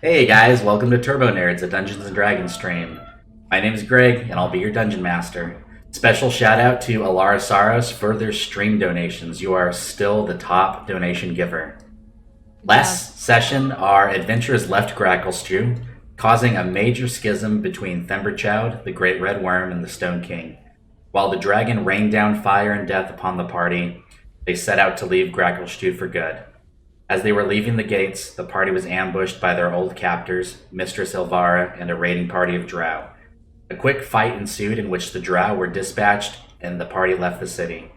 Hey guys, welcome to Turbo Nerds, a Dungeons and Dragons stream. My name is Greg, and I'll be your dungeon master. Special shout out to Alara Saros for their stream donations. You are still the top donation giver. Last session, our adventurers left Gracklestew, causing a major schism between Themberchild, the Great Red Worm, and the Stone King. While the dragon rained down fire and death upon the party, they set out to leave Gracklestew for good. As they were leaving the gates, the party was ambushed by their old captors, Mistress Elvara, and a raiding party of drow. A quick fight ensued in which the drow were dispatched and the party left the city.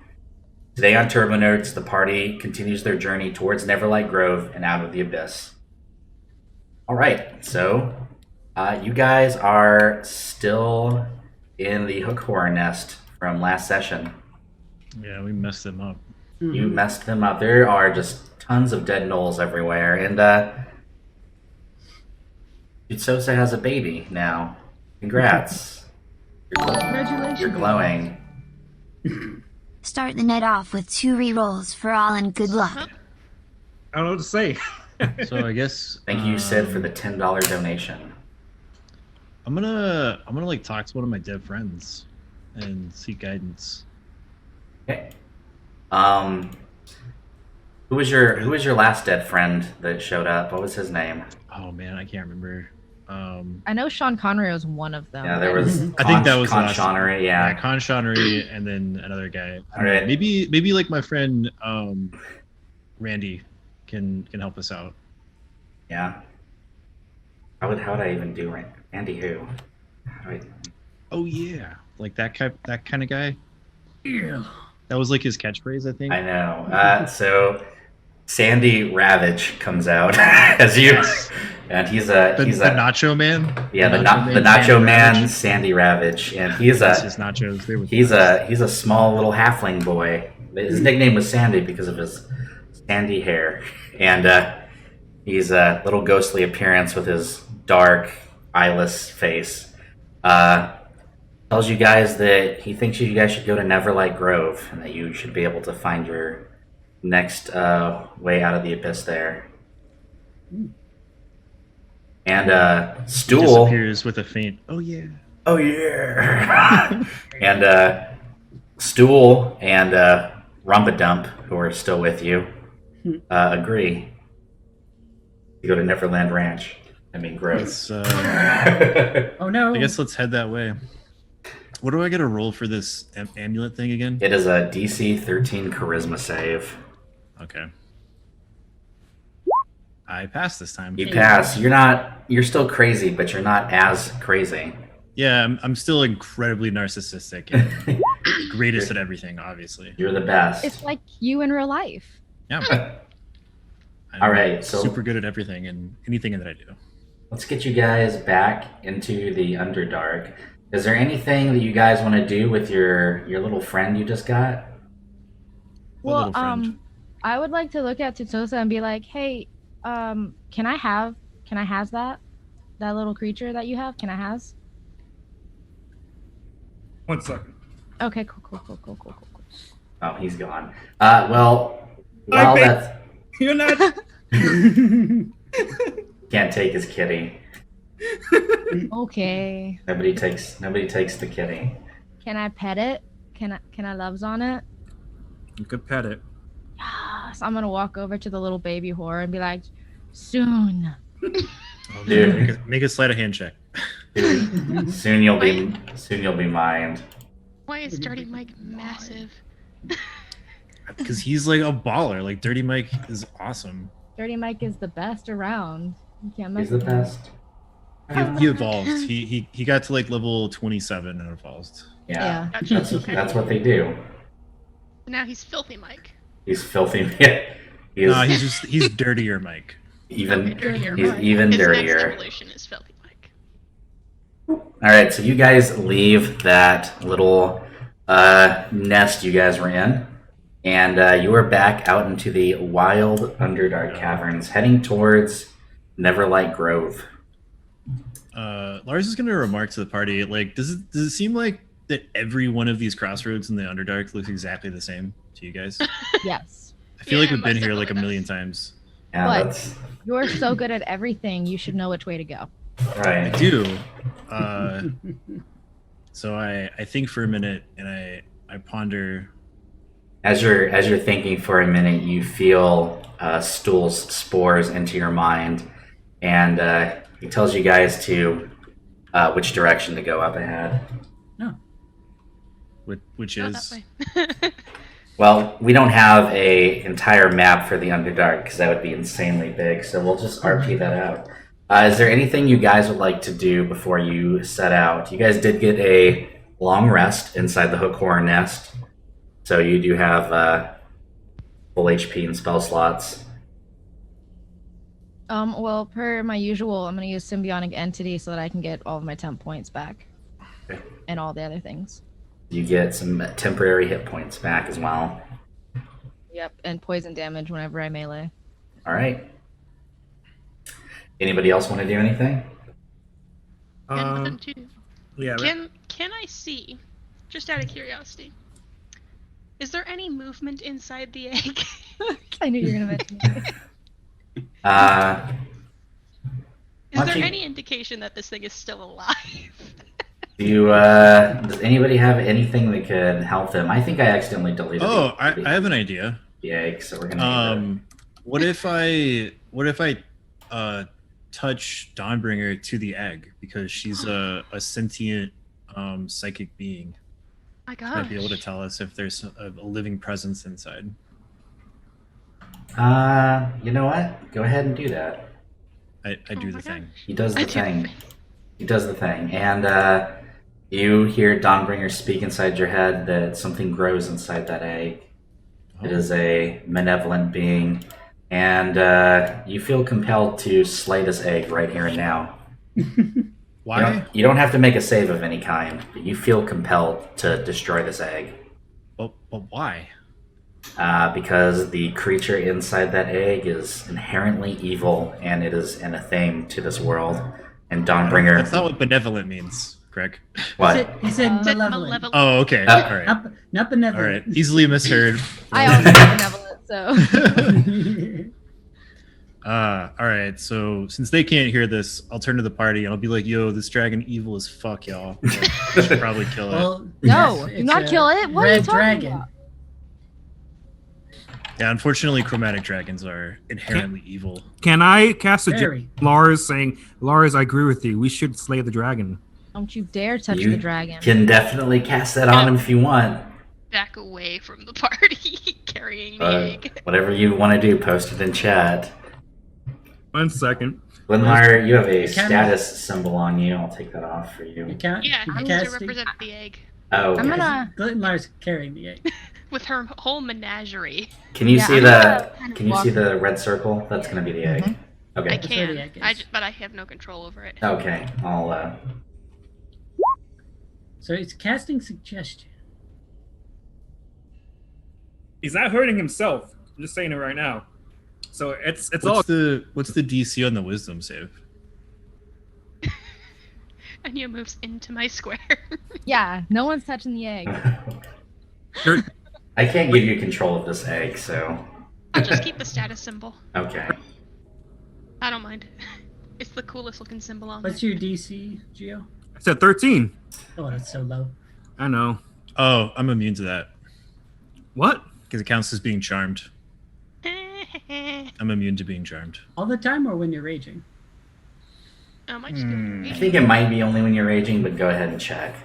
Today on Turbo Nerds, the party continues their journey towards Neverlight Grove and out of the abyss. Alright, so you guys are still in the hook horror nest from last session. Yeah, we messed them up. You messed them up. There are just tons of dead gnolls everywhere, and Jutsosa has a baby now. Congrats. Congratulations. You're glowing. Start the night off with 2 rerolls for all and good luck. I don't know what to say. So I guess Thank you, Sid, for the $10 donation. I'm gonna like talk to one of my dead friends and seek guidance. Okay. Who was your last dead friend that showed up? What was his name? Oh man, I can't remember. I know Sean Connery was one of them. Yeah, there was. I think that was Con last Connery. Yeah, Yeah. Con Shonery and then another guy. All right. Maybe like my friend Randy can help us out. Yeah. How would I even do Andy who? How do I... Oh yeah, like that kind of guy. Yeah. That was like his catchphrase, I think. I know. So Sandy Ravage comes out as you, and he's a the Nacho Man. Yeah, the Nacho Sandy Man, Ravage. Sandy Ravage, and he's That's his nachos. he's a small little halfling boy. His nickname was Sandy because of his sandy hair, and he's a little ghostly appearance with his dark, eyeless face. Tells you guys that he thinks you guys should go to Neverlight Grove, and that you should be able to find your next way out of the abyss there. And Stool disappears with a faint. Oh yeah. Oh yeah. And Stool and Rumpadump, who are still with you, agree to go to Neverland Ranch. I mean Grove. Oh no. I guess let's head that way. What do I get a roll for this amulet thing again? It is a DC 13 Charisma save. Okay. I passed this time. You pass. You're still crazy, but you're not as crazy. Yeah, I'm still incredibly narcissistic and greatest at everything, obviously. You're the best. It's like you in real life. Yeah. I'm All right, so super good at everything and anything that I do. let's get you guys back into the Underdark. Is there anything that you guys want to do with your little friend you just got? What little friend? I would like to look at Tutsosa and be like, hey, can I have that little creature that you have? Can I has? 1 second. Okay, cool. Oh, he's gone. Well, that's You're not. can't take his kitty. Okay. Nobody takes the kitty. Can I pet it? Can I loves on it? You could pet it. Yes. I'm gonna walk over to the little baby whore and be like, soon. Oh, Dude. make a sleight of hand check. Dude, soon you'll be mine. Why is Dirty Mike massive? Because he's like a baller. Like Dirty Mike is awesome. Dirty Mike is the best around. You can't mess He's the with him. best. He evolved. He got to like level 27 and evolved. Yeah. Gotcha. That's what they do. Now he's Filthy Mike. He's filthy. No, he's dirtier Mike. Even Dirtier he's Mike. even His dirtier. next evolution is Filthy Mike. All right, so you guys leave that little nest you guys were in, and you are back out into the wild Underdark caverns, heading towards Neverlight Grove. Lars is going to remark to the party, like, does it seem like that every one of these crossroads in the Underdark looks exactly the same to you guys? Yes. I feel Yeah, like we've been most here like a definitely million does. times. Yeah, But- that's You're so good at everything. You should know which way to go. I right. do. So I think for a minute and I ponder. As you're thinking for a minute, you feel Stool's spores into your mind, and he tells you guys to which direction to go up ahead. Which Not is that way. Well, we don't have a entire map for the Underdark because that would be insanely big, so we'll just RP that out. Is there anything you guys would like to do before you set out? You guys did get a long rest inside the Hook Horror Nest, so you do have full HP and spell slots. Well, per my usual, I'm gonna use Symbiotic Entity so that I can get all of my temp points back. Okay. And all the other things. You get some temporary hit points back as well. Yep, and poison damage whenever I melee. All right. Anybody else want to do anything? And nothing too. Yeah. Can I see, just out of curiosity, is there any movement inside the egg? I knew you were gonna mention it. Is Why there don't you- any indication that this thing is still alive? Does anybody have anything that could help them? I think I accidentally deleted Oh, I have an idea. the egg, so we're gonna What if I touch Dawnbringer to the egg because she's a sentient psychic being. My She might be able to gosh. tell us if there's a living presence inside. you know what? Go ahead and do that. I do Oh the my thing. He does the I do the thing. thing. He does the thing. And you hear Dawnbringer speak inside your head that something grows inside that egg. It is a malevolent being. And you feel compelled to slay this egg right here and now. Why? You don't have to make a save of any kind, but you feel compelled to destroy this egg. But why? Because the creature inside that egg is inherently evil, and it is anathema to this world. And Dawnbringer... That's not what benevolent means, Greg. What? He said Said malevolent. malevolent. Oh, okay. Uh, All right. Not All benevolent. right. Easily misheard. I also have benevolent, so All right. So since they can't hear this, I'll turn to the party and I'll be like, "Yo, this dragon evil as fuck, y'all. Like, we should probably kill it." Well, no, yes, do it's not a kill it. What are you red talking dragon. about? Yeah, unfortunately, chromatic dragons are inherently evil. Can I cast a Very. Lars saying, Lars, I agree with you. We should slay the dragon. Don't you dare touch You the dragon. can definitely cast that on him if you want. Back away from the party, carrying the egg. Whatever you want to do, post it in chat. 1 second. Glenmire, you have a Can- status symbol on you. I'll take that off for you. You can't. Yeah, you I'm to casting. represent the egg Oh, I'm okay. gonna. Glittenlar's carrying the egg. with her whole menagerie. Can you Yeah, see I'm the? gonna kind of Can you see walk- the red circle? That's gonna be the egg. Mhm. I Okay. where can, the egg is. but I have no control over it. Okay. I'll. So it's casting suggestion. He's not hurting himself. I'm just saying it right now. So it's all. What's the DC on the wisdom save? And you moves into my square. Yeah, no one's touching the egg. I can't give you control of this egg, so. I'll just keep the status symbol. Okay. I don't mind. It's the coolest looking symbol on there. What's your DC, Geo? I said 13. Oh, that's so low. I know. Oh, I'm immune to that What? because it counts as being charmed. I'm immune to being charmed. All the time or when you're raging? I might just be I think it might be only when you're raging, but go ahead and check.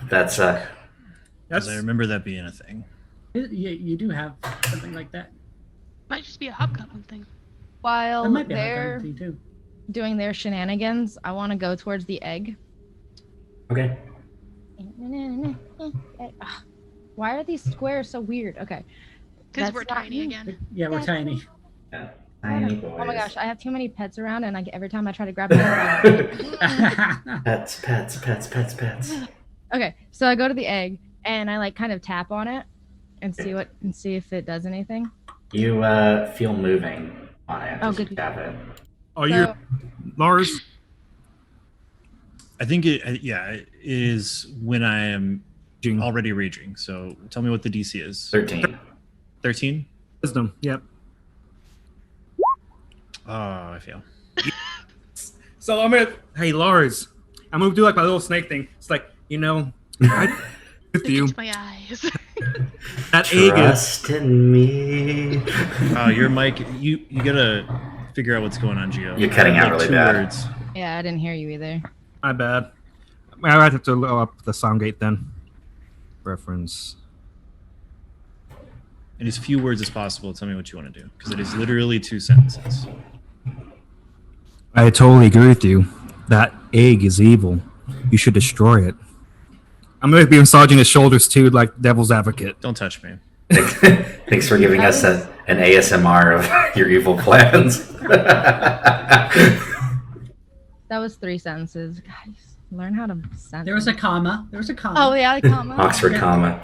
That's Because That's I remember that being a thing. You do have something like that. might just be a hobgoblin thing. That While might be a they're thing too. doing their shenanigans, I want to go towards the egg. okay. Why are these squares so weird? Okay. Because That's we're not tiny me. again. Yeah, we're That's tiny. Yeah. Tiny boys. Oh my gosh, I have too many pets around, and every time I try to grab them. Pets, pets, pets, pets, pets. Okay, so I go to the egg and I like kind of tap on it and see if it does anything. You feel moving on it. Oh, as you good. tap it. Oh, you're So, Lars. I think it is when I am already raging. So tell me what the DC is. 13. 13? Wisdom. Yep. Oh, I fail. So hey Lars, I'm gonna do like my little snake thing. It's like, I with Look you. into my eyes. That egg is. Trust in me. Your mic. You gotta figure out what's going on, Gio. You're cutting out really two bad. words. Yeah, I didn't hear you either. My bad. I have to load up the Soundgate then. Reference. In as few words as possible, tell me what you want to do, because it is literally 2 sentences. I totally agree with you. That egg is evil. You should destroy it. I'm going to be massaging his shoulders too, like devil's advocate. Don't touch me. Thanks for giving us an ASMR of your evil plans. That was 3 sentences. Guys, learn how to sentence. There was a comma. There was a comma. Oh yeah, the comma. Oxford comma.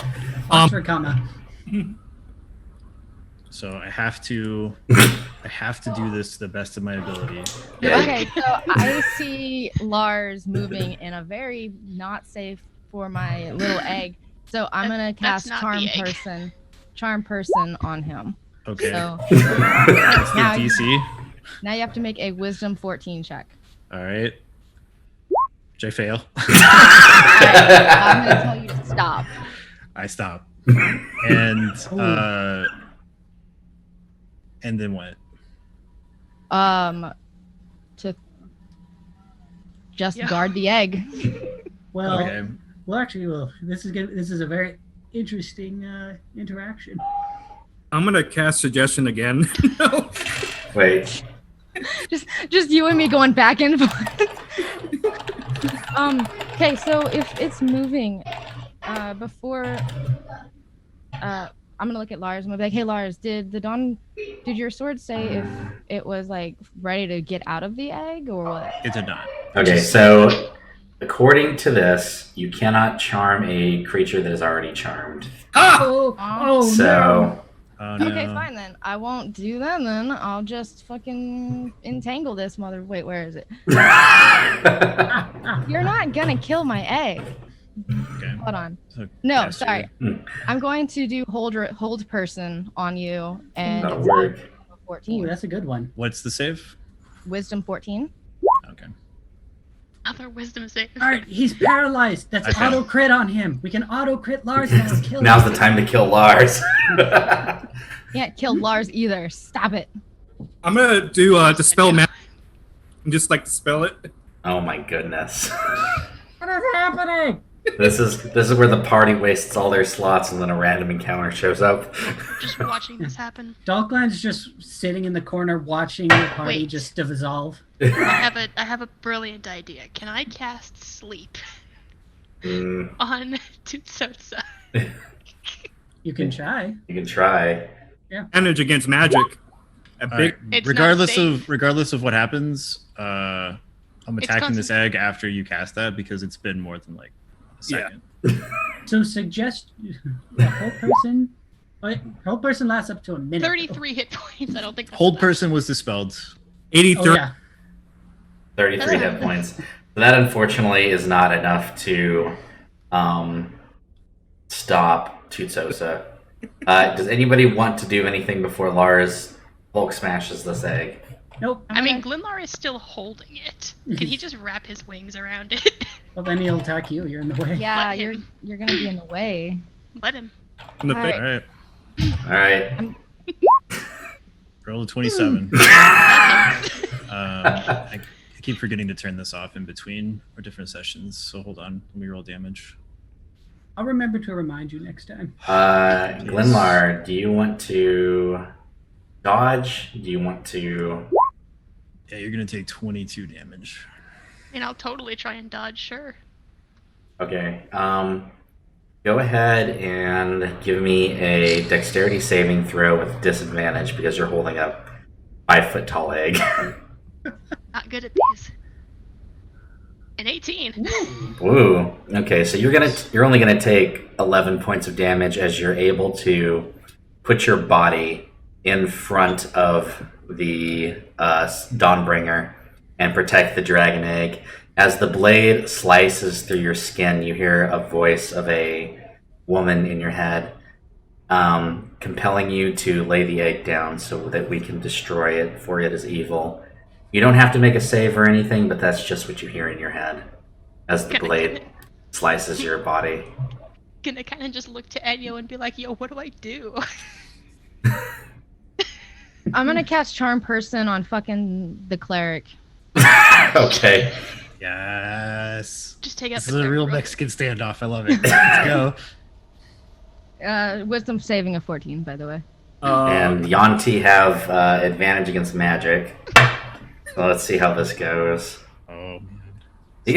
Oxford comma. So I have to do this to the best of my ability. Okay, so I see Lars moving in a very not safe for my little egg. So I'm gonna That's cast not the egg. charm person on him. Okay. So What's the now, DC? now you have to make a Wisdom 14 check. All right. Which I fail. I'm gonna tell you to stop. I stop. And then what? To just Yeah. guard the egg. Well, Okay. This is a very interesting interaction. I'm going to cast suggestion again. No. Wait. Just you and me going back and forth. Okay, so if it's moving, before, I'm gonna look at Lars. I'm gonna be like, "Hey, Lars, did your sword say if it was like ready to get out of the egg or what?" It did not. Okay, so according to this, you cannot charm a creature that is already charmed. Oh So no! Oh, no. Okay, fine then. I won't do that then. I'll just fucking entangle this mother. Wait, where is it? You're not gonna kill my egg. Okay. Hold on. So No, cast sorry. your- I'm going to do hold person on you and that'll work. Ooh, 14. that's a good one. What's the save? Wisdom 14. Okay. Other wisdom save. All right, he's paralyzed. That's I failed. auto crit on him. We can auto crit Lars now and kill Now's him. the time to kill Lars. Can't kill Lars either. Stop it. I'm going to do dispel magic and just like dispel it. Oh my goodness. What is happening? This is where the party wastes all their slots and then a random encounter shows up. Just watching this happen. Dalkland's just sitting in the corner watching the party Wait. just dissolve. I have a brilliant idea. Can I cast sleep Mm, on Tutsosa? You can try. you can try. Advantage against magic. A All big. right. It's Regardless not of safe. regardless of what happens, I'm It's attacking this egg after you cast that because it's been more than like a second. So suggest a whole person. Whole person lasts up to a minute. 33 hit points. I don't think that's Hold enough. person was dispelled. 83. Oh yeah. 33 hit points. So that unfortunately is not enough to stop Tutsosa. Does anybody want to do anything before Lars Hulk smashes this egg? Nope. I mean, Glenlar is still holding it. Can he just wrap his wings around it? Well, then he'll attack you. You're in the way. Yeah, Let you're him. gonna be in the way. Let him. In the All face. All right. All right. Roll a 27. I keep forgetting to turn this off in between our different sessions, so hold on. Let me roll damage. I'll remember to remind you next time. Glenlar, do you want to dodge? Do you want to... Yeah, you're gonna take 22 damage. And I'll totally try and dodge, sure. Okay. Go ahead and give me a dexterity saving throw with disadvantage because you're holding a 5-foot tall egg. Not good at these. An 18. Woo. Okay, so you're only gonna take 11 points of damage as you're able to put your body in front of the Dawnbringer and protect the dragon egg. As the blade slices through your skin, you hear a voice of a woman in your head. compelling you to lay the egg down so that we can destroy it, for it is evil. You don't have to make a save or anything, but that's just what you hear in your head as the blade slices your body. Gonna kind of just look to Enyo and be like, yo, what do I do? I'm gonna cast Charm Person on fucking the cleric. Okay. Yes. Just take out This the is a cleric real real Mexican standoff. I love it. Let's go. Wisdom saving of 14, by the way. And Yanti have advantage against magic. So let's see how this goes. Oh, man. You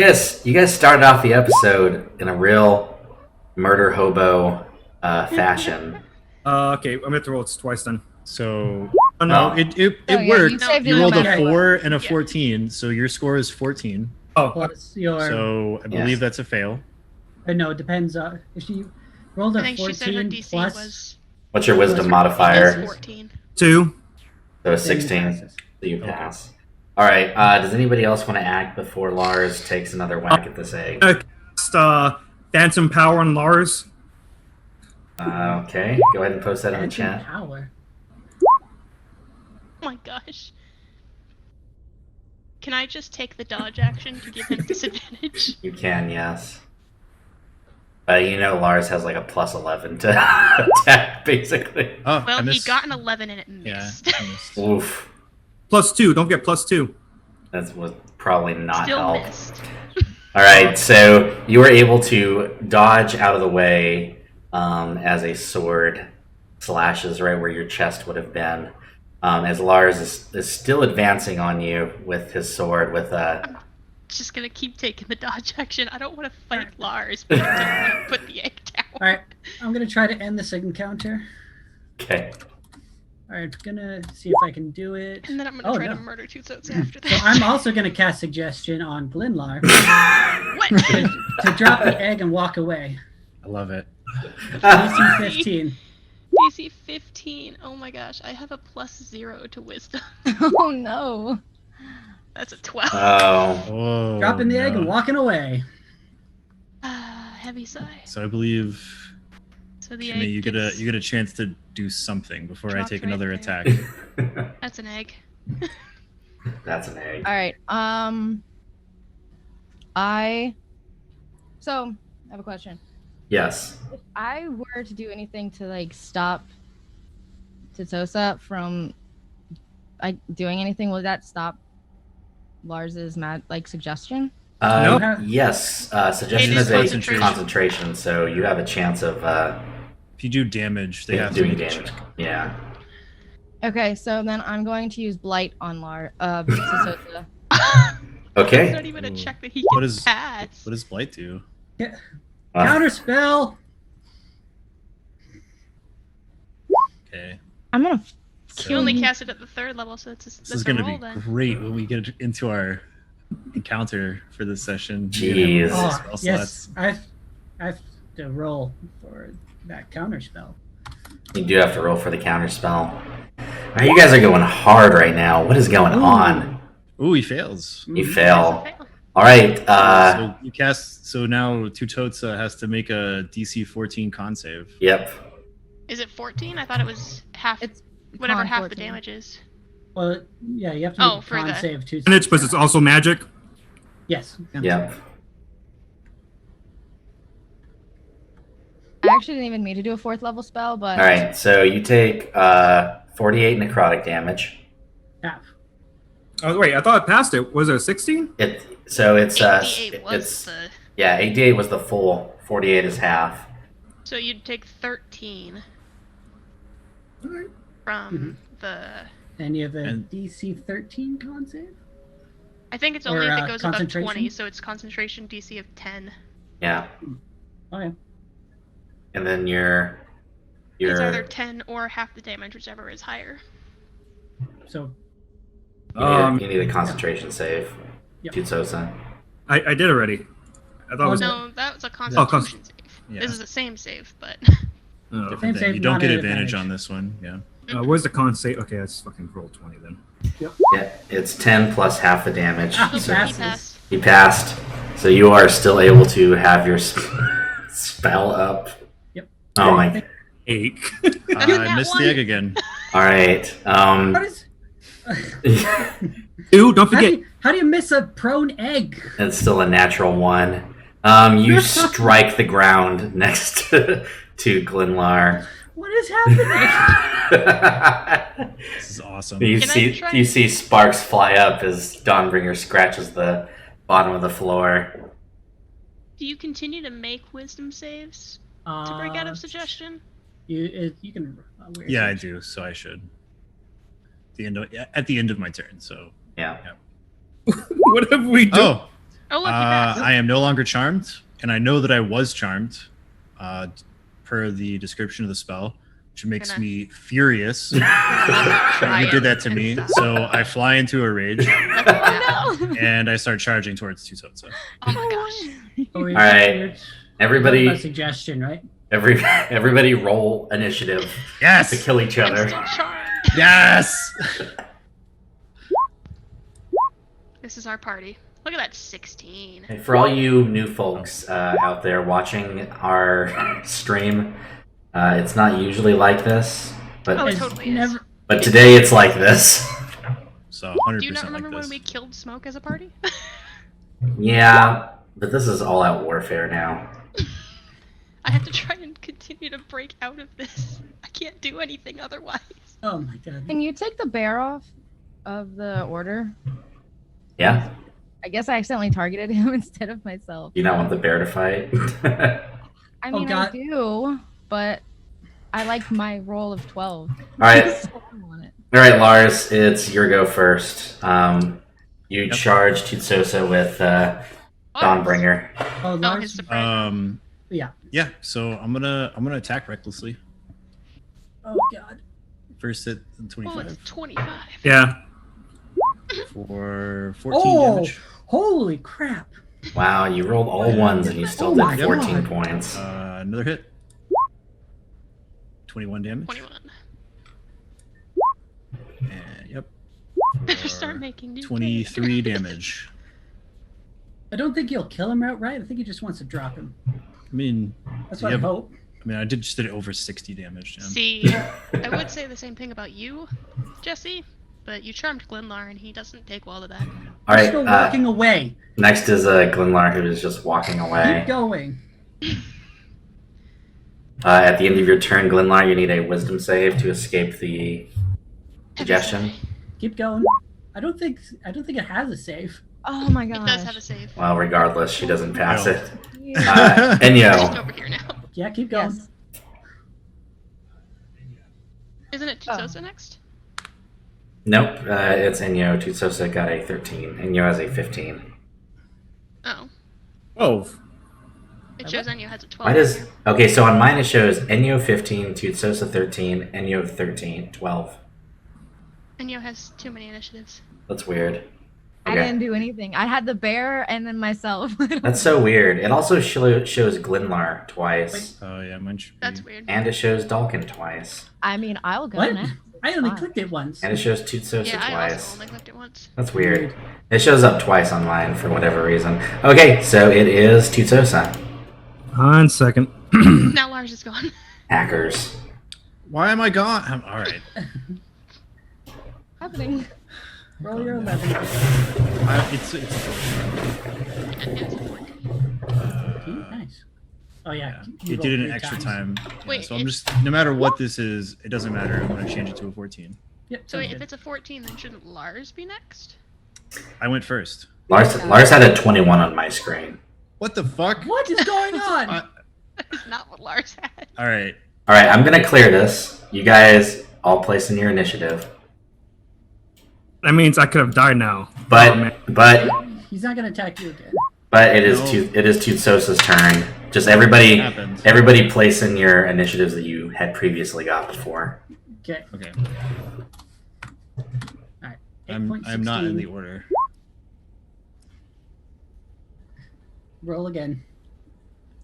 guys started off the episode in a real murder hobo fashion. Okay, I'm gonna have to roll it twice then. So, Oh, no, no. it Oh, yeah, worked. you saved it You no rolled a matter what. 4 and a Yeah. 14, so your score is 14. Oh, Plus your. So I believe Yes. that's a fail. No, it depends. If she rolled I a think she said her 14 DC plus, was What's your wisdom plus modifier? 14. 2. So then 16. passes. So you pass. All right. Does anybody else want to act before Lars takes another whack at this egg? Cast Phantom Power on Lars. Okay. Go ahead and post that in the Phantom chat. Power. Oh my gosh. Can I just take the dodge action to give him disadvantage? You can, yes. But you know Lars has like a plus 11 to attack, basically. Oh, I Well, he missed. got an 11 and it Yeah. missed. I missed. Oof. +2. Don't get +2. That was probably not Still help. missed. All right, so you were able to dodge out of the way as a sword slashes right where your chest would have been. As Lars is still advancing on you with his sword with a... Just gonna keep taking the dodge action. I don't want to fight Lars, but I don't want to put the egg down. Alright, I'm gonna try to end this encounter. Okay. Alright, gonna see if I can do it. And then I'm gonna try no. to murder Tutsots after So that. I'm also gonna cast Suggestion on Glinlar What? to drop the egg and walk away. I love it. DC 15. DC 15. Oh my gosh, I have a +0 to wisdom. Oh no. That's a 12. Oh. Oh, Dropping the egg no. and walking away. Heavy sigh. So I believe So the Jimmy, egg you gets- get a chance to do something before I Dropped take right another there. attack. That's an egg. That's an egg. All right. So I have a question. Yes. If I were to do anything to like stop Titosa from doing anything, will that stop Lars's suggestion? Nope. Yes. Suggestion It is is a concentration. concentration, so you have a chance of If you do damage, they have to doing make a damage. check. Yeah. Okay, so then I'm going to use Blight on Titosa. It's Okay. not even a Ooh. check that he What can is- pass. What does Blight do? Counter spell! Okay. I'm gonna So You only cast it at the 3rd level, so this that's is a going to roll be then. great when we get into our encounter for this session. Jeez. You're gonna have Oh, spell yes, slots. I have to roll for that counter spell. You do have to roll for the counter spell. Alright, you guys are going hard right now. What is going on? Ooh, he fails. You Fail. fail. Alright, So you cast. So now Tutotsa has to make a DC 14 con save. yep. Is it 14? I thought it was half. It's whatever con half 14. the damage is. Well, yeah, you have to Oh, make a for con the- save too. And but it's also magic. Yes. Yep. I actually didn't even mean to do a 4th level spell, but Alright, so you take 48 necrotic damage. Half. Oh wait, I thought I passed it. Was it a 16? So it's 8d8 was it's the. yeah, 8d8 was the full, 48 is half. So you'd take 13 Alright. from the. And you have a And- DC 13 con save? I think it's Or, only if it goes above concentration? 20, so it's concentration DC of 10. Yeah. Oh, yeah. And then your It's either 10 or half the damage, whichever is higher. So, you need a concentration save. Yep. Tutsosa. I did already. I thought it was. No, that was a constitution save. Yeah. This is the same save, but. Oh. Different Same thing. save, You don't not get an advantage advantage. on this one. Yeah. Where's the con save? Okay, let's fucking roll 20 then. Yeah, it's 10 plus half the damage. Ah, Oh, So he passes. passed. you passed. So you are still able to have your spell up. Yep. Oh my. 8. I missed the one. egg again. All right. What is? 2, don't forget. How do you miss a prone egg? It's still a natural 1. You strike the ground next to Glenlar. What is happening? This is awesome. You Can I see, try- you see sparks fly up as Dawnbringer scratches the bottom of the floor. Do you continue to make wisdom saves to break out of suggestion? You can. Weird Yeah, I search. do. So I should. At the end of my turn. So. Yeah. What have we done? Oh, Oh, look, you passed. I am no longer charmed, and I know that I was charmed, per the description of the spell, which makes Gonna- me furious that you did that to me. So I fly into a rage Oh no! and I start charging towards Tusotsa. Oh my gosh. Oh, All right. Everybody, A suggestion, right? everybody, roll initiative to Yes, kill each I'm other. still charmed. yes. This is our party. Look at that 16. And for all you new folks out there watching our stream, it's not usually like this, but Oh, it It's totally is. never. but today it's like this. So 100% Do you not like remember this. when we killed Smoke as a party? Yeah, but this is all out warfare now. I have to try and continue to break out of this. I can't do anything otherwise. Oh my god. Can you take the bear off of the order? Yeah, I guess I accidentally targeted him instead of myself. you not want the bear to fight. I Oh, mean, I God. do, but I like my roll of 12. All right. So I want it. All right, Lars, it's your go first. You charge Tutsosa with Dawnbringer. Oh, Oh, Lars. his surprise. Yeah. Yeah. So I'm gonna attack recklessly. Oh god. First hit Oh, 25 it's 25. Yeah. for 14 Oh, damage. holy crap. Wow, you rolled all ones and you still Oh my did 14 God. points. Another hit. 21 damage. 21. And, yep. Better start For making new 23 damage. I don't think he'll kill him outright. I think he just wants to drop him. I mean, That's what I Yeah, but- hope. I did over 60 damage. Jim. See, I would say the same thing about you, Jesse, but you charmed Glenlar and he doesn't take well to that. All He's right, still walking away. next is Glenlar, who is just walking away. Keep going. At the end of your turn, Glenlar, you need a wisdom save to escape the suggestion. Keep going. I don't think it has a save. Oh my It gosh. does have a save. Well, regardless, she doesn't pass No. it. Yeah. Just Enyo. over here now. Yeah, keep going. Yes. Isn't it Tutsosa next? Nope, it's Enyo. Tutsosa got a 13. Enyo has a 15. Oh. 12. It shows Enyo has a 12. Why does... Okay, so on mine it shows Enyo 15, Tutsosa 13, Enyo 13, 12. Enyo has too many initiatives. That's weird. I Okay. didn't do anything. I had the bear and then myself. That's so weird. It also shows Glenlar twice. Oh yeah, mine should be. That's weird. And it shows Dalkin twice. I mean, I'll go What? next. I only Fine. clicked it once. And it shows Tutsosa Yeah, I twice. also only clicked it once. That's weird. It shows up twice on mine for whatever reason. Okay, so it is Tutsosa. On second. Now Lars is gone. Hackers. Why am I gone? All right. Happening. Roll your 11. It's Yeah, it's a 14. Nice. Oh yeah. it did it an extra time. Wait, so I'm if- just no matter what this is, it doesn't matter. I'm gonna change it to a 14. Yep. So wait, sounds if good. it's a 14, then shouldn't Lars be next? I went first. Lars had a 21 on my screen. What the fuck? What is going on? That is not what Lars had. All right. All right, I'm gonna clear this. You guys all place in your initiative. That means I could have died now. Oh, But man. He's not gonna attack you again. it is No. it is Tutsosa's turn. Just everybody Happened. place in your initiatives that you had previously got before. Okay. Okay. Alright. I'm not in the 8.16. order. Roll again.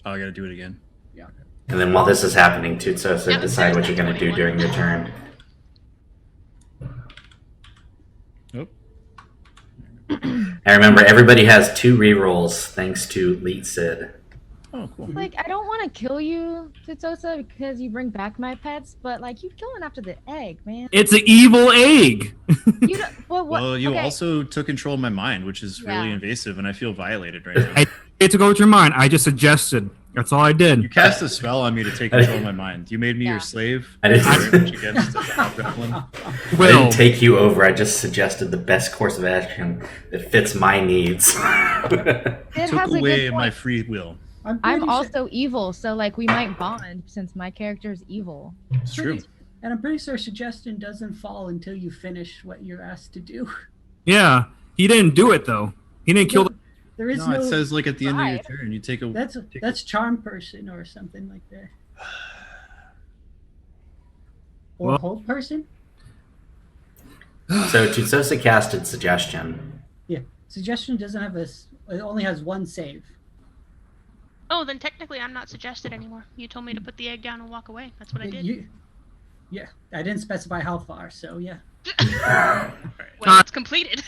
Oh, I gotta do it again. And then while this is happening, Tutsosa, Yeah, decide what there's you're gonna do 21. during your turn. Nope. And remember, everybody has 2 rerolls thanks to Leet Sid. Oh, cool. Like, I don't want to kill you, Titsosa, because you bring back my pets, but like, you killing after the egg, man. It's an evil egg. You don't, what? Well, you okay. also took control of my mind, which is really Yeah. invasive, and I feel violated right now. I it took over your mind. I just suggested. That's all I You did. cast a spell on me to take control of my mind. You made me Yeah. your slave. I didn't- Very much against the hobgoblin. I Will. didn't take you over. I just suggested the best course of action that fits my needs. It Took has a away good my point. free will. I'm pretty sure- also evil, so like we might bond since my character is evil. It's true. And I'm pretty sure suggestion doesn't fall until you finish what you're asked to do. Yeah, he didn't do it though. He didn't kill. There is No, no. it says like at the end of your Tried. turn, you take a. that's charm person or something like that. Or Well- hold person. So Tutsosa casted Suggestion. Yeah, suggestion doesn't have it only has one save. Oh, then technically I'm not suggested anymore. You told me to put the egg down and walk away. That's what I did. Yeah, I didn't specify how far, so yeah. Well, it's completed.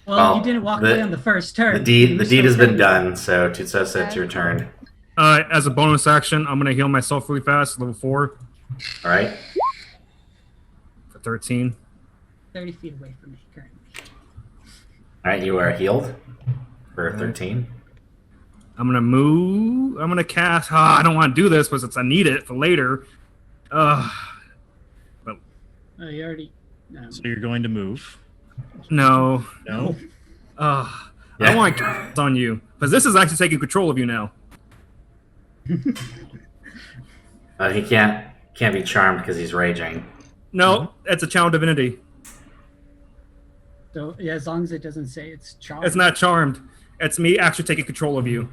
Well, Well, you didn't walk the- away on the first turn. The deed You the still deed has been could. done, so Tutsosa, it's your turn. As a bonus action, I'm gonna heal myself really fast. Level 4 Alright? for 13. 30 feet away from me currently. Alright, you are healed for 13. I'm gonna move. I'm gonna cast. I don't want to do this because I need it for later. Oh, you already. No. So you're going to move. No. No. I Yeah. don't want to cast on you because this is actually taking control of you now. He can't be charmed because he's raging. No, it's a child divinity. So yeah, as long as it doesn't say it's charm. It's not charmed. It's me actually taking control of you.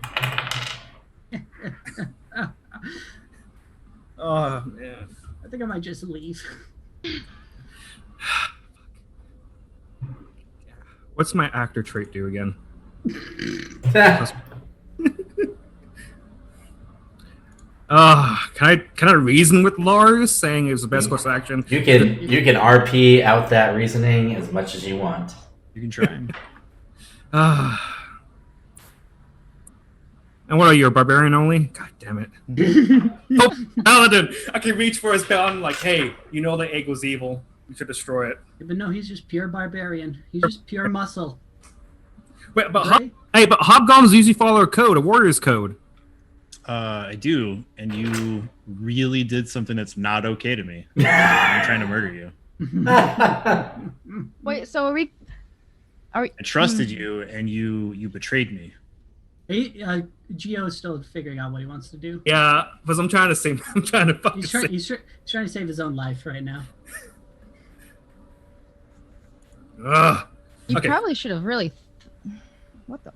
Oh man. I think I might just leave. What's my actor trait do again? Can I reason with Lars saying it was the best course of action? You can RP out that reasoning as much as you want. You can try. And what are you, a barbarian only? God damn it. Oh, Paladin! I can reach for his gun like, hey, you know the egg was evil. You should destroy it. But no, he's just pure barbarian. He's just pure muscle. Wait, but Right? but hobgoblins usually follow a code, a warrior's code. I do, and you really did something that's not okay to me. I'm trying to murder you. Wait, so are we? I trusted you, and you betrayed me. Geo is still figuring out what he wants to do. Yeah, because I'm trying to save. I'm trying to fucking He's save. trying to save his own life right now. Ugh. You Okay. probably should have really. What the?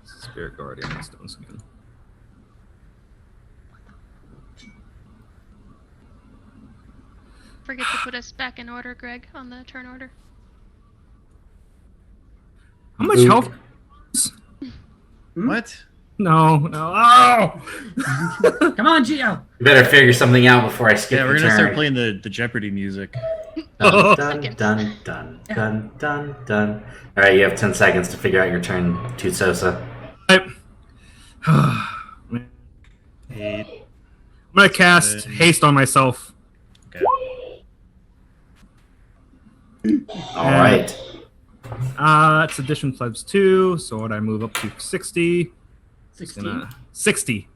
Spirit guardian stones again. Forget to put us back in order, Greg, on the turn order. How much Ooh. health? What? No. Oh! Come on, Geo. You better figure something out before I skip Yeah, we're the gonna turn. start playing the Jeopardy music. Dun, Seconds. dun, dun, dun, dun, dun. Alright, you have 10 seconds to figure out your turn, Tutsosa. I'm 8. gonna cast Seven. haste on myself. Okay. Alright. It's addition plus 2, so would I move up to 60? 16. 60.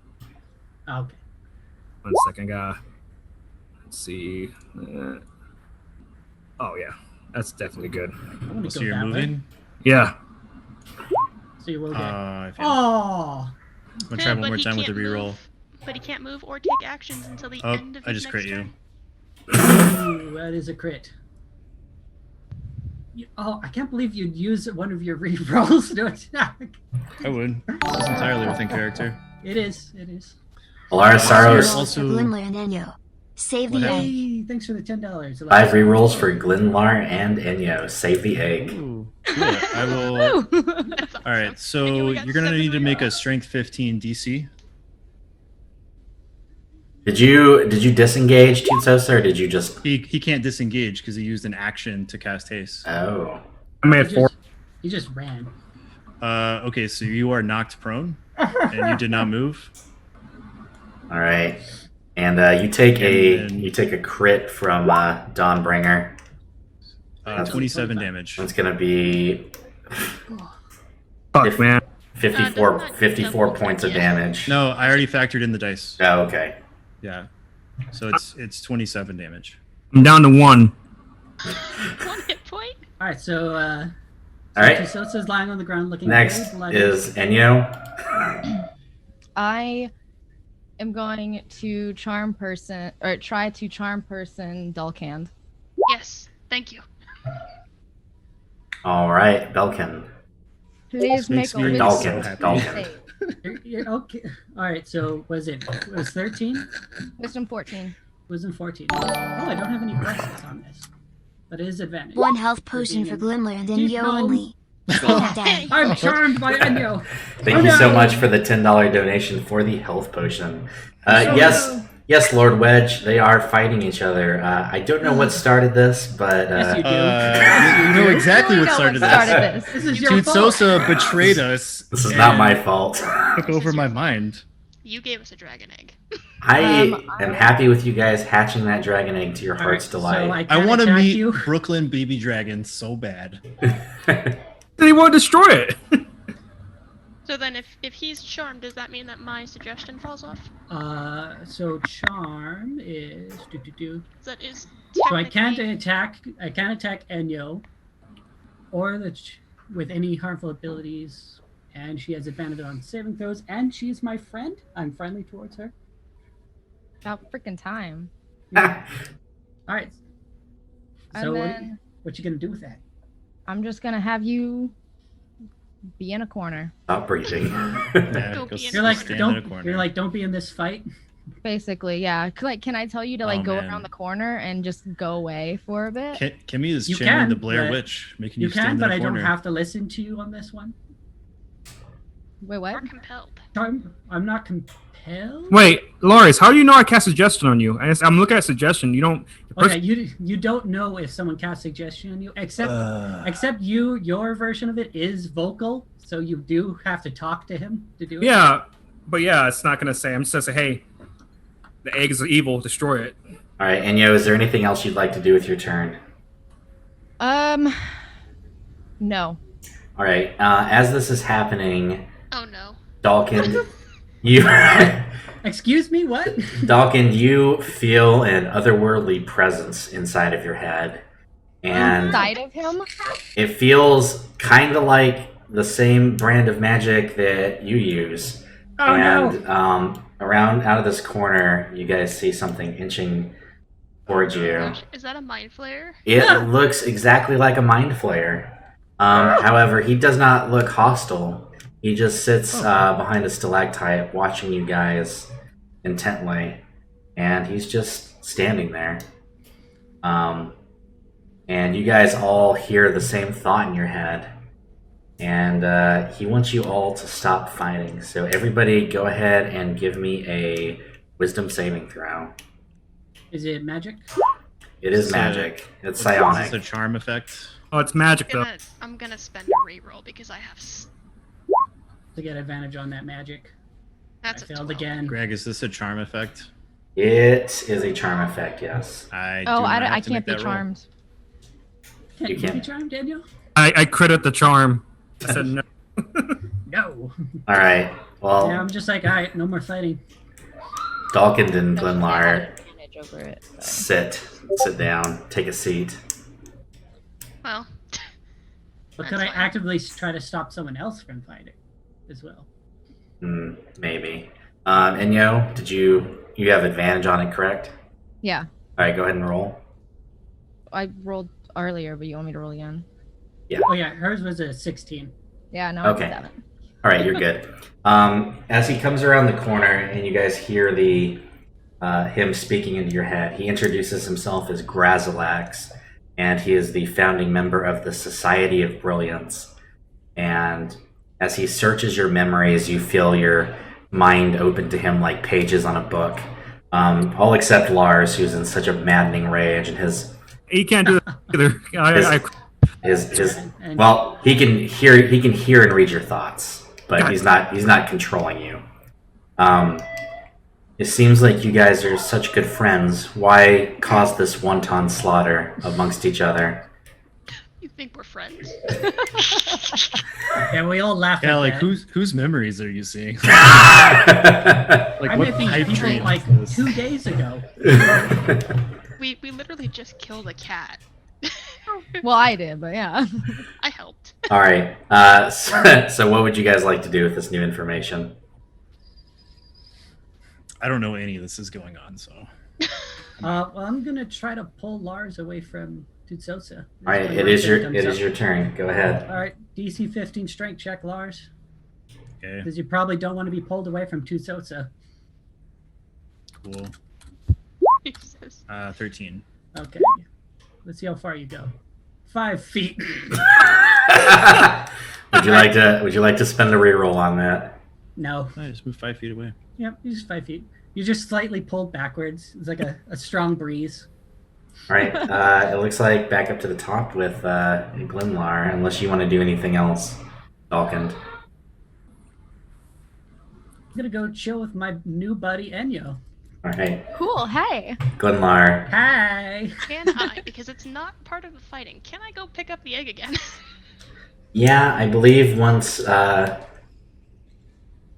Okay. 1 second, let's see. Oh yeah, that's definitely good. I want to So go you're that moving? way. Yeah. So you will get. I failed. Oh. I'm gonna try one But more he time with the can't reroll. move- But he can't move or take actions until the Oh, end of his I just next crit you. turn. Ooh, that is a crit. Oh, I can't believe you'd use one of your rerolls to attack. I would. It's entirely within character. It is. It is. Alara Yes. Saros, Also- Glimler and Enyo. Save the What egg. Hey, thanks for the $10. 5 rerolls for Glinlar and Enyo. Save the egg. Ooh, cool. I will. That's awesome. All right, And so you only got you're gonna 7 need to make a rerolls. strength 15 DC. Did you disengage, Tutsosa, or did you just... He can't disengage because he used an action to cast haste. Oh. I made He 4. just ran. Okay, so you are knocked prone, and you did not move. All right, and you take a crit from Dawnbringer. 27 damage. That's gonna be Fuck, man. 54 points of damage. No, I already factored in the dice. Oh, okay. Yeah. So it's 27 damage. I'm down to 1. 1 hit point. All right, so All right. Sosa's lying on the ground looking. Next very bloody. is Enyo. I am going to try to charm person Dulcand. Yes, thank you. All right, Belkin. Please make makes a me wisdom so Dalkin. happy. Dalkin. save. You're okay. All right, so was it 13? Wisdom 14. Wisdom 14. Oh, I don't have any pluses on this, but it is advantage. 1 health potion for Glimmer and Keep Enyo going. only. Stay that down. I'm charmed by Enyo. Thank you so much for the $10 donation for the health potion. Yes, Lord Wedge, they are fighting each other. I don't know what started this, but Yes, you do. You know exactly what started this. This is your Dude, fault. Sosa betrayed us. this is not and my fault. Took over my mind. You gave us a dragon egg. I am happy with you guys hatching that dragon egg to your heart's All right, delight. so I want to meet you. Brooklyn Baby Dragon so bad. They want to destroy it. So then if he's charmed, does that mean that my suggestion falls off? So charm is That is So I can't technically- attack. I can't attack Enyo, or with any harmful abilities. And she has advantage on saving throws. And she's my friend. I'm friendly towards her. About freaking time. All right. And So then what you gonna do with that? I'm just gonna have you be in a corner. Stop breathing. Yeah, Go go be in You're like stand in a corner. don't be in this fight. Basically, yeah. Like, can I tell you to Oh, go man. around the corner and just go away for a bit? Kimmy is You channeling can, the Blair but- Witch, making you, You can, stand but in a I corner. don't have to listen to you on this one. Wait, what? Or compelled. I'm not compelled. Wait, Loris, how do you know I cast suggestion on you? I'm looking at suggestion. You don't. Okay, you don't know if someone casts suggestion on you, except your version of it is vocal, so you do have to talk to him to do it. Yeah, but yeah, it's not gonna say. I'm just gonna say, hey, the egg is evil. Destroy it. All right, Enyo, is there anything else you'd like to do with your turn? No. All right, as this is happening, Oh no. Dalkin, you Excuse me, what? Dalkin, you feel an otherworldly presence inside of your head, and Side of him? it feels kind of like the same brand of magic that you use. Oh and no! around out of this corner, you guys see something inching towards you. Is that a mind flare? It looks exactly like a mind flayer. However, he does not look hostile. He just sits behind a stalactite watching you guys intently. And he's just standing there. And you guys all hear the same thought in your head. And he wants you all to stop fighting. So everybody go ahead and give me a wisdom saving throw. Is it magic? It is It's magic. It's Is psionic. this a charm effect? Oh, it's magic though. I'm gonna spend a reroll because I have. To get advantage on that magic. That's I a failed 12. again. Greg, is this a charm effect? It is a charm effect, yes. I do Oh, not I have to can't make be that roll. charmed. Can't You you can't. be charmed, Daniel? I credit the charm. I said no. No. All right. Well, Yeah, I'm just like, all right, no more fighting. Dalkin and Especially if I Glenlar had advantage over it, so. sit down, take a seat. Well, But could That's I fine. actively try to stop someone else from fighting as well? Maybe. Enyo, did you have advantage on it, correct? Yeah. All right, go ahead and roll. I rolled earlier, but you want me to roll again? Oh yeah, hers was a 16. Yeah, no, Okay. it's 7. All right, you're good. As he comes around the corner and you guys hear the him speaking into your head, he introduces himself as Grazilax, and he is the founding member of the Society of Brilliance. And as he searches your memories, you feel your mind open to him like pages on a book. All except Lars, who's in such a maddening rage, and his You can't do that either. his And- well, he can hear and read your thoughts, but he's not controlling you. It seems like you guys are such good friends. Why cause this wanton slaughter amongst each other? You think we're friends? And we all laugh Yeah, at like that. whose memories are you seeing? Like I what met these pipe people dream like is this? 2 days ago. We literally just killed a cat. Well, I did, but yeah. I helped. All right. So what would you guys like to do with this new information? I don't know any of this is going on, so Well, I'm gonna try to pull Lars away from Tutsosa. All right. It is your turn. Go ahead. All right, DC 15 strength check, Lars, okay, because you probably don't want to be pulled away from Tutsosa. cool. Jesus. 13. Okay, let's see how far you go. 5 feet. Would you like to spend a reroll on that? No. I just moved 5 feet away. Yep, you're just 5 feet. You're just slightly pulled backwards. It's like a strong breeze. All right. It looks like back up to the top with Glimlar, unless you want to do anything else, Dalkin. I'm gonna go chill with my new buddy Enyo. All right. Cool. Hey. Glimlar. Hi. Can I? Because it's not part of the fighting. Can I go pick up the egg again? Yeah, I believe once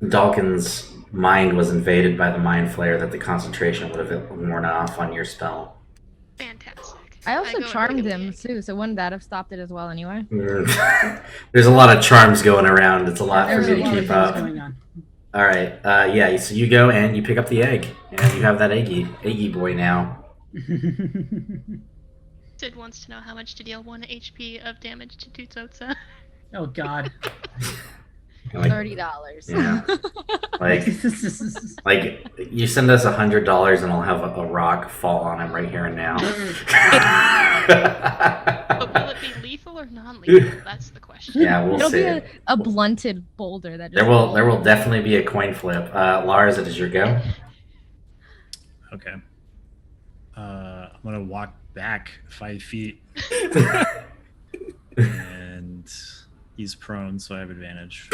Dalkin's mind was invaded by the mind flare, that the concentration would have worn off on your spell. Fantastic. I also go and charmed pick up the him egg. too, so wouldn't that have stopped it as well anyway? There's a lot of charms going around. It's a lot for There's a me to lot of keep things up. going on. All right. Yeah. So you go and you pick up the egg, and you have that eggy boy now. Sid wants to know how much to deal 1 HP of damage to Tutsotsa. Oh God. Like, $30. yeah. Like you send us $100 and I'll have a rock fall on him right here and now. But will it be lethal or non-lethal? That's the question. Yeah, we'll It'll see. be a blunted boulder that just There will definitely be a coin flip. Lars, it is your go. Okay. I'm gonna walk back 5 feet, and he's prone, so I have advantage.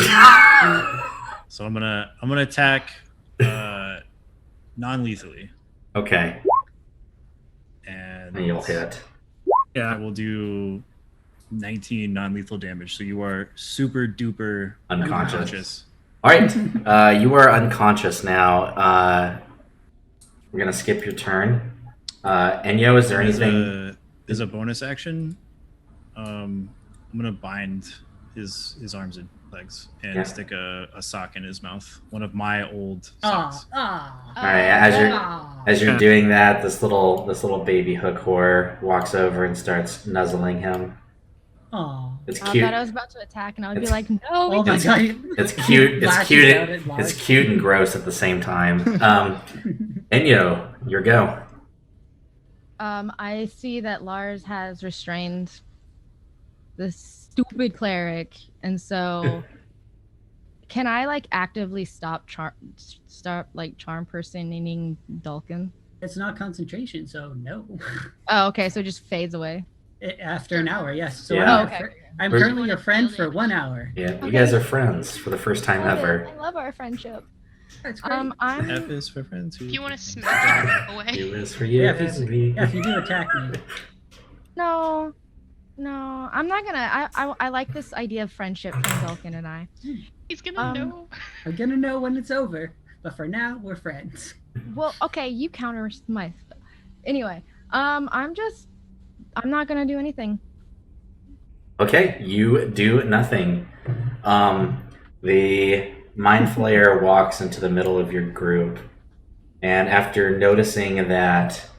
So I'm gonna attack non-lethally, Okay, and and you'll hit. I Yeah. will do 19 non-lethal damage. So you are super duper Unconscious. All right, you are unconscious now. We're gonna skip your turn. Enyo, is there anything? As a bonus action, I'm gonna bind his arms and legs and Yeah. stick a sock in his mouth. One of my old Ah, socks. ah, All right, as you're Yeah. doing that, this little baby hook whore walks over and starts nuzzling him. ah. It's I cute. thought I was about to attack, and I would be It's- like, "No, Oh my it's God. It's cute. It's Lashes cute. out at Lars. It's cute and gross at the same time. Enyo, your go. I see that Lars has restrained the stupid cleric, and so can I like actively stop charm personing Dulkin? It's not concentration, so no. Oh, okay, so it just fades away. After an hour, yes. So Yeah. Oh, I'm, okay. I'm We're- currently your friend for 1 hour. Yeah, you Okay. guys are friends for the first time ever. I love our friendship. That's great. I'm F is for friends. If you want to smack him away. It was for you. Yeah, if you do attack me. no, I'm not gonna. I like this idea of friendship from Dulkin and I. He's gonna know. I'm gonna know when it's over, but for now, we're friends. Well, okay, you counter my stuff. Anyway, I'm not gonna do anything. Okay, you do nothing. The Mind Flayer walks into the middle of your group, and after noticing that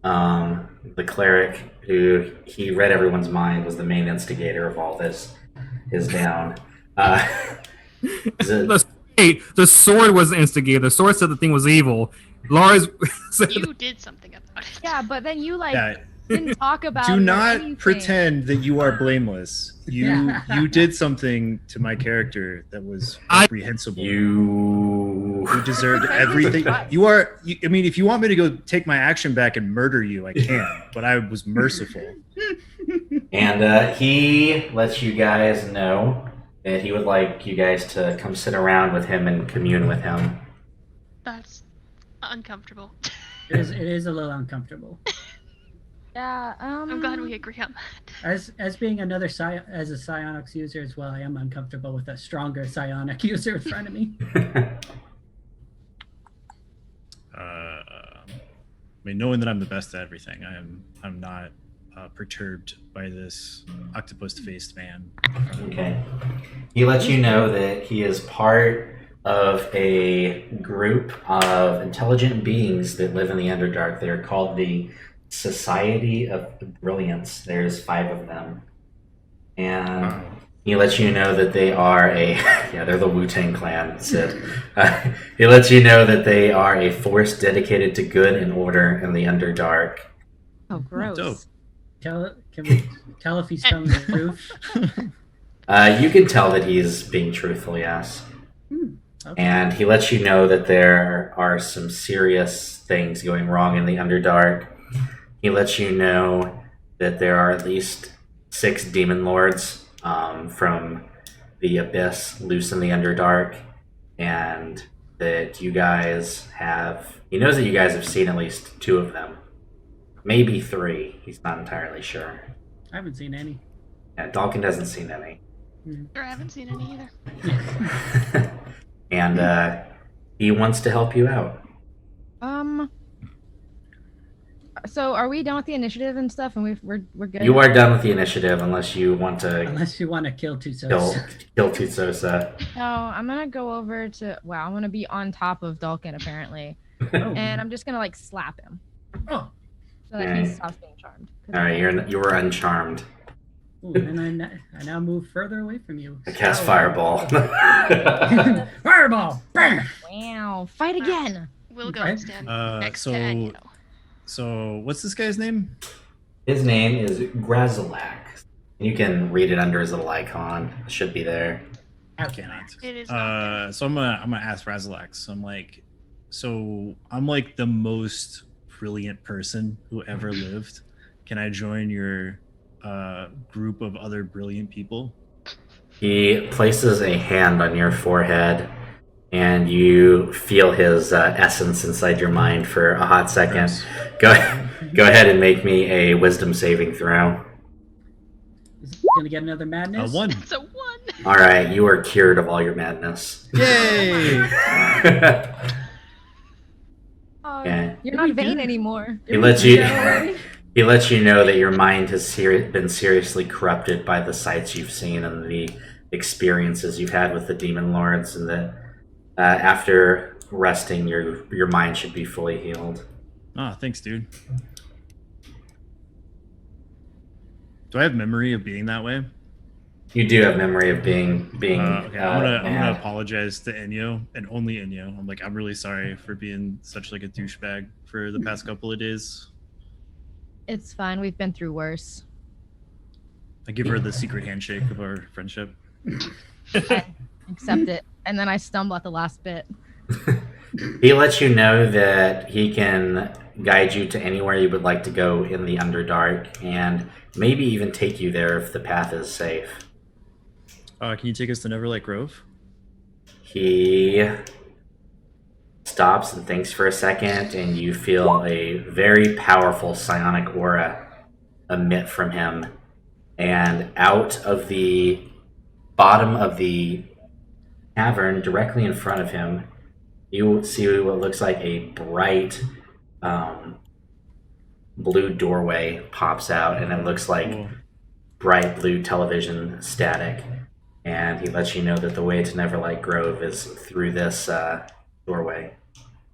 the cleric, who he read everyone's mind, was the main instigator of all this, is down. The sword was the instigator. The sword said the thing was evil. Lars said, You did something about it. Yeah, but then you like Yeah. didn't talk about. Do it or not anything. pretend that you are blameless. You did something to my character that was reprehensible. You deserved everything. You are. I mean, if you want me to go take my action back and murder you, I can. But I was merciful. And he lets you guys know that he would like you guys to come sit around with him and commune with him. That's uncomfortable. It is a little uncomfortable. Yeah. I'm glad we agree on that. As being another as a psionics user as well, I am uncomfortable with a stronger psionic user in front of me. I mean, knowing that I'm the best at everything, I'm not perturbed by this octopus-faced man. Okay. He lets you know that he is part of a group of intelligent beings that live in the Underdark. They're called the Society of Brilliance. There's 5 of them. And he lets you know that they are they're the Wu-Tang Clan. So, he lets you know that they are a force dedicated to good and order in the Underdark. Oh, gross. Dope. Can we tell if he's telling the truth? You can tell that he's being truthful, yes. Okay. And he lets you know that there are some serious things going wrong in the Underdark. He lets you know that there are at least 6 demon lords from the Abyss loose in the Underdark, and that you guys have... He knows that you guys have seen at least 2 of them. Maybe 3. He's not entirely sure. I haven't seen any. Yeah, Dalkin hasn't seen any. Or I haven't seen any either. And he wants to help you out. So are we done with the initiative and stuff, and we're good? You are done with the initiative unless you want to Unless you want to kill Tusos. kill Tutsosa. No, I'm gonna go over to. Wow, I'm gonna be on top of Dalkin apparently, and I'm just gonna like slap him Oh. so that he stops being charmed. All right, you were uncharmed. Ooh, and I now move further away from you. I cast Fireball. Fireball! Bam! Wow, fight again. We'll go Right. and stand next so- to Enyo. So, what's this guy's name? His name is Grazalak. You can read it under his little icon. It should be there. How can I? It is not So I'm gonna ask Razalax. I'm like the most brilliant person who ever lived. Can I join your group of other brilliant people? He places a hand on your forehead, and you feel his essence inside your mind for a hot second. Go ahead and make me a wisdom saving throw. Is it gonna get another madness? 1. It's a 1. All right, you are cured of all your madness. Yay! Oh, Okay. you're not vain anymore. He lets you. He lets you know that your mind has been seriously corrupted by the sights you've seen and the experiences you've had with the demon lords, and that after resting, your mind should be fully healed. Thanks, dude. Do I have memory of being that way? You do have memory of being. Okay, I'm gonna mad. apologize to Enyo and only Enyo. I'm really sorry for being such like a douchebag for the past couple of days. It's fine. We've been through worse. I give her the secret handshake of our friendship. Accept it. And then I stumble at the last bit. He lets you know that he can guide you to anywhere you would like to go in the Underdark, and maybe even take you there if the path is safe. Can you take us to Neverlight Grove? He stops and thinks for a second, and you feel a very powerful psionic aura emit from him. And out of the bottom of the cavern, directly in front of him, you see what looks like a bright blue doorway pops out, and it looks like Cool. bright blue television static. And he lets you know that the way to Neverlight Grove is through this doorway.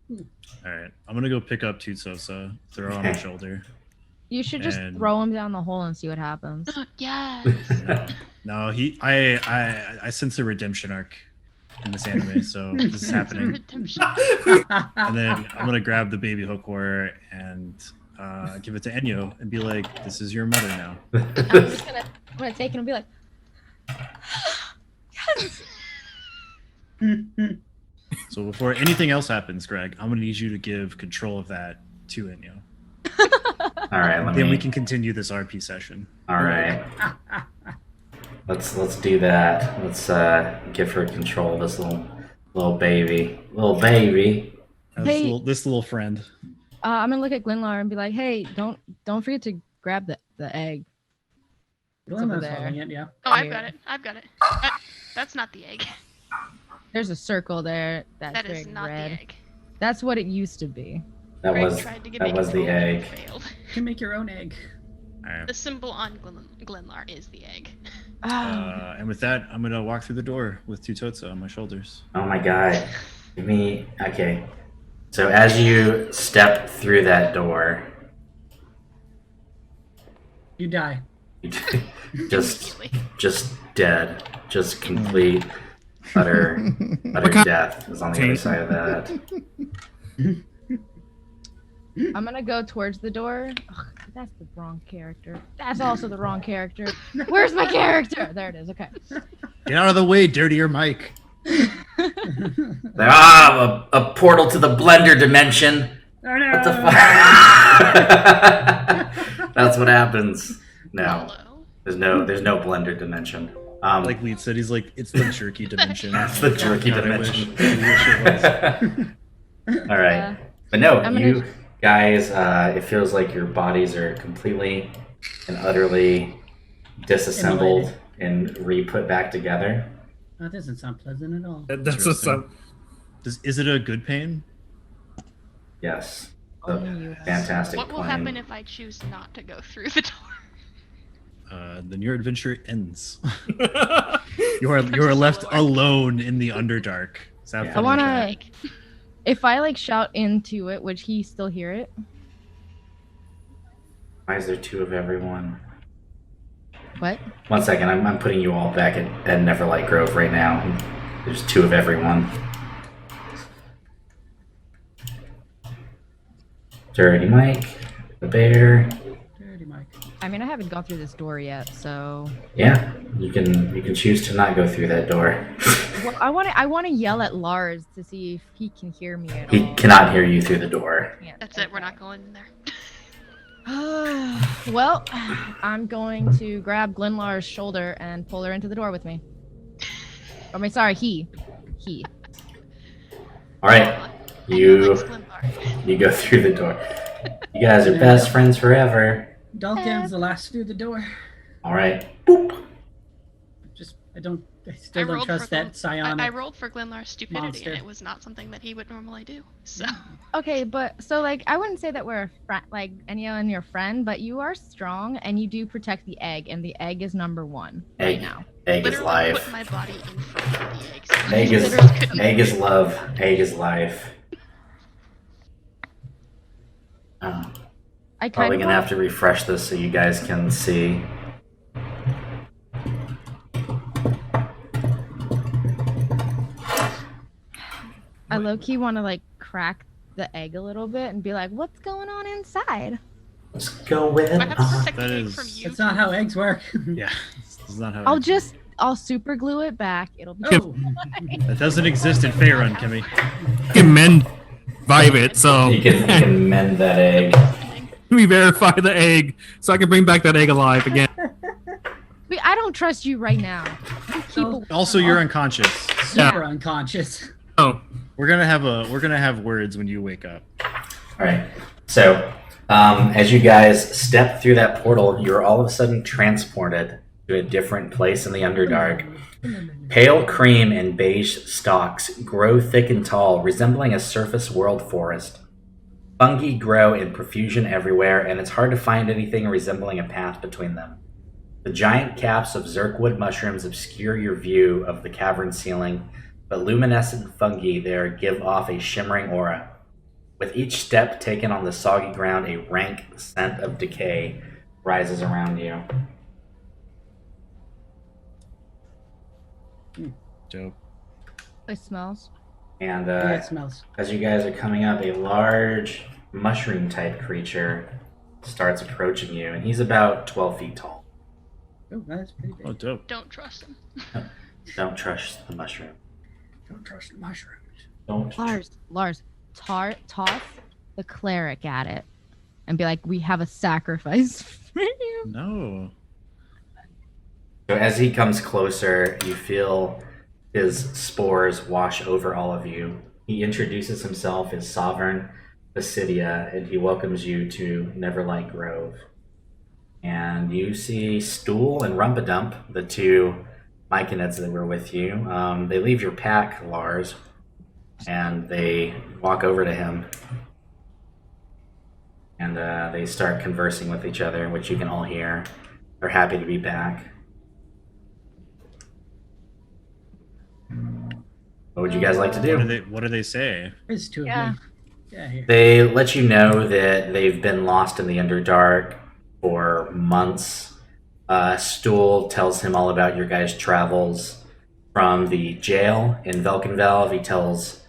All right, I'm gonna go pick up Tutsosa, throw her on my shoulder. You should just And- throw him down the hole and see what happens. Yes. No, I sense a redemption arc in this anime, so this is happening. Redemption. And then I'm gonna grab the baby hook warrior and give it to Enyo and be like, "This is your mother now." I'm gonna take it and be like, yes. So before anything else happens, Greg, I'm gonna need you to give control of that to Enyo. All right, let Then me. we can continue this RP session. All right. Let's do that. Let's give her control. This little baby, Hey. This little friend. I'm gonna look at Glenlar and be like, "Hey, don't forget to grab the egg." It's over Glenmar's there. holding it, yeah. Oh, I've got it. I've got it. That's not the egg. There's a circle there. That's That very is not red. the egg. That's what it used to be. That Greg was tried to give that me was the control, but egg. he failed. You can make your own egg. All right. The symbol on Glenlar is the egg. Oh, And with that, I'm gonna walk through the door with Tutotsa on my shoulders. Oh my god. Give me. Okay. So as you step through that door, You die. just Immediately. dead, just complete, utter death is on the other side of that. I'm gonna go towards the door. Ugh, that's the wrong character. That's also the wrong character. Where's my character? There it is. Okay. Get out of the way, dirtier Mike. A portal to the blender dimension. Oh no! What the fuck? That's what happens. No, Hello. there's no blender dimension. Like Lead said, he's like, it's the jerky dimension. It's the jerky God, dimension. I wish it was. All right, but no, I'm gonna- you guys. It feels like your bodies are completely and utterly disassembled and re-put back together. That doesn't sound pleasant at all. That's just some. Is it a good pain? Yes, Only you have- fantastic. What will plan. happen if I choose not to go through the door? Then your adventure ends. you are left alone in the Underdark. Have Yeah. fun I with wanna- that. If I like shout into it, would he still hear it? Why is there two of everyone? What? 1 second, I'm putting you all back at Neverlight Grove right now. There's two of everyone. Dirty Mike, the bear. Dirty Mike. I mean, I haven't gone through this door yet, so. Yeah, you can choose to not go through that door. Well, I want to yell at Lars to see if he can hear me at He all. cannot hear you through the door. Can't. That's it. We're not going in there. Well, I'm going to grab Glenlar's shoulder and pull her into the door with me. I mean, sorry, he. All right, I know you Lex Glenlar. you go through the door. You guys are best friends forever. Dalton's the last through the door. All right. Boop. I still don't trust that psionic. I rolled for Glenlar's stupidity, monster. and it was not something that he would normally do. So Okay, but so like I wouldn't say that we're like Enyo and your friend, but you are strong and you do protect the egg, and the egg is number one right Egg. now. Egg is literally life. put my body in front of the egg. So Egg I is literally couldn't egg is move. love. Egg is life. I Probably kind gonna of have to refresh this so you guys can see. I low key want to like crack the egg a little bit and be like, "What's going on inside?" Let's go with Do I have to it. protect That the egg is- from you. That's not how eggs work. Yeah, this is not how. I'll super glue it back. It'll be Oh, That doesn't exist in Faerun, Kimmy. You can mend vibe it, so You can mend that egg. we verify the egg, so I can bring back that egg alive again. Wait, I don't trust you right now. You keep Oh. Also, you're unconscious. super unconscious. Oh, We're gonna have words when you wake up. All right. So, as you guys step through that portal, you're all of a sudden transported to a different place in the Underdark. Pale cream and beige stalks grow thick and tall, resembling a surface world forest. Fungi grow in profusion everywhere, and it's hard to find anything resembling a path between them. The giant caps of zirkwood mushrooms obscure your view of the cavern ceiling, but luminescent fungi there give off a shimmering aura. With each step taken on the soggy ground, a rank scent of decay rises around you. Dope. It smells. And Yeah, it smells. as you guys are coming up, a large mushroom-type creature starts approaching you, and he's about 12 feet tall. Oh, that's pretty big. Oh, dope. Don't trust him. Don't trust the mushroom. Don't trust the mushrooms. Don't. Lars, toss the cleric at it and be like, "We have a sacrifice for you." No. So as he comes closer, you feel his spores wash over all of you. He introduces himself as Sovereign Basidia, and he welcomes you to Neverlight Grove. And you see Stool and Rumpadump, the two myconids that were with you. They leave your pack, Lars, and they walk over to him. And they start conversing with each other, which you can all hear. They're happy to be back. What would you guys like to do? What do they say? There's two Yeah. of them. Yeah, here. They let you know that they've been lost in the Underdark for months. Stool tells him all about your guys' travels from the jail in Velkenvelv. He tells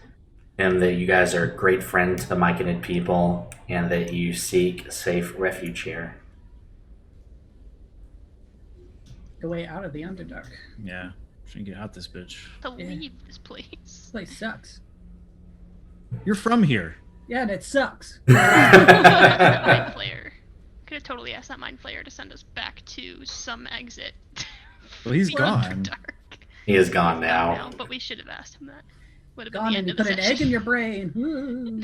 him that you guys are a great friend to the myconid people and that you seek safe refuge here. The way out of the Underdark. Yeah. Trying to get out this bitch. To Yeah. leave this place. This place sucks. You're from here. Yeah, and it sucks. That mind flayer. Could have totally asked that mind flayer to send us back to some exit. Well, he's The gone. Underdark. He is gone now. But we should have asked him that. Would have been Gone the and end you of the put an session. egg in your brain. Ooh.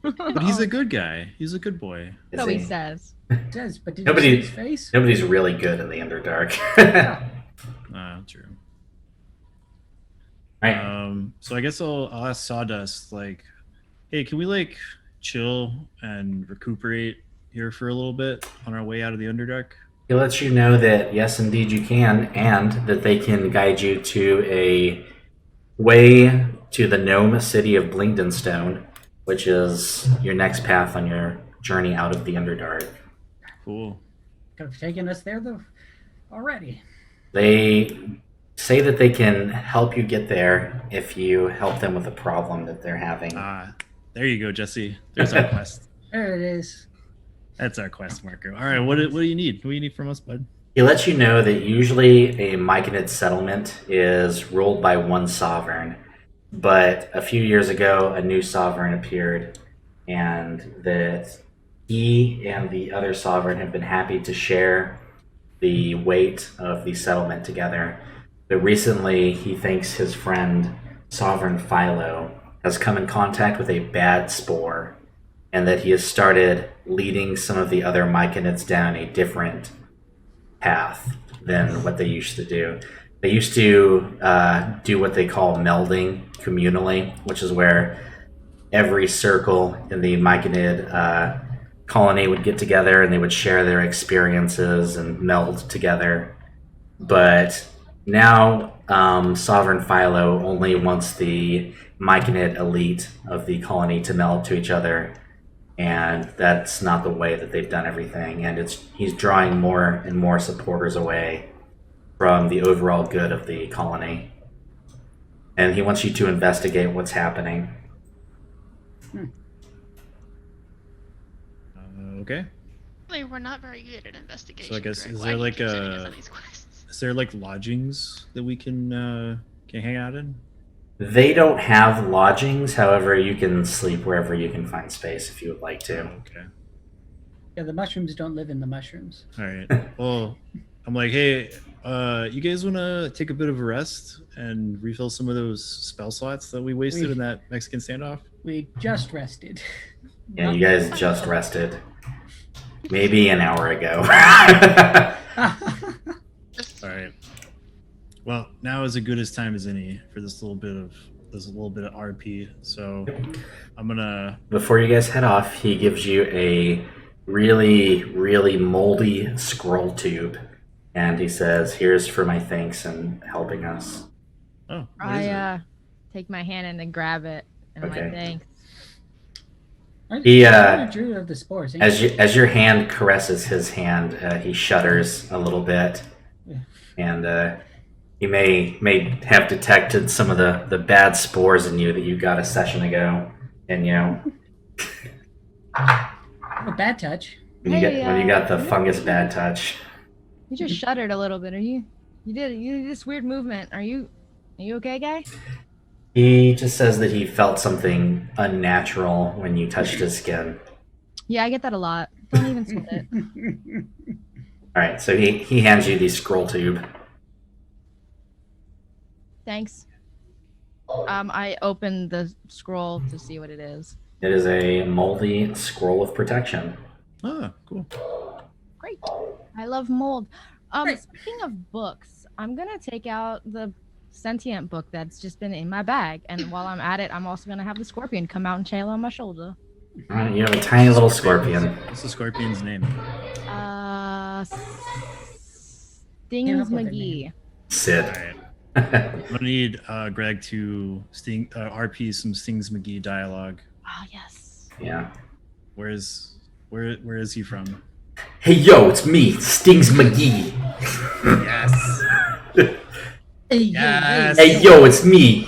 But he's a good guy. He's a good boy. Is So he he? says. It says, but did Nobody- you see his face? Nobody's really good in the Underdark. True. Right. So I guess I'll ask Sawdust, like, hey, can we like chill and recuperate here for a little bit on our way out of the Underdark? He lets you know that yes, indeed you can, and that they can guide you to a way to the gnome city of Blingdenstone, which is your next path on your journey out of the Underdark. Cool. Could have taken us there though already. They say that they can help you get there if you help them with a problem that they're having. There you go, Jesse. There's our quest. There it is. That's our quest marker. All right, what do you need? What do you need from us, bud? He lets you know that usually a myconid settlement is ruled by one sovereign, but a few years ago a new sovereign appeared, and that he and the other sovereign have been happy to share the weight of the settlement together. But recently he thinks his friend Sovereign Philo has come in contact with a bad spore, and that he has started leading some of the other myconids down a different path than what they used to do. They used to do what they call melding communally, which is where every circle in the myconid colony would get together and they would share their experiences and meld together. But now Sovereign Philo only wants the myconid elite of the colony to meld to each other, and that's not the way that they've done everything, and he's drawing more and more supporters away from the overall good of the colony, and he wants you to investigate what's happening. Okay. Really, we're not very good at investigation. So I guess Greg. is Why there are you like considering us a on these quests? is there like lodgings that we can hang out in? They don't have lodgings, however, you can sleep wherever you can find space if you would like to. Okay. Yeah, the mushrooms don't live in the mushrooms. All right. Well, I'm like, hey, you guys want to take a bit of a rest and refill some of those spell slots that we wasted in that Mexican standoff? We just rested. Yeah, you guys just rested. Maybe an hour ago. All right. Well, now is as good as time as any for this little bit of RP. So I'm gonna. Before you guys head off, he gives you a really, really moldy scroll tube, and he says, "Here's for my thanks and helping us." Oh, what is it? I take my hand and then grab it, and I'm Okay. like, thanks. He, drew of the spores. ain't As you? as your hand caresses his hand, he shudders a little bit, Yeah. and he may have detected some of the bad spores in you that you got a session ago, and A bad touch. when you got the fungus bad touch. You just shuddered a little bit. You did this weird movement. Are you okay, guy? He just says that he felt something unnatural when you touched his skin. Yeah, I get that a lot. Don't even sweat it. All right, so he hands you the scroll tube. Thanks. I opened the scroll to see what it is. It is a moldy scroll of protection. Ah, cool. Great. I love mold. Great. Speaking of books, I'm gonna take out the sentient book that's just been in my bag, and while I'm at it, I'm also gonna have the scorpion come out and chill on my shoulder. All right, you have a tiny little scorpion. What's the scorpion's name? Stings with their McGee. Sid. All right. I'm gonna need Greg to RP some Stings McGee dialogue. Oh yes. Yeah. Where is he from? Hey yo, it's me, Stings McGee. Yes. Yes. Hey yo, it's me.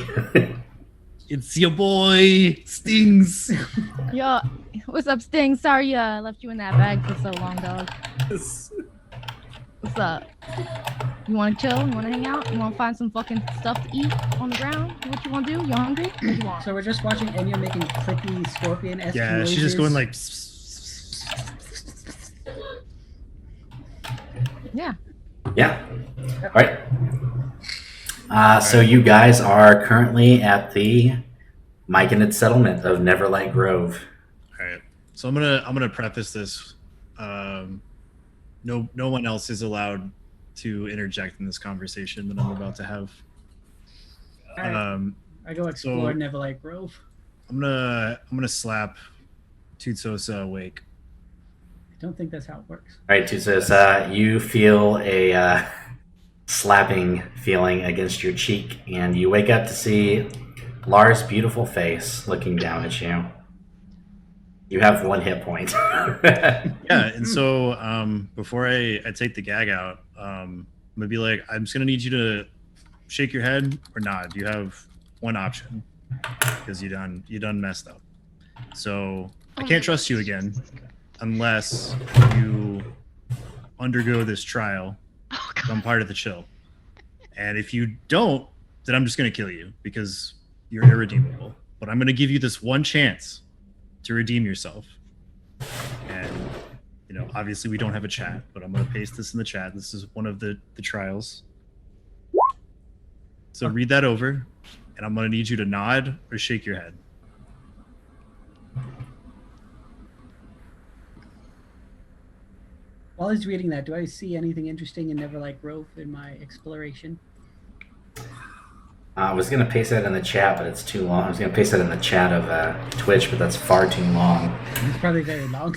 It's your boy Stings. Yo, what's up, Stings? Sorry, I left you in that bag for so long, dog. What's up? You want to chill? You want to hang out? You want to find some fucking stuff to eat on the ground? What you want to do? You hungry? What you want? So we're just watching Enya making clicky scorpion-esque Yeah, noises. she's just going like. Yeah. Yeah. All right. So you guys are currently at the myconid settlement of Neverlight Grove. All right. So I'm gonna preface this. No one else is allowed to interject in this conversation that I'm about to have. Alright. I go explore so- Neverlight Grove. I'm gonna slap Tutsosa awake. I don't think that's how it works. All right, Tutsos, you feel a slapping feeling against your cheek, and you wake up to see Lara's beautiful face looking down at you. You have 1 hit point. Yeah, and so before I take the gag out, I'm gonna be like, I'm just gonna need you to shake your head or nod. You have one option because you done messed up. So I can't trust you again unless you undergo this trial. Oh, I'm part of the chill. And if you don't, then I'm just gonna kill you because you're irredeemable. But I'm gonna give you this one chance to redeem yourself. And obviously we don't have a chat, but I'm gonna paste this in the chat. This is one of the trials. So read that over, and I'm gonna need you to nod or shake your head. While he's reading that, do I see anything interesting in Neverlight Grove in my exploration? I was going to paste that in the chat, but it's too long. I was going to paste that in the chat of Twitch, but that's far too long. It's probably very long.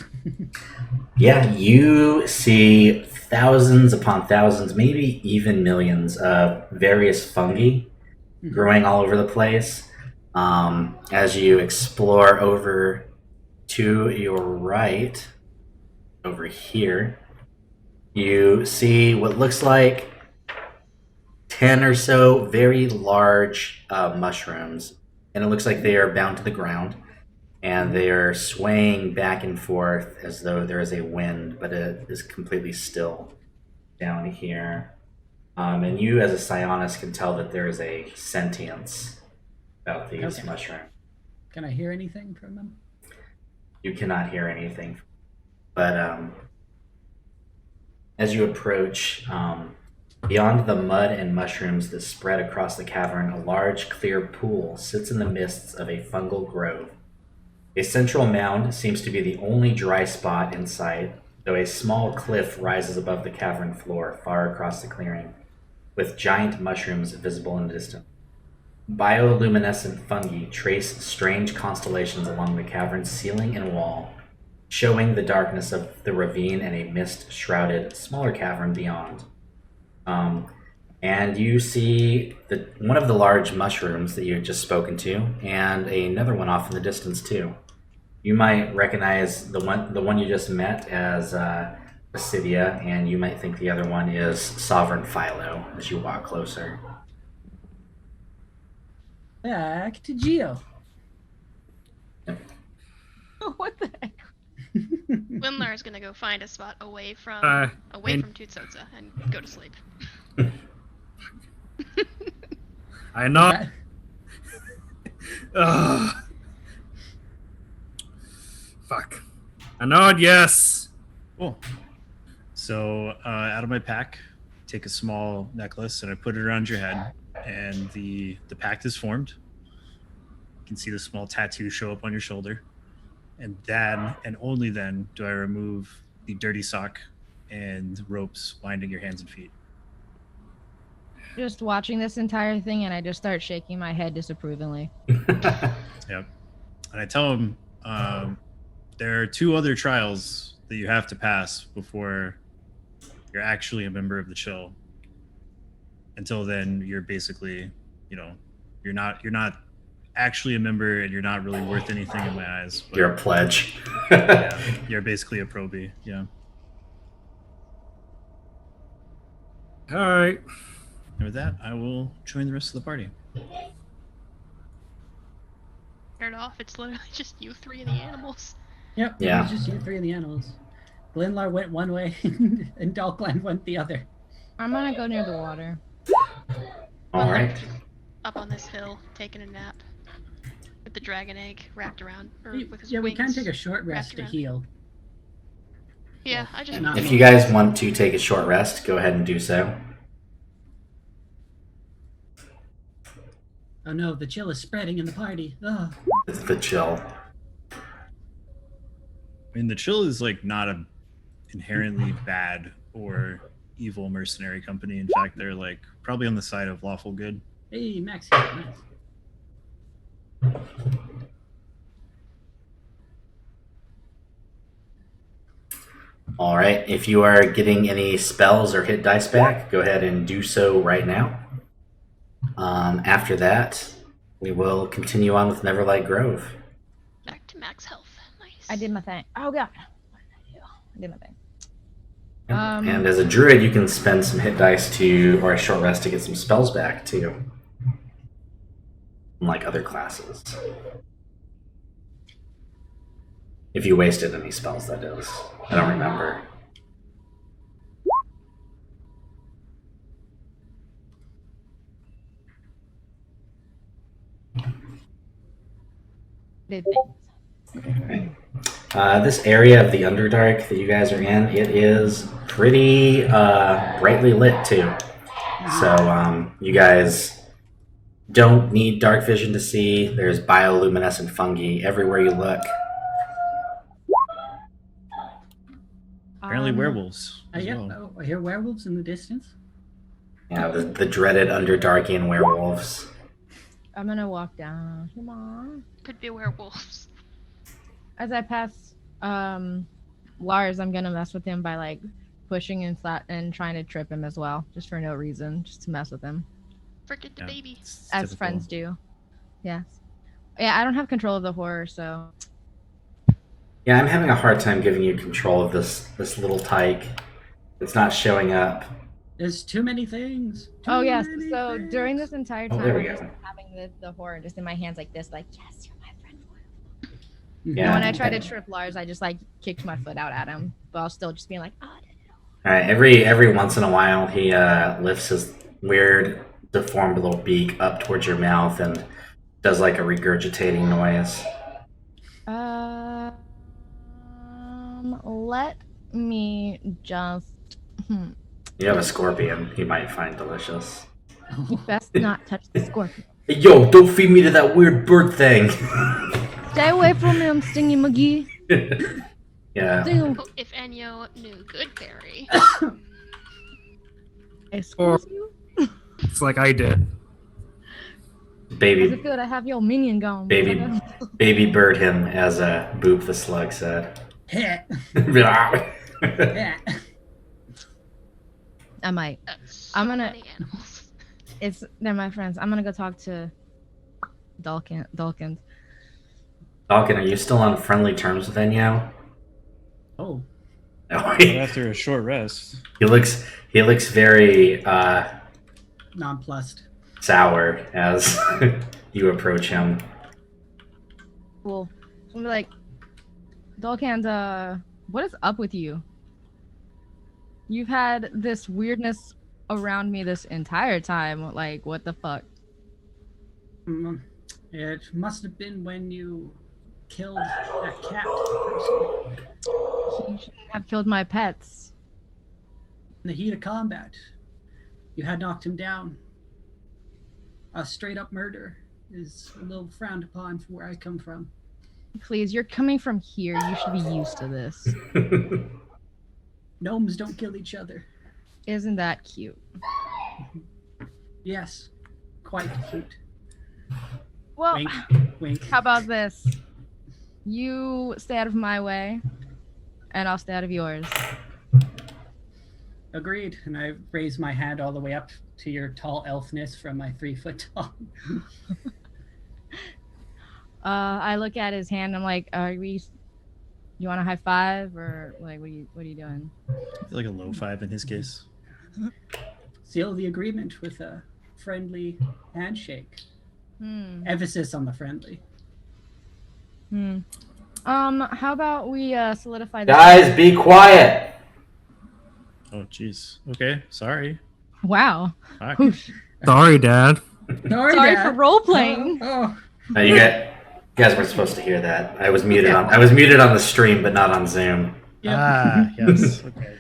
Yeah, you see thousands upon thousands, maybe even millions of various fungi growing all over the place. As you explore over to your right, over here, you see what looks like 10 or so very large mushrooms, and it looks like they are bound to the ground, and they are swaying back and forth as though there is a wind, but it is completely still down here. And you, as a psionist, can tell that there is a sentience about these Okay. mushrooms. Can I hear anything from them? You cannot hear anything, but as you approach, beyond the mud and mushrooms that spread across the cavern, a large clear pool sits in the midst of a fungal grove. A central mound seems to be the only dry spot in sight, though a small cliff rises above the cavern floor far across the clearing, with giant mushrooms visible in the distance. Bioluminescent fungi trace strange constellations along the cavern's ceiling and wall, showing the darkness of the ravine and a mist-shrouded, smaller cavern beyond. And you see one of the large mushrooms that you had just spoken to, and another one off in the distance too. You might recognize the one you just met as Basidia, and you might think the other one is Sovereign Philo as you walk closer. Back to Geo. What the heck? Windlar is gonna go find a spot away from and- Tutsotsa and go to sleep. I know. Ugh. Fuck. I nod yes. Cool. So out of my pack, take a small necklace and I put it around your head, and the pact is formed. You can see the small tattoo show up on your shoulder, and then and only then do I remove the dirty sock and ropes binding your hands and feet. Just watching this entire thing, and I just start shaking my head disapprovingly. Yep. And I tell him there are 2 other trials that you have to pass before you're actually a member of the Chill. Until then, you're basically, you're not actually a member, and you're not really worth anything in my eyes. But, You're a pledge. yeah, you're basically a probie. Yeah. All right. And with that, I will join the rest of the party. Start off, it's literally just you 3 and the animals. Yep. Yeah. It's just you 3 of the animals. Glenlar went one way, and Dalkland went the other. I'm gonna go near the water. All right. Up on this hill, taking a nap. With the dragon egg wrapped around. Or with his Yeah, we can wings take a short rest wrapped to around. heal. Yeah, I just. Not- If you guys want to take a short rest, go ahead and do so. Oh no, the chill is spreading in the party. Ugh. It's the chill. I mean, the Chill is like not a inherently bad or evil mercenary company. In fact, they're like probably on the side of lawful good. Hey, Max. Nice. All right. If you are getting any spells or hit dice back, go ahead and do so right now. After that, we will continue on with Neverlight Grove. Back to max health. Nice. I did my thing. Oh god. What did I do? I did my thing. And as a druid, you can spend some hit dice or a short rest to get some spells back too. Unlike other classes. If you wasted any spells, that is. I don't remember. Did things. This area of the Underdark that you guys are in, it is pretty brightly lit too. So you guys don't need dark vision to see. There's bioluminescent fungi everywhere you look. Apparently, werewolves as Yeah, well. I hear werewolves in the distance. Yeah, the dreaded Underdarkian werewolves. I'm gonna walk down. Come on. Could be werewolves. As I pass Lars, I'm gonna mess with him by like pushing and trying to trip him as well, just for no reason, just to mess with him, Forget the Yeah, baby. it's as typical. friends do. Yes. Yeah, I don't have control of the horror, so Yeah, I'm having a hard time giving you control of this little tyke. It's not showing up. There's too many things. Oh yes. Too many So things. during this entire Oh, time, there we I'm just go. having the horror just in my hands like this, like yes, you're my friend. Yeah. And when I try to trip Lars, I just like kicked my foot out at him, but I'll still just being like, oh. All right, every once in a while, he lifts his weird, deformed little beak up towards your mouth and does like a regurgitating noise. Let me just. You have a scorpion. He might find delicious. You best not touch the scorpion. Hey, yo, don't feed me to that weird bird thing. Stay away from him, Stingy McGee. Yeah. Dude, Oh, if Enyo knew Goodberry. excuse you? It's like I did. Does Baby, it feel to have your minion gone? baby, brother? baby bird him, as Boop the slug said. Heh, Yeah. heh. I might. That's I'm so gonna- many animals. They're my friends. I'm gonna go talk to Dawkins. Falcon, are you still on friendly terms with Enyo? Oh, No, But after a short rest, he looks very nonplussed. sour as you approach him. Cool. So I'm like, Dawkins, what is up with you? You've had this weirdness around me this entire time. Like, what the fuck? Mm, it must have been when you killed that cat person. You shouldn't have killed my pets. In the heat of combat, you had knocked him down. A straight up murder is a little frowned upon from where I come from. Please, you're coming from here. You should be used to this. Gnomes don't kill each other. Isn't that cute? Yes, quite cute. Well, Wink, wink. how about this? You stay out of my way, and I'll stay out of yours. Agreed. And I raise my hand all the way up to your tall elfness from my 3 foot tall. I look at his hand. I'm like, "Are we? You want a high five, or like, what are you doing?" I feel like a low five in his case. Seal the agreement with a friendly handshake. Emphasis on the friendly. How about we solidify this? Guys, be quiet. Oh, jeez. Okay, sorry. Wow. Fuck. Sorry, Dad. Sorry, Sorry Dad. for role playing. Oh. No, you guys weren't supposed to hear that. I was muted on the stream, but not on Zoom. Yep. Ah, yes. Okay.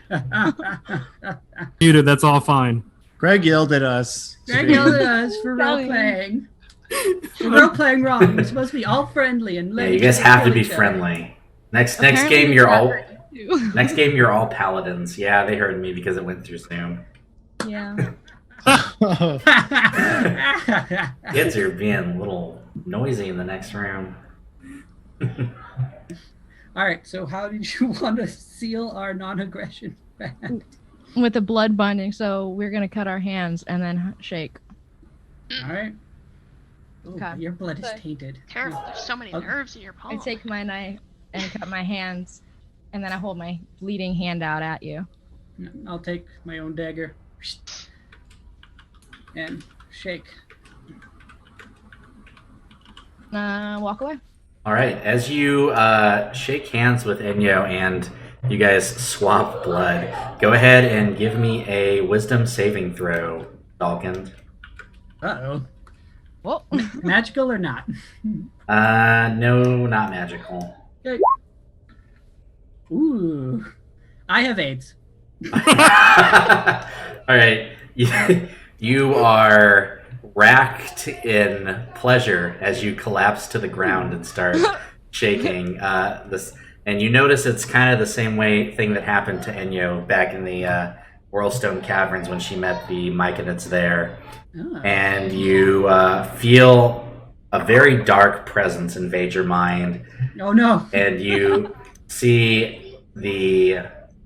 Muted, that's all fine. Greg yelled at us. Greg yelled at us for role playing. We're role playing wrong. We're supposed to be all friendly and Yeah, you guys have to be friendly. Next game you're all paladins. Yeah, they heard me because it went through Zoom. Yeah. Kids are being a little noisy in the next room. All right. So, how did you want to seal our non-aggression pact? With a blood binding, so we're gonna cut our hands and then shake. All right. Ooh, Okay. your blood is Okay. tainted. Careful, there's so many Okay. nerves in your I palm. take my knife and cut my hands, and then I hold my bleeding hand out at you. I'll take my own dagger and shake. Walk away. All right, as you shake hands with Enyo and you guys swap blood, go ahead and give me a wisdom saving throw, Dalkin. Uh-oh. Whoa. Magical or not? No, not magical. Okay. Ooh. I have AIDS. All right, you are racked in pleasure as you collapse to the ground and start shaking. And you notice it's kind of the same thing that happened to Enyo back in the Whirlstone Caverns when she met the myconids there. Oh. And you feel a very dark presence invade your mind, Oh no. and you see the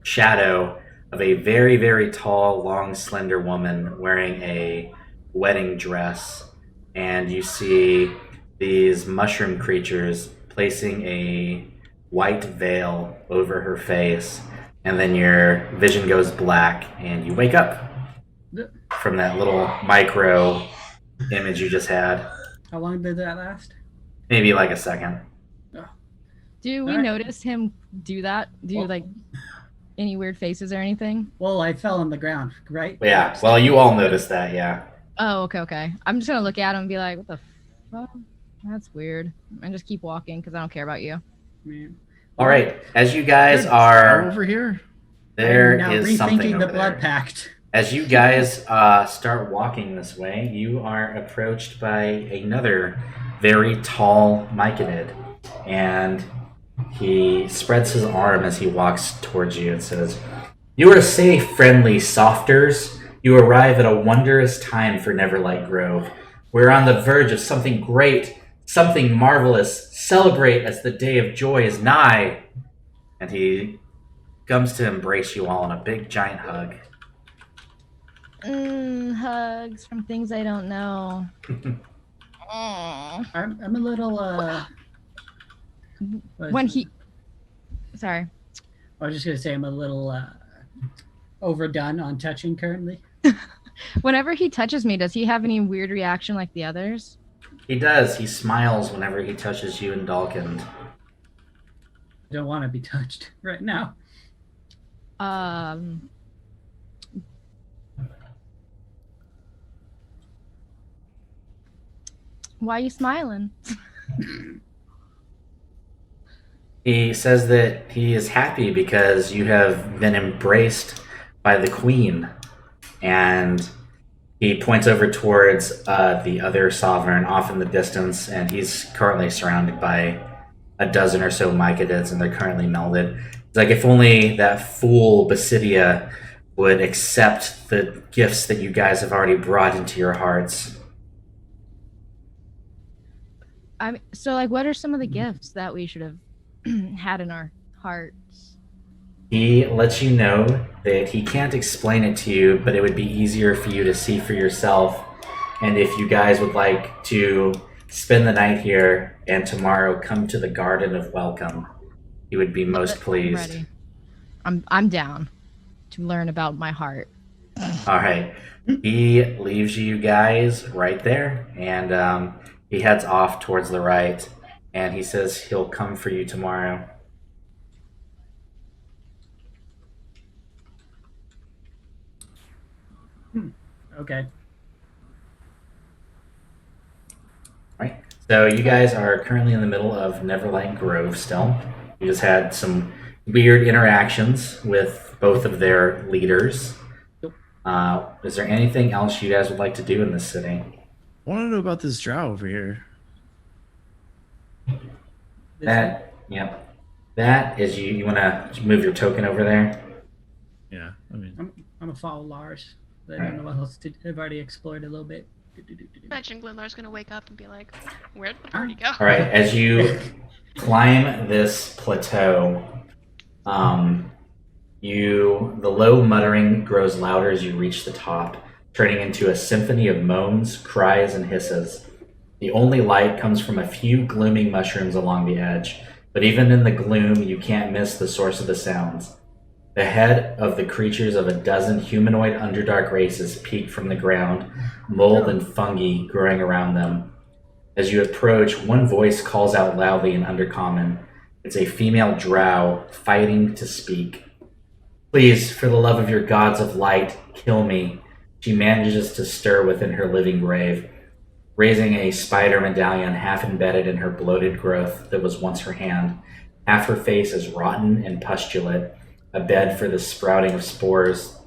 shadow of a very, very tall, long, slender woman wearing a wedding dress, and you see these mushroom creatures placing a white veil over her face, and then your vision goes black, and you wake up from that little micro image you just had. How long did that last? Maybe like a second. Do we Alright. notice him do that? Do you Well- like any weird faces or anything? Well, I fell on the ground, right? Yeah, well, you all noticed that, yeah. Oh, okay. I'm just gonna look at him and be like, "What the fuck? That's weird," and just keep walking because I don't care about you. Yeah. All right, as you guys Are are over here? there I'm now is something rethinking the over blood there. pact. As you guys start walking this way, you are approached by another very tall myconid, and he spreads his arm as he walks towards you and says, "You are safe, friendly softers. You arrive at a wondrous time for Neverlight Grove. We're on the verge of something great, something marvelous. Celebrate as the day of joy is nigh." And he comes to embrace you all in a big giant hug. Hugs from things I don't know. I'm a little what is When it? he, sorry. I was just gonna say I'm a little overdone on touching currently. Whenever he touches me, does he have any weird reaction like the others? He does. He smiles whenever he touches you and Dalkin. I don't want to be touched right now. Why are you smiling? He says that he is happy because you have been embraced by the queen, and he points over towards the other sovereign off in the distance, and he's currently surrounded by a dozen or so myconids, and they're currently melded. It's like if only that fool Basidia would accept the gifts that you guys have already brought into your hearts. So like, what are some of the gifts that we should have had in our hearts? He lets you know that he can't explain it to you, but it would be easier for you to see for yourself. And if you guys would like to spend the night here and tomorrow come to the Garden of Welcome, he would be most pleased. I'm ready. I'm down to learn about my heart. All right. He leaves you guys right there, and he heads off towards the right, and he says he'll come for you tomorrow. Okay. Right. So you guys are currently in the middle of Neverlight Grove still. You just had some weird interactions with both of their leaders. Is there anything else you guys would like to do in this city? I want to know about this drow over here. That is you. You want to move your token over there? Yeah, I mean, I'm gonna follow Lars. I don't know what else to. I've already explored a little bit. Imagine Glenlar's gonna wake up and be like, "Where'd the party go?" All right. As you climb this plateau, the low muttering grows louder as you reach the top, turning into a symphony of moans, cries, and hisses. The only light comes from a few glooming mushrooms along the edge, but even in the gloom, you can't miss the source of the sounds. The head of the creatures of a dozen humanoid Underdark races peek from the ground, mold and fungi growing around them. As you approach, one voice calls out loudly in Undercommon. It's a female drow fighting to speak. "Please, for the love of your gods of light, kill me." She manages to stir within her living grave, raising a spider medallion half embedded in her bloated growth that was once her hand. Half her face is rotten and pustulate, a bed for the sprouting of spores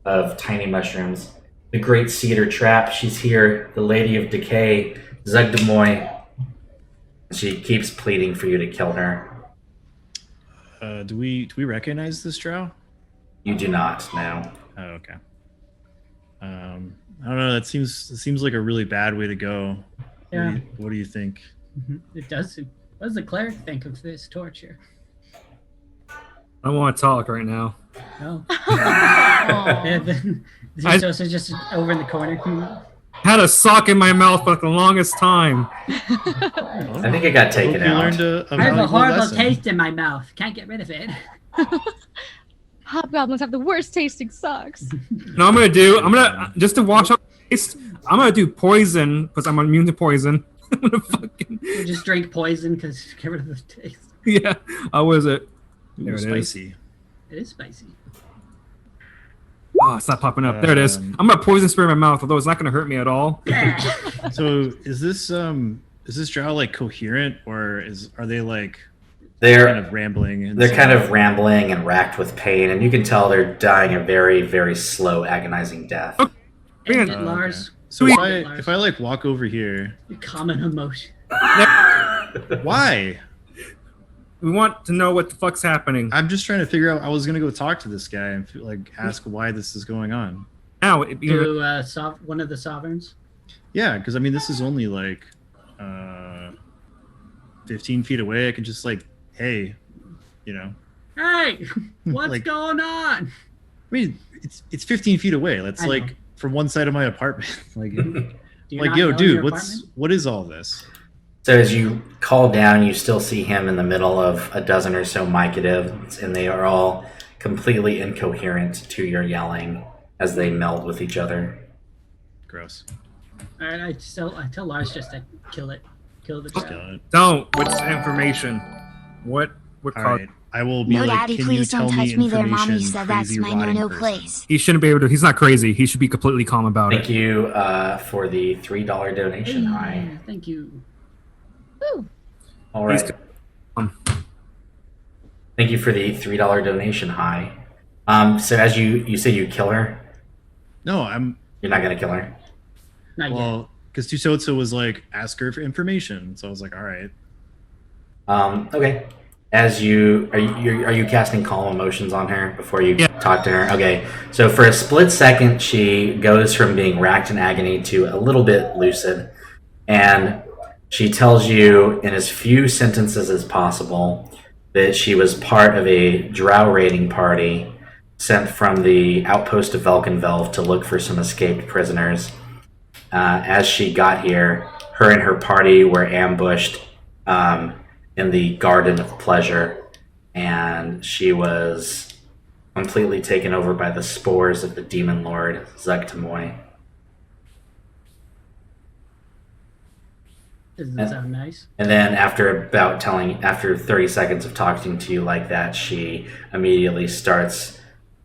of tiny mushrooms. "The great cedar trap, she's here, the lady of decay, Zugdemoy." She keeps pleading for you to kill her. do we recognize this drow? You do not, no. Oh, okay. I don't know. That seems like a really bad way to go. Yeah. What do you think? It does. What does the cleric think of this torture? I don't want to talk right now. Oh. Aw. Yeah, then Joseph just over in the corner. Had a sock in my mouth for like the longest time. I think it got taken out. Learned a I have a valuable horrible lesson. taste in my mouth. Can't get rid of it. Hobgoblins have the worst tasting socks. No, I'm gonna just to wash out the taste. I'm gonna do poison because I'm immune to poison. I'm gonna fucking You just drink poison because get rid of the taste. yeah. What is it? Ooh, There it is. spicy. It is spicy. Oh, it's not popping up. There it is. I'm gonna poison spray in my mouth, although it's not gonna hurt me at all. So is this drow like coherent, or are they like They're kind of rambling? And They're kind of rambling and racked with pain, and you can tell they're dying a very, very slow, agonizing death. And Man. it, Lars. So Sweet. if I like walk over here, Common emotion. why? We want to know what the fuck's happening I'm just trying to figure out. I was gonna go talk to this guy and like ask why this is going on. now. To one of the sovereigns. Yeah, because I mean, this is only like 15 feet away. I can just like, hey, you know. Hey, what's Like- going on? I mean, it's 15 feet away. That's I know. like from one side of my apartment. Like, Do you like, not yo, know dude, your apartment? what is all this? So as you call down, you still see him in the middle of a dozen or so myconids, and they are all completely incoherent to your yelling as they meld with each other. Gross. All right, I tell Lars just to kill it. Kill the Just drow. kill it. Don't. What's the information? What All caused? right. I will be No, like, Daddy, can please you tell don't touch me there. information, Mommy said that's crazy my rotting no-no person? place. He shouldn't be able to. He's not crazy. He should be completely calm about Thank it. you for the $3 donation. Hey, Hi. thank you. Woo. All right. He's- Thank you for the $3 donation. Hi. So as you say you kill her, No, you're not gonna kill her. Not yet. well, because Tusotsu was like, ask her for information. So I was like, all right. Okay. As you are you casting calm emotions on her before you talk to her? Okay. So for a split second, she goes from being racked in agony to a little bit lucid, and she tells you in as few sentences as possible that she was part of a drow raiding party sent from the outpost of Velkenvelv to look for some escaped prisoners. As she got here, her and her party were ambushed in the Garden of Pleasure, and she was completely taken over by the spores of the demon lord Zegtamoy. Doesn't that sound nice? And then after 30 seconds of talking to you like that, she immediately starts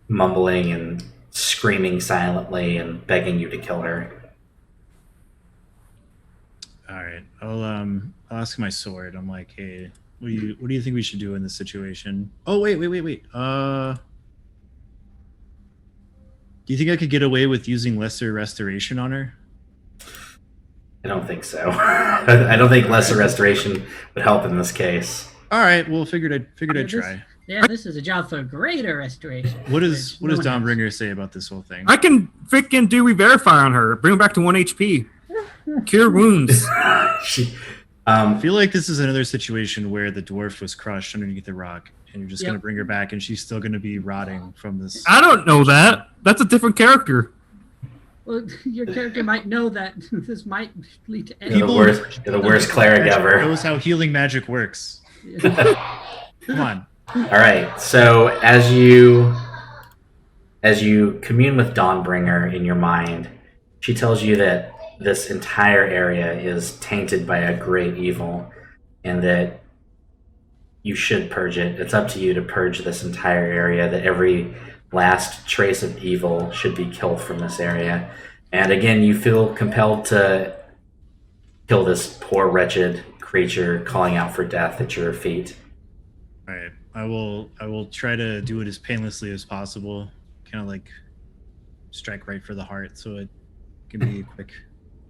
mumbling and screaming silently and begging you to kill her. All right. I'll ask my sword. I'm like, hey, what do you think we should do in this situation? Oh, wait. Do you think I could get away with using lesser restoration on her? I don't think so. I don't think lesser restoration would help in this case. All right. Well, figured I'd try. This is a job for greater restoration. What does No one has. Dawnbringer say about this whole thing? I can freaking do Re-Verify on her. Bring her back to 1 HP. Cure wounds. I feel like this is another situation where the dwarf was crushed underneath the rock, and you're just Yep. gonna bring her back, and she's still gonna be rotting from this. I don't know that. That's a different character. Well, your character might know that this might lead to You're the worst cleric ever. Knows how healing magic works. Come on. All right. So as you commune with Dawnbringer in your mind, she tells you that this entire area is tainted by a great evil, and that you should purge it. It's up to you to purge this entire area. That every last trace of evil should be killed from this area. And again, you feel compelled to kill this poor, wretched creature calling out for death at your feet. All right. I will try to do it as painlessly as possible. Kind of like strike right for the heart, so it can be quick.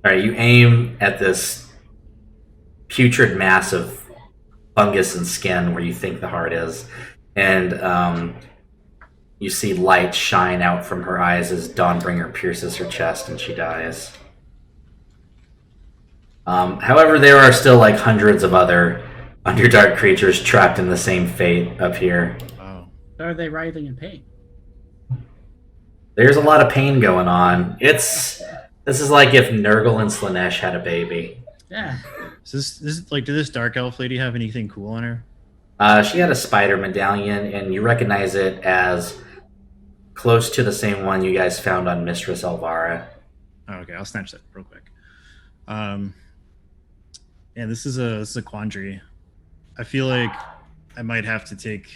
All right, you aim at this putrid mass of fungus and skin where you think the heart is, and you see light shine out from her eyes as Dawnbringer pierces her chest and she dies. However, there are still like hundreds of other Underdark creatures trapped in the same fate up here. Wow. Are they writhing in pain? There's a lot of pain going on. This is like if Nurgle and Slanesh had a baby. Yeah. Is this like, did this dark elf lady have anything cool on her? She had a spider medallion, and you recognize it as close to the same one you guys found on Mistress Elvara. Oh, okay, I'll snatch that real quick. Yeah, this is a quandary. I feel like I might have to take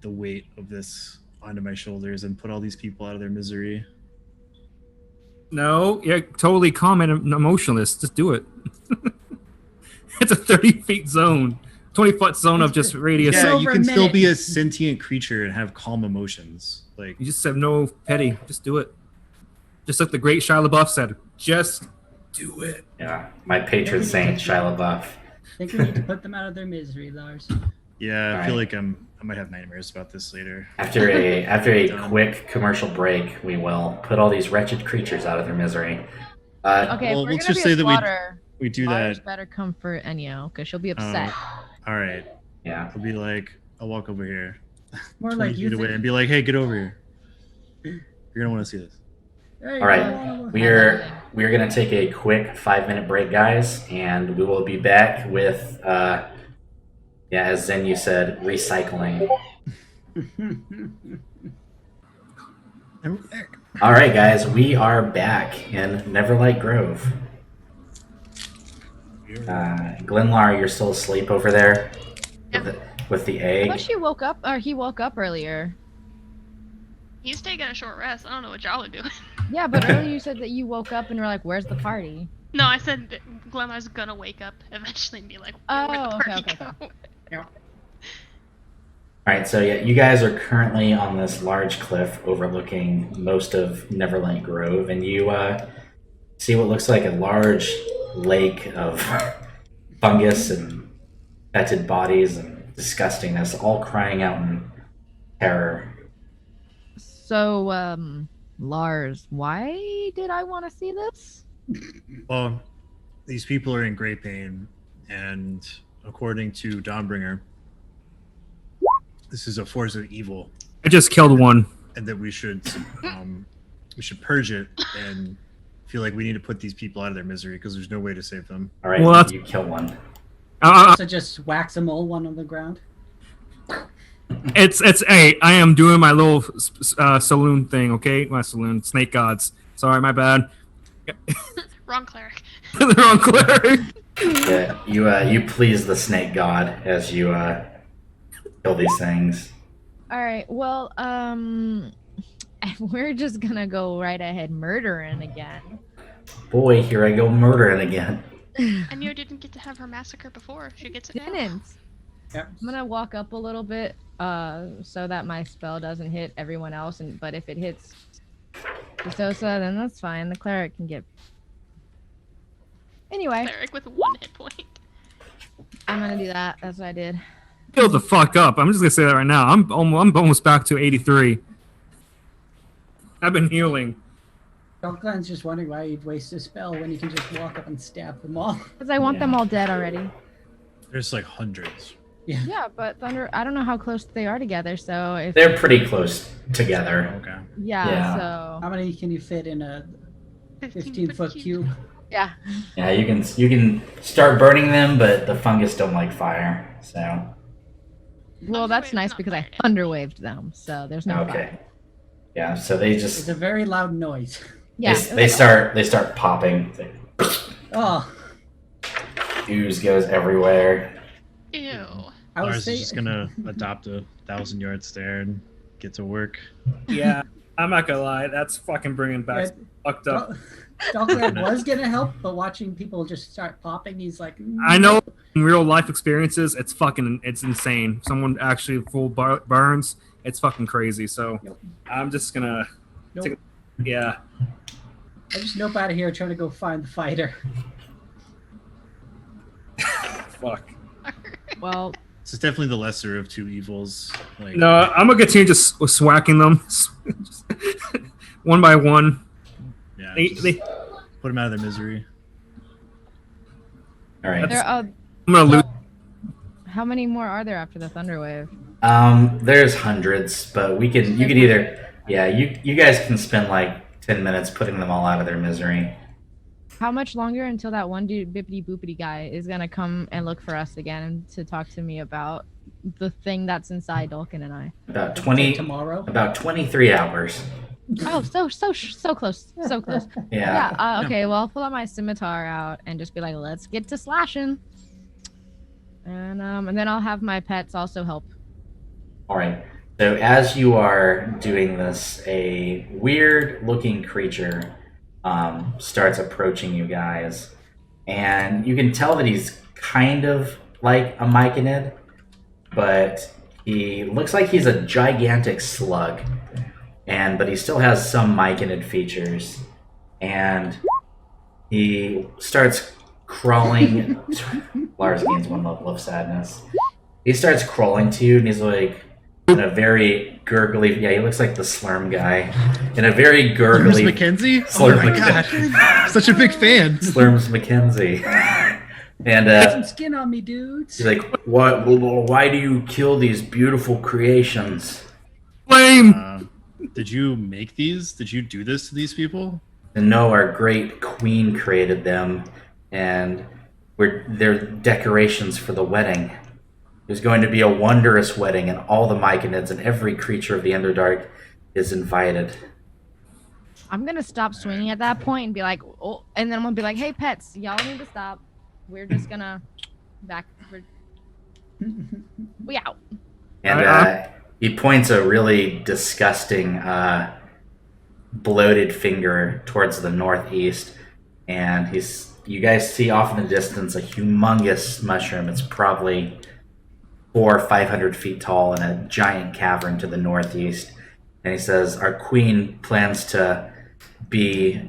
the weight of this onto my shoulders and put all these people out of their misery. No, yeah, totally calm and emotionless. Just do it. It's a 30 feet zone. 20-foot zone of just radius. Yeah, you over a can still minute. be a sentient creature and have calm emotions. Like, You just have no petty. Just do it. Just like the great Shia LaBeouf said. Just do it. Yeah, my patron saint, Shia LaBeouf. I think we need to put them out of their misery, Lars. yeah, I Right. feel like I might have nightmares about this later. After a quick commercial break, we will put all these wretched creatures out of their misery. Okay, Well, if we're let's gonna just be say a that slaughter, we do Lars that. better comfort Enyo, because she'll be upset. All right, Yeah. I'll be like, I'll walk over here, More 20 like you feet away, think. and be like, hey, get over here. You're gonna want to see this. Hey, All right, I we're gonna take a quick 5-minute break, guys, and we will be back with as Zenyu said, recycling. And we're back. All right, guys, we are back in Neverlight Grove. Glenlar, you're still asleep over there with the I egg. thought she woke up, or he woke up earlier. He's taking a short rest. I don't know what y'all are doing. Yeah, but earlier you said that you woke up and were like, "Where's the party?" No, I said that Glenar's gonna wake up eventually and be like, Oh, where'd the okay, party okay, go? All right, so yeah, you guys are currently on this large cliff overlooking most of Neverlight Grove, and you see what looks like a large lake of fungus and fetid bodies and disgustingness, all crying out in terror. So, Lars, why did I want to see this? Well, these people are in great pain, and according to Dawnbringer, this is a force of evil, I just killed one. and that we should purge it and feel like we need to put these people out of their misery because there's no way to save them. All right, Well, that's- you kill one. So just whack a mole one on the ground. It's hey, I am doing my little saloon thing, okay? My saloon, snake gods. Sorry, my bad. Wrong cleric. The wrong cleric. Yeah, you please the snake god as you kill these things. All right. Well, we're just gonna go right ahead murdering again. Boy, here I go murdering again. Enyo didn't get to have her massacre before. She gets it now. Didn't. Yep. I'm gonna walk up a little bit, so that my spell doesn't hit everyone else, but if it hits Sosa, then that's fine. The cleric can get. Anyway, Cleric with 1 hit point. I'm gonna do that. That's what I did. Healed the fuck up. I'm just gonna say that right now. I'm almost back to 83. I've been healing. Glen's just wondering why you'd waste a spell when you can just walk up and stab them all. Because I want them all dead already. There's like hundreds. Yeah, but Thunder, I don't know how close they are together, so if. They're pretty close together. Okay. Yeah, How so. many can you fit in a 15-foot cube? Yeah. Yeah, you can start burning them, but the fungus don't like fire. So Well, that's Thunderwave's nice not because I fire thunder waved them, so there's no okay. fire. Yeah, so they It's just a very loud noise. Yeah. they start popping. Oh, Ooze goes everywhere. Ew. I was Lars is saying. just gonna adopt a 1,000-yard stare and get to work. Yeah, I'm not gonna lie. That's fucking bringing back some fucked up. Glen was gonna help, but watching people just start popping, he's like, I know in real life experiences, it's insane. Someone actually full burns. It's fucking crazy. So Nope. I'm just gonna. Nope. Yeah. I just nope out of here trying to go find the fighter. Fuck. Well, This is definitely the lesser of two evils. Like, No, I'm gonna continue just swacking them, Just one by one. yeah, They, just they, put them out of their misery. All right. there are. I'm gonna lose. How many more are there after the thunder wave? There's hundreds, but you can either you guys can spend like 10 minutes putting them all out of their misery. How much longer until that one dude, bippity boopity guy, is gonna come and look for us again to talk to me about the thing that's inside Dulkin and I? About Is it 20 tomorrow. about 23 hours. Oh, so close, so close. Yeah. Yeah. Okay. Well, I'll pull out my scimitar out and just be like, "Let's get to slashing." And then I'll have my pets also help. All right. So as you are doing this, a weird-looking creature starts approaching you guys, and you can tell that he's kind of like a myconid, but he looks like he's a gigantic slug, but he still has some myconid features, and he starts crawling. Lars gains 1 level of sadness. He starts crawling to you, and he's like, in a very gurgly. Yeah, he looks like the Slurm guy. In a very Slurms gurgly. Mackenzie? Slurm Oh my god. Such a big fan. Slurms Mackenzie. And Get some skin on me, dudes. he's like, "What? Why do you kill these beautiful creations?" Flame. Did you make these? Did you do this to these people? And no, our great queen created them, and they're decorations for the wedding. There's going to be a wondrous wedding, and all the myconids and every creature of the Underdark is invited. I'm gonna stop swinging at that point and be like, "Oh," and then I'm gonna be like, "Hey, pets, y'all need to stop. We're just gonna we out." And he points a really disgusting, bloated finger towards the northeast, and you guys see off in the distance a humongous mushroom. It's probably 4 or 500 feet tall in a giant cavern to the northeast. And he says, our queen plans to be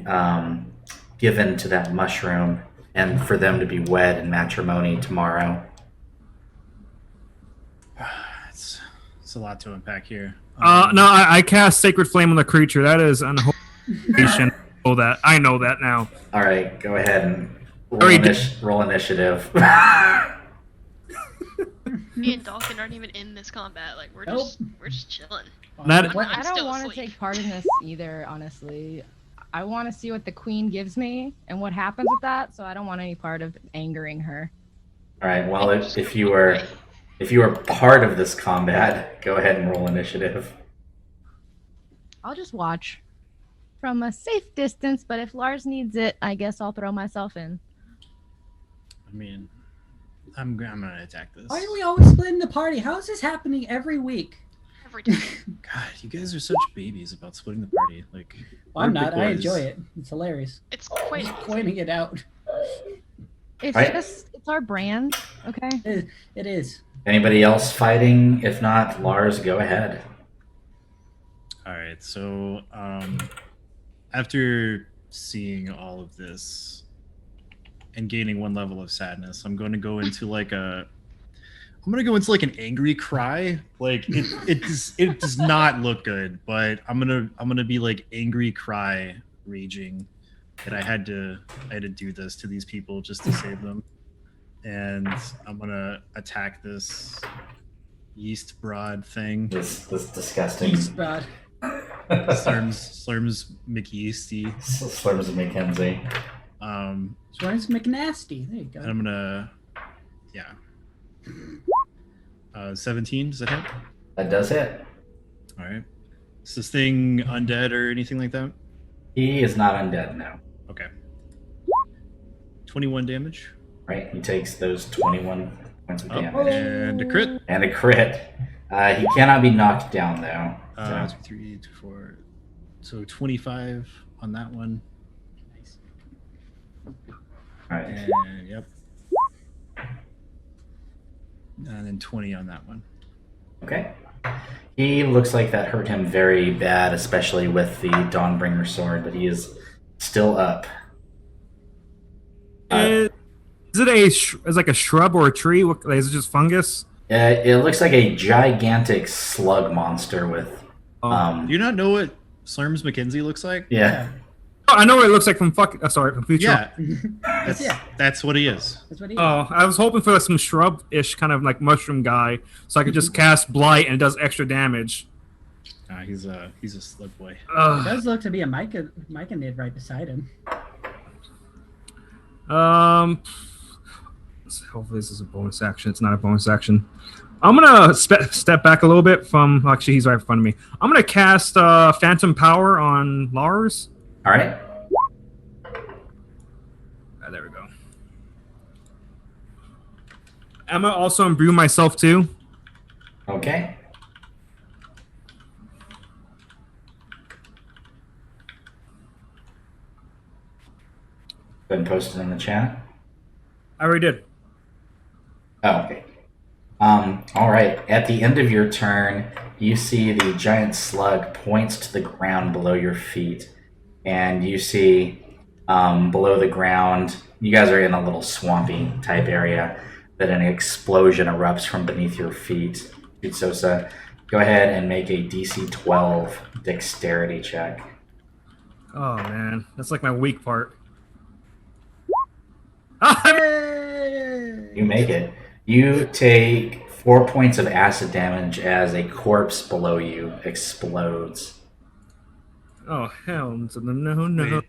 given to that mushroom and for them to be wed in matrimony tomorrow. It's a lot to unpack here. No, I cast Sacred Flame on the creature. That is unholy. I know that now. All right, go ahead and roll initiative. Me and Dalton aren't even in this combat. Like we're just chilling. That- I don't still want to asleep. take part in this either, honestly. I want to see what the queen gives me and what happens with that, so I don't want any part of angering her. All right. Well, if you were part of this combat, go ahead and roll initiative. I'll just watch from a safe distance, but if Lars needs it, I guess I'll throw myself in. I mean, I'm gonna attack this. Why are we always splitting the party? How is this happening every week? Every time. God, you guys are such babies about splitting the party. Like, Well, I'm we're not. big I boys. enjoy it. It's hilarious. It's quite Just pointing it out. It's Right. just, it's our brand, okay? It is. Anybody else fighting? If not, Lars, go ahead. All right, so after seeing all of this and gaining 1 level of sadness, I'm going to go into like an angry cry. Like it does not look good, but I'm gonna be like angry cry raging that I had to do this to these people just to save them, and I'm gonna attack this yeast broad thing. This disgusting East Broad. Slurms McYeasty. Slurms of Mackenzie. Swarms McNasty. There you go. And I'm gonna, 17. Does that hit? That does hit. All right. Is this thing undead or anything like that? He is not undead now. Okay. 21 damage. Right? He takes those 21 points of damage. And a crit. And a crit. He cannot be knocked down, though. 2, 3, 2, 4. So 25 on that one. Nice. Alright. And yep. And then 20 on that one. Okay. He looks like that hurt him very bad, especially with the Dawnbringer sword, but he is still up. Is it is like a shrub or a tree? Is it just fungus? It looks like a gigantic slug monster with... Do you not know what Slurms McKenzie looks like? Yeah. Oh, I know what it looks like from from Future. Yeah. That's what he is. That's what he is. Oh, I was hoping for like some shrub-ish kind of like mushroom guy, so I could just cast Blight and it does extra damage. He's a slug boy. It does look to be a myconid right beside him. Hopefully this is a bonus action. It's not a bonus action. I'm gonna step back a little bit from. Actually, he's right in front of me. I'm gonna cast Phantom Power on Lars. All right. There we go. I'm gonna also imbue myself too. Okay. Go ahead and post it in the chat. I already did. Oh, okay. All right. At the end of your turn, you see the giant slug points to the ground below your feet, and you see below the ground. You guys are in a little swampy type area. That an explosion erupts from beneath your feet. Sosa, go ahead and make a DC 12 dexterity check. Oh man, that's like my weak part. You make it. You take 4 points of acid damage as a corpse below you explodes. Oh hell no!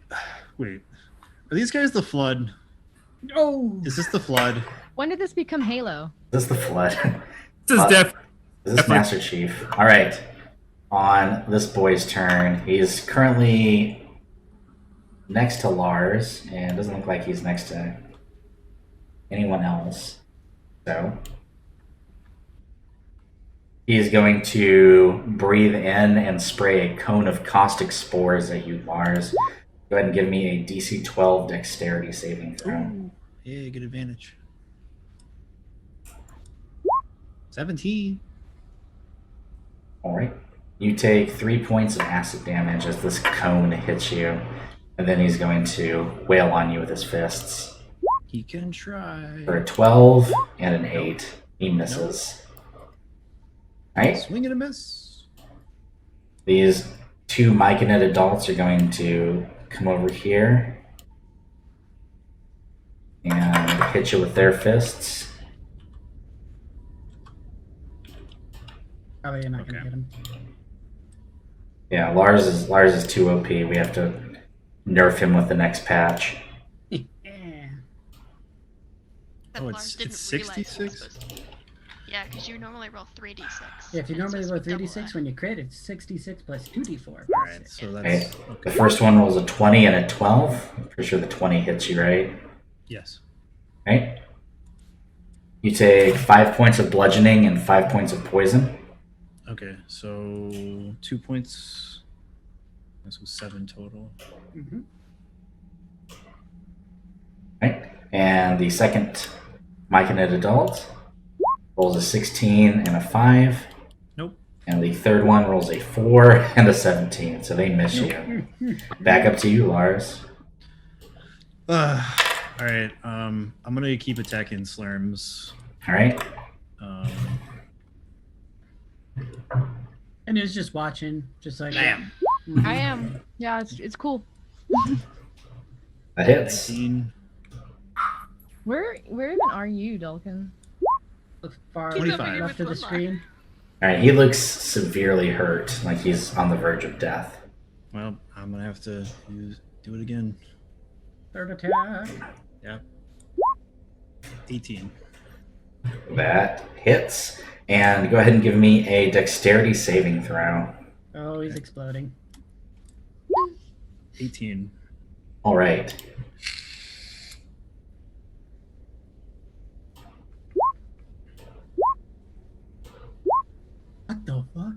Wait. Are these guys the Flood? Oh, Is this the Flood? When did this become Halo? This is the flood. This is This is Master Chief. All right. On this boy's turn, he's currently next to Lars, and doesn't look like he's next to anyone else. So he's going to breathe in and spray a cone of caustic spores at you, Lars. Go ahead and give me a DC 12 dexterity saving throw. Yeah, good advantage. 17. All right. You take 3 points of acid damage as this cone hits you, and then he's going to wail on you with his fists. He can try. For a 12 and an 8, he misses. All right. Swing and a miss. These 2 myconid adults are going to come over here and hit you with their fists. Probably not gonna Okay. hit him. Yeah, Lars is too OP. We have to nerf him with the next patch. Yeah. That Oh, Lars didn't it's realize it was 66? supposed to be. Yeah, because you normally roll 3d6. Yeah, if you and it's normally roll supposed to be 3d6, double when you crit, it's 66 plus 2d4. Alright, so that's. Right. The Okay. first one rolls a 20 and a 12. I'm pretty sure the 20 hits you, right? Yes. Right? You take 5 points of bludgeoning and 5 points of poison. Okay, so 2 points. This was 7 total. Mm-hmm. Right? And the second myconid adult rolls a 16 and a 5. Nope. And the third one rolls a 4 and a 17. So they miss you. Back up to you, Lars. Alright, I'm gonna keep attacking Slurms. All right? And he was just watching, just like. Bam! I am. Yeah, it's cool. That hits. 19. Where even are you, Dalkin? Far 25. left of the screen. All right, he looks severely hurt, like he's on the verge of death. Well, I'm gonna have to do it again. Third attack. Yeah. 18. That hits. And go ahead and give me a dexterity saving throw. Oh, he's exploding. 18. All right. What the fuck? All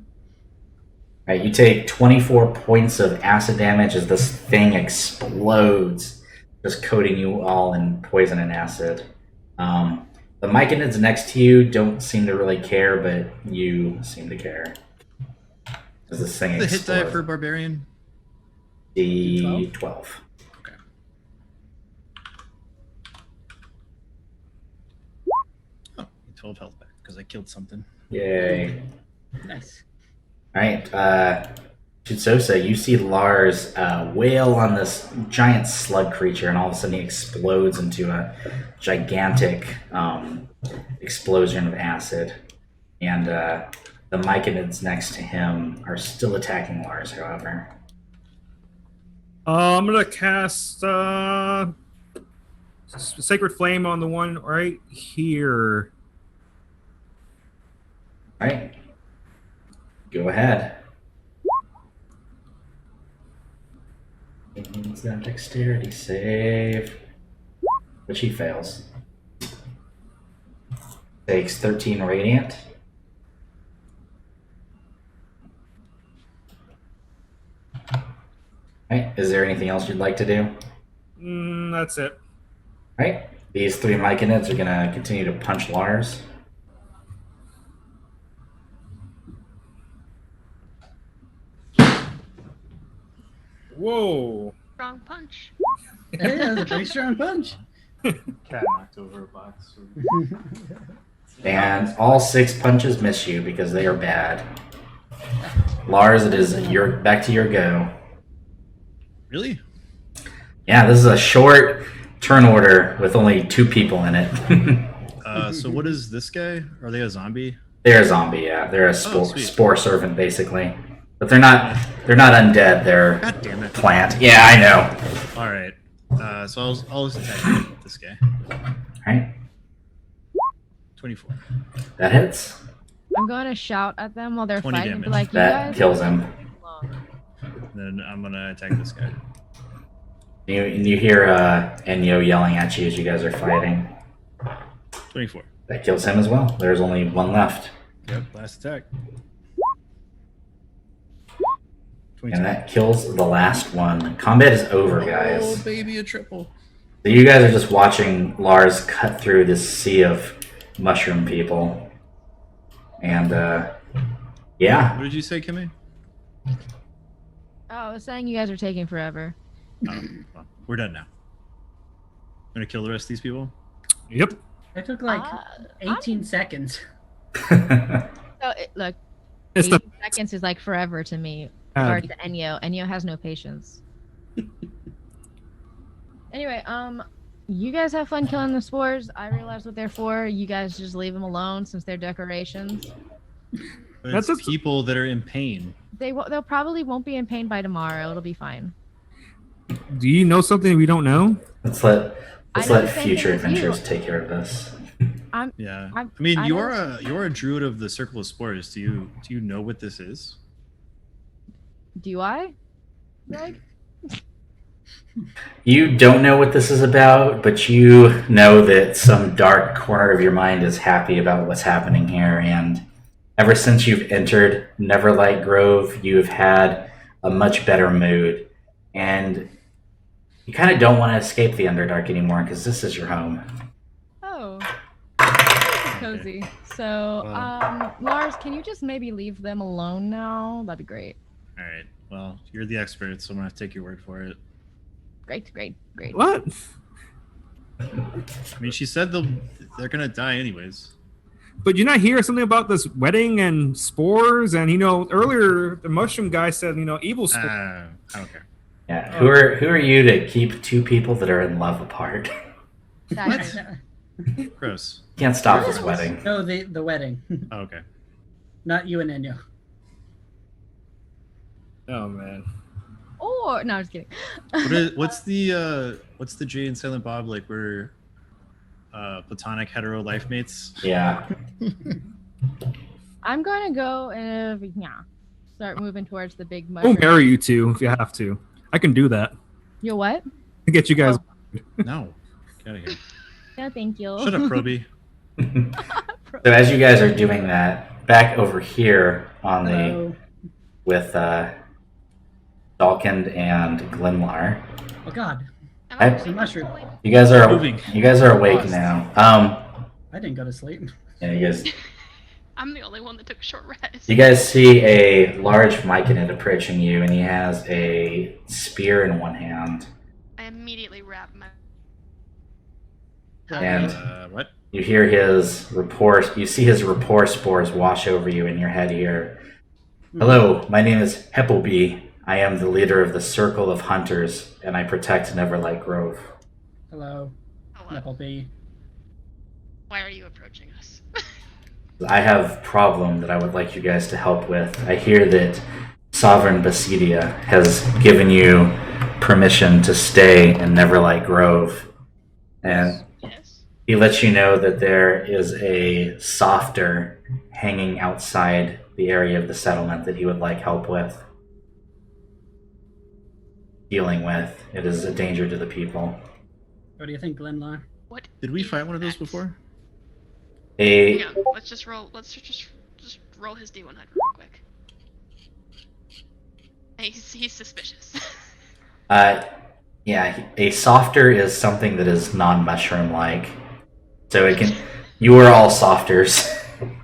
right, you take 24 points of acid damage as this thing explodes, just coating you all in poison and acid. The myconids next to you don't seem to really care, but you seem to care. As this thing The hit die explodes. for Barbarian? D12. Okay. Oh, 12 health back because I killed something. Yay. Nice. All right, Chitsosa, you see Lars wail on this giant slug creature, and all of a sudden he explodes into a gigantic explosion of acid. And the myconids next to him are still attacking Lars, however. I'm gonna cast Sacred Flame on the one right here. All right, go ahead. It's that dexterity save, which he fails. Takes 13 radiant. Right, is there anything else you'd like to do? That's it. Right, these 3 myconids are gonna continue to punch Lars. Whoa. Strong punch. Hey, that was a pretty strong punch. Cat knocked over a box. And all 6 punches miss you because they are bad. Lars, it is back to your go. Really? Yeah, this is a short turn order with only 2 people in it. So what is this guy? Are they a zombie? They're a zombie, yeah. They're a sweet. spore servant, basically. But they're not undead. They're God damn it. plant. Yeah, I know. All right. So I'll just attack this guy. All right, 24. that hits. I'm going to shout at them while they're 20 fighting. And be damage. like, you That guys. kills him. Then I'm gonna attack this guy. You hear Enyo yelling at you as you guys are fighting. 24. That kills him as well. There's only 1 left. Yep. Last attack. 22. And that kills the last one. Combat is over, Oh, guys. baby, a triple. So you guys are just watching Lars cut through this sea of mushroom people. And yeah, What did you say, Kimmy? Oh, I was saying you guys are taking forever. Oh, well, we're done now. Gonna kill the rest of these people? Yep. It took like 18 seconds. So look, It's 80 the seconds is like forever to me. Or to Enyo. Enyo has no patience. Anyway, you guys have fun killing the spores. I realize what they're for. You guys just leave them alone since they're decorations. But That's it's a- people that are in pain. They'll probably won't be in pain by tomorrow. It'll be fine. Do you know something we don't know? let's let I know the same future thing as you. adventures take care of this. Yeah. I'm- I mean, I you're know- you're a druid of the Circle of Spores. Do you know what this is? Do I? Greg? You don't know what this is about, but you know that some dark corner of your mind is happy about what's happening here. And ever since you've entered Neverlight Grove, you've had a much better mood. And you kind of don't want to escape the Underdark anymore because this is your home. Oh. This is cozy. So, Wow. Lars, can you just maybe leave them alone now? That'd be great. All right. Well, you're the expert, so I'm gonna have to take your word for it. Great. What? I mean, she said they're gonna die anyways. But you not hear something about this wedding and spores? And earlier the mushroom guy said, evil spores. I don't care. Yeah. Who are you to keep two people that are in love apart? That's Gross. Can't stop this wedding. No, the wedding. Oh, okay. Not you and Enyo. Oh man. Or no, I'm just kidding. What's the Jay and Silent Bob like? We're platonic hetero life mates. Yeah. I'm gonna go and start moving towards the big We'll mushroom. marry you two if you have to. I can do that You what? to get you guys. No. Get out of here. No, thank you. Shut up, Proby. So as you guys are doing that, back over here on the Hello. with Dalkind and Glenlar, Oh God, I- it's a mushroom. you guys are Moving. awake Lost. now. I didn't go to sleep. Yeah, you I'm the only one that took a short rest. guys see a large myconid approaching you, and he has a spear in one hand, I immediately wrap my. and What? you hear his rapport. You see his rapport spores wash over you in your head here. Hello, my name is Heppelby. I am the leader of the Circle of Hunters, and I protect Neverlight Grove. Hello, Hello. Applebee. Why are you approaching us? I have a problem that I would like you guys to help with. I hear that Sovereign Basidia has given you permission to stay in Neverlight Grove, and Yes. he lets you know that there is a softer hanging outside the area of the settlement that he would like help with. Dealing with. It is a danger to the people. What do you think, Glenlar? What? Did we is fight one of those that? before? A Hang on. Let's just roll. Let's just roll his D100 real quick. He's suspicious. yeah, a softer is something that is non-mushroom like. So it can. You are all softers.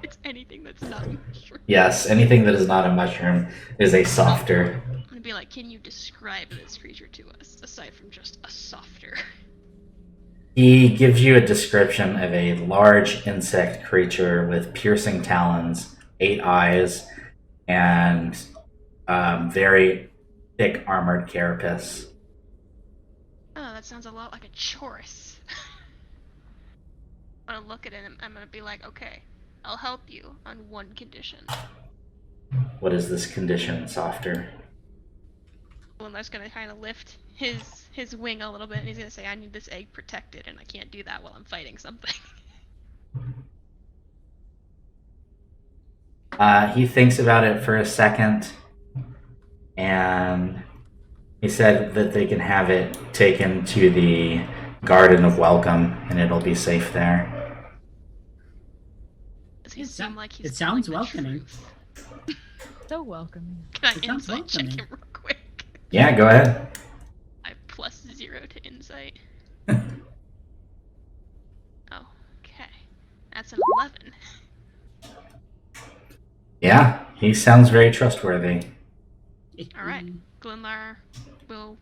It's anything that's not a mushroom. Yes, anything that is not a mushroom is a softer. I'm gonna be like, can you describe this creature to us aside from just a softer? He gives you a description of a large insect creature with piercing talons, 8 eyes, and very thick armored carapace. Oh, that sounds a lot like a chorus. I'm gonna look at it and I'm gonna be like, okay, I'll help you on one condition. What is this condition, softer? Glenlar's gonna kind of lift his wing a little bit, and he's gonna say, "I need this egg protected, and I can't do that while I'm fighting something." He thinks about it for a second, and he said that they can have it taken to the Garden of Welcome, and it'll be safe there. Does he seem like he's it sounds telling the welcoming. truth? So welcoming. Can I It sounds insight check welcoming. him real quick? Yeah, go ahead. I have +0 to insight. Oh, okay. That's an 11. Yeah, he sounds very trustworthy. All right, Glenlar will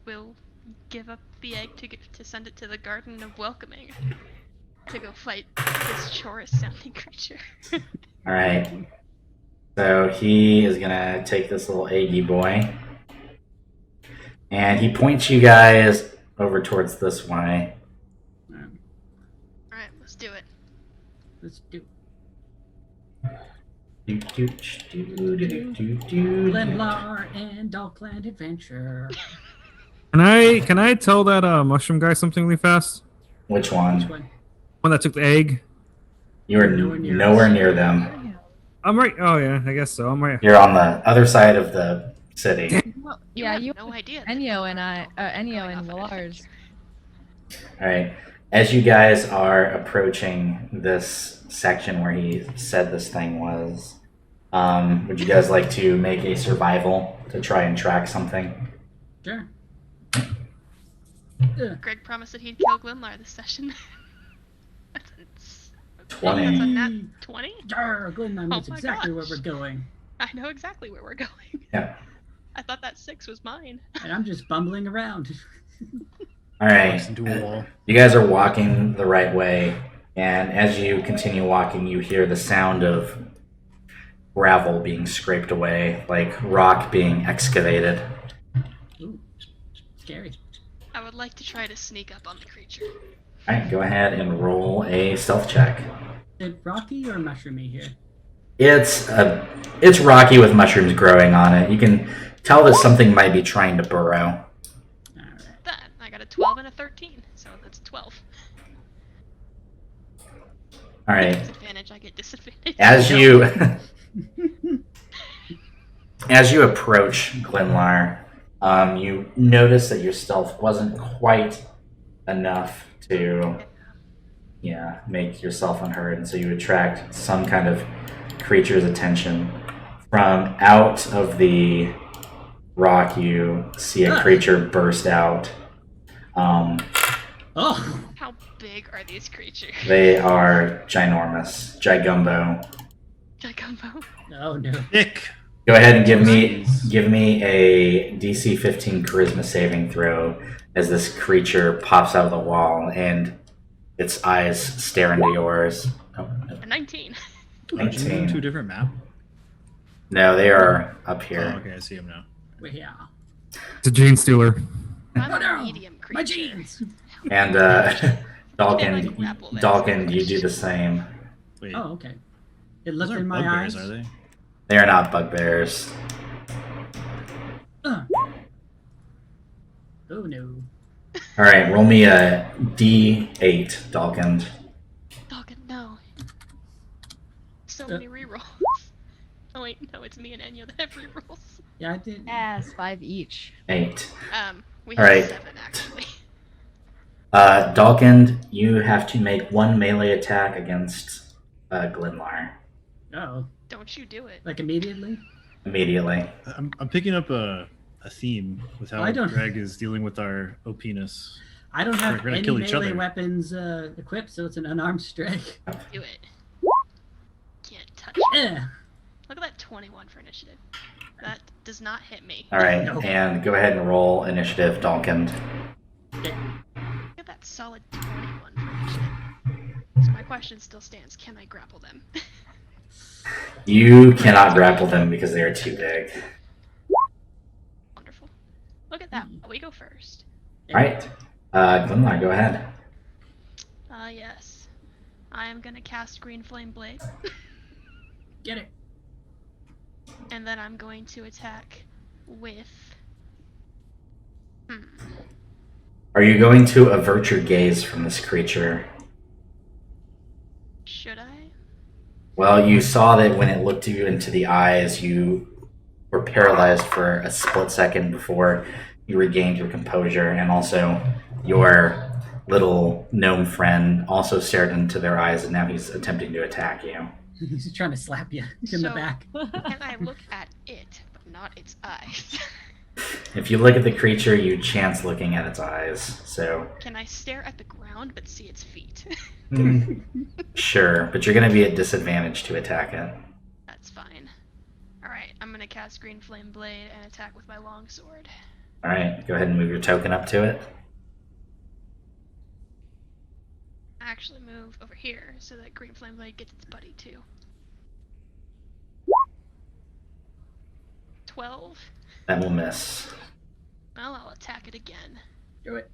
give up the egg to send it to the Garden of Welcoming to go fight this Chorus-sounding creature. All right. So he is gonna take this little eggy boy, and he points you guys over towards this way. All right, let's do it. Let's do Glenlar. Glenlar and Darkland Adventure. Can I tell that mushroom guy something really fast? Which Which one? one? One that took the egg. You are Nowhere near nowhere us. near them. I'm right. Oh yeah, I guess so. I'm right. You're on the other side of the city. Well, You yeah, have you no idea. that Enyo Glenlar and I, will be Enyo going and off on an Lars. adventure. All right. As you guys are approaching this section where he said this thing was, would you guys like to make a survival to try and track something? Sure. Greg promised that he'd kill Glenlar this session. that's 20. That's a nat 20? Glenlar knows my exactly where gosh. we're going. I know exactly where we're going. Yeah. I thought that 6 was mine. And I'm just bumbling around. All right. Walks into a wall. You guys are walking the right way, and as you continue walking, you hear the sound of gravel being scraped away, like rock being excavated. Ooh, scary. I would like to try to sneak up on the creature. All right, go ahead and roll a stealth check. Is it rocky or mushroomy here? It's rocky with mushrooms growing on it. You can tell that something might be trying to burrow. Alright. That I got a 12 and a 13, so that's 12. All right. Disadvantage, I get disadvantage. As you approach Glenlar, you notice that your stealth wasn't quite enough to, make yourself unheard, and so you attract some kind of creature's attention. From out of the rock, you see a creature burst out. Oh! How big are these creatures? They are ginormous, gigumbo. Jacumbo. Oh no. Nick. Go ahead and give me a DC 15 Charisma saving throw as this creature pops out of the wall and its eyes stare into yours. Oh, A 19. Aren't you in 19. two different map? No, they are up Oh, here. okay, I see him now. Well, yeah. It's a gene stealer. I'm Oh a no! medium creature. My jeans! And like grapple there. Dalkin, you do the same. Wait, Oh, okay. It those looked aren't in my bugbears, eyes. are they? They are not bugbears. Oh no. All right, roll me a D8, Dalkin. Dog, no. So many rerolls. Oh wait, no, it's me and Enya that have rerolls. Yeah, I did. Yes, 5 each. 8. We All have right. 7 actually. Dalkin, you have to make one melee attack against Glenlar Oh, Don't you do it. like immediately? immediately. I'm picking up a theme with how I don't- Greg is dealing with our OPness. I don't We're have gonna any kill each melee other. weapons equipped, so it's an unarmed strike. Do it. Can't touch me. Eh. Look at that 21 for initiative. That does not hit me. All right, No. and go ahead and roll initiative, Dalkin. Look at that solid 21 for initiative. So my question still stands: can I grapple them? You cannot grapple them because they are too big. Wonderful. Look at that. We go first. All right, Glenlar, go ahead. Yes. I am gonna cast Green Flame Blade, Get it. and then I'm going to attack with. Are you going to avert your gaze from this creature? Should I? Well, you saw that when it looked you into the eyes, you were paralyzed for a split second before you regained your composure, and also your little gnome friend also stared into their eyes, and now he's attempting to attack you. He's trying to slap you in the So- back. Can I look at it, but not its eyes? If you look at the creature, you chance looking at its eyes. So, Can I stare at the ground but see its feet? sure, but you're going to be at disadvantage to attack it. That's fine. I'm gonna cast Green Flame Blade and attack with my longsword. Alright, go ahead and move your token up to it. Actually move over here so that Green Flame Blade gets its buddy too. 12. That will miss. Well, I'll attack it again. Do it.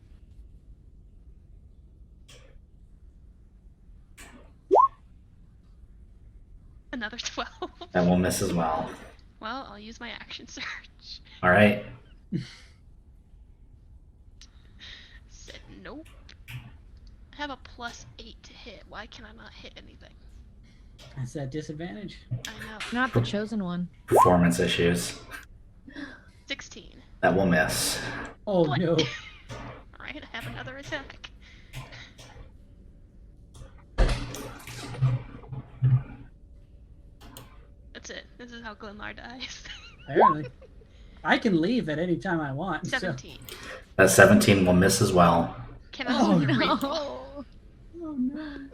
Another 12. That will miss as well. Well, I'll use my action search. Alright. Said nope. I have a +8 to hit. Why can I not hit anything? That's that disadvantage. I know. Not the chosen one. Performance issues. 16. That will miss. Oh What? no. Alright, I have another attack. That's it. This is how Glenlar dies. Apparently. I can leave at any time I want. So. 17. That 17 will miss as well. Can I Oh, reroll? no. Oh no.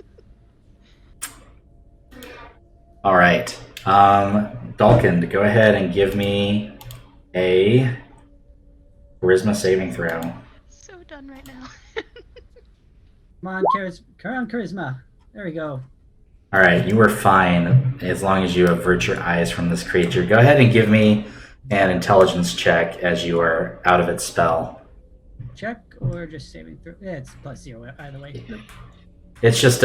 Alright. Dalkin, go ahead and give me a charisma saving throw. So done right now. Come on, charisma. There we go. Alright, you are fine as long as you avert your eyes from this creature. Go ahead and give me an intelligence check as you are out of its spell. Check or just saving throw? Yeah, it's +0 either way. It's just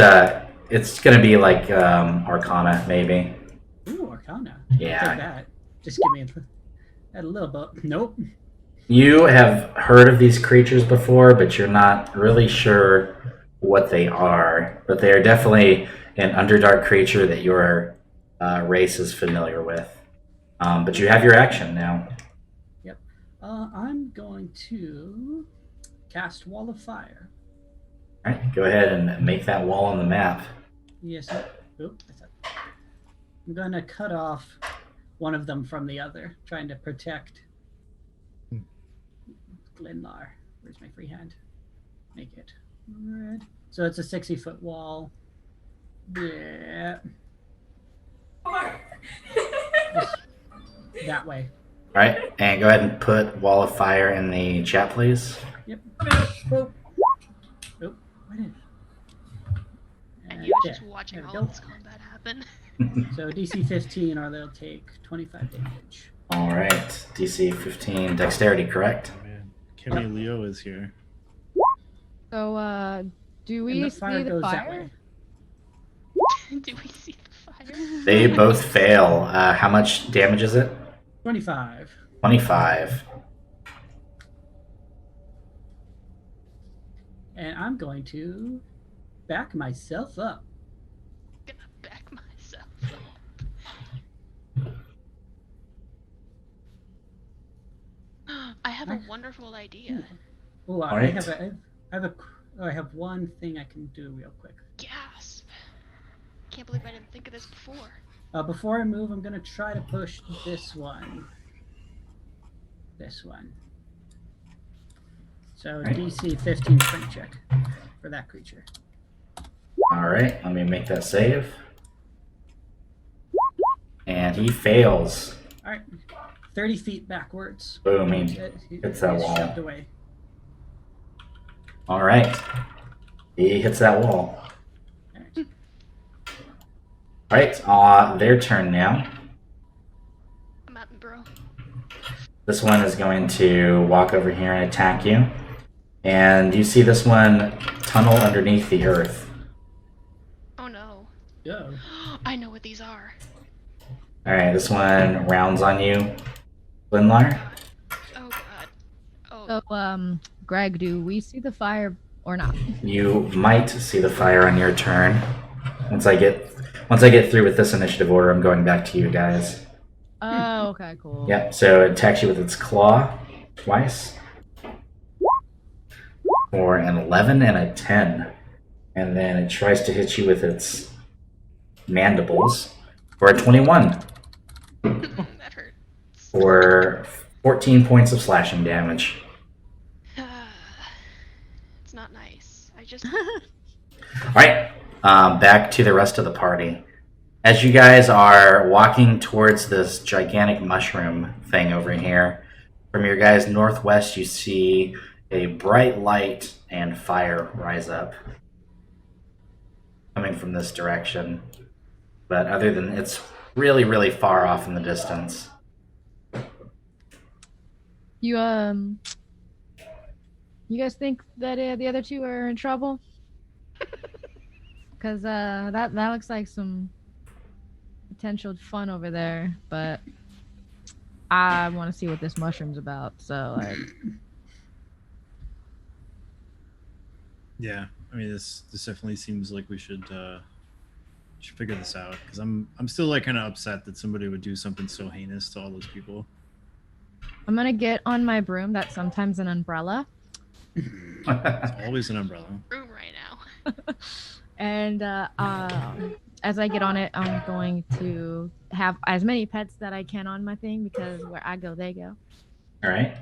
it's gonna be like Arcana maybe. Ooh, Arcana. Yeah. Take that. Just give me a little bit. Nope. You have heard of these creatures before, but you're not really sure what they are. But they are definitely an Underdark creature that your race is familiar with. But you have your action now. Yep. I'm going to cast Wall of Fire. All right, go ahead and make that wall on the map. Yes. Oop, that's it. I'm going to cut off one of them from the other, trying to protect Glenlar. Where's my free hand? Make it red. So it's a 60-foot wall. Yeah. Just that way. All right, and go ahead and put Wall of Fire in the chat, please. Yep. Oop. Oop. What is? And you were just there. watching There we all of go. this combat happen. So DC 15, or they'll take 25 damage. All right, DC 15 Dexterity, correct? Oh, man. Kimmy Leo is here. So, do And we the see fire the goes that fire? way. Do we see the fire? They both fail. How much damage is it? 25. 25. And I'm going to back myself up. Gonna back myself up. I have a wonderful idea. Oh, I Alright. I have one thing I can do real quick. Gasp. Can't believe I didn't think of this before. Before I move, I'm going to try to push this one. This one. So DC 15 strength check for that creature. All right, let me make that save. And he fails. All right. 30 feet backwards. Boom, he He's hits that wall. shoved away. All right. He hits that wall. All right, their turn now. I'm at me, bro. This one is going to walk over here and attack you. And you see this one tunnel underneath the earth. Oh no. Go. I know what these are. All right, this one rounds on you, Glenlar. Oh god. Oh. So, Greg, do we see the fire or not? You might see the fire on your turn. Once I get through with this initiative order, I'm going back to you guys. Oh, okay, cool. Yep, so it attacks you with its claw twice. For an 11 and a 10. And then it tries to hit you with its mandibles for a 21. That hurt. For 14 points of slashing damage. It's not nice. I just Alright, back to the rest of the party. As you guys are walking towards this gigantic mushroom thing over here, from your guys' northwest, you see a bright light and fire rise up coming from this direction. But other than it's really, really far off in the distance. You guys think that the other two are in trouble? Cause that looks like some potential fun over there, but I want to see what this mushroom's about. So like, Yeah, I mean this definitely seems like we should figure this out because I'm still like kind of upset that somebody would do something so heinous to all those people. I'm gonna get on my broom. That's sometimes an umbrella. It's always an umbrella. Room right now. And as I get on it, I'm going to have as many pets that I can on my thing because where I go, they go. All right.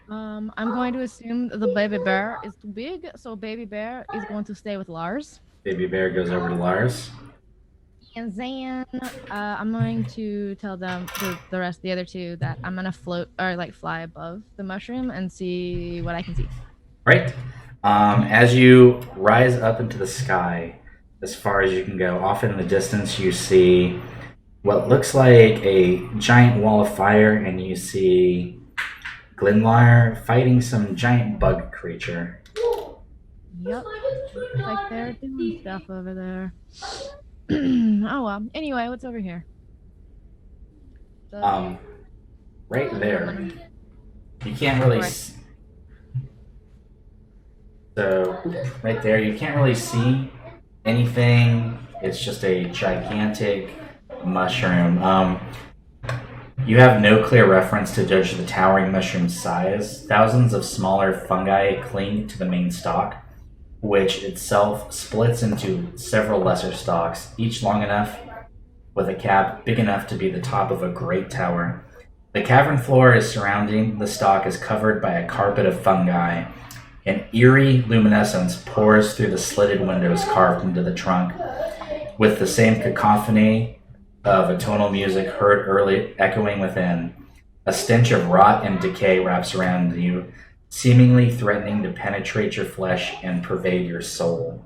I'm going to assume the baby bear is too big, so baby bear is going to stay with Lars. Baby bear goes over to Lars. And then I'm going to tell them, the rest of the other two, that I'm going to float or like fly above the mushroom and see what I can see. Right. As you rise up into the sky, as far as you can go, off in the distance, you see what looks like a giant wall of fire, and you see Glenlar fighting some giant bug creature. Yep. Like they're doing stuff over there. Oh well. Anyway, what's over here? So, Right there. You can't really. So right there, you can't really see anything. It's just a gigantic mushroom. You have no clear reference to judge the towering mushroom's size. Thousands of smaller fungi cling to the main stalk, which itself splits into several lesser stalks, each long enough with a cap big enough to be the top of a great tower. The cavern floor is surrounding the stalk is covered by a carpet of fungi. An eerie luminescence pours through the slitted windows carved into the trunk, with the same cacophony of atonal music heard early echoing within. A stench of rot and decay wraps around you, seemingly threatening to penetrate your flesh and pervade your soul.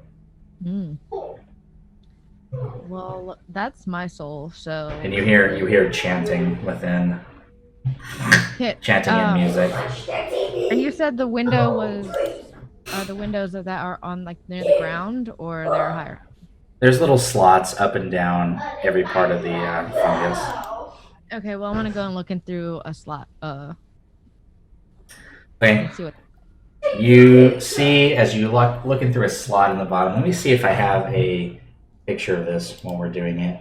Well, that's my soul, so. And you hear chanting within. Chanting and music. And you said the window was the windows that are on like near the ground, or they're higher? There's little slots up and down every part of the fungus. Okay, well I'm gonna go and looking through a slot. Okay. See what... You see as you looking through a slot in the bottom. Let me see if I have a picture of this when we're doing it.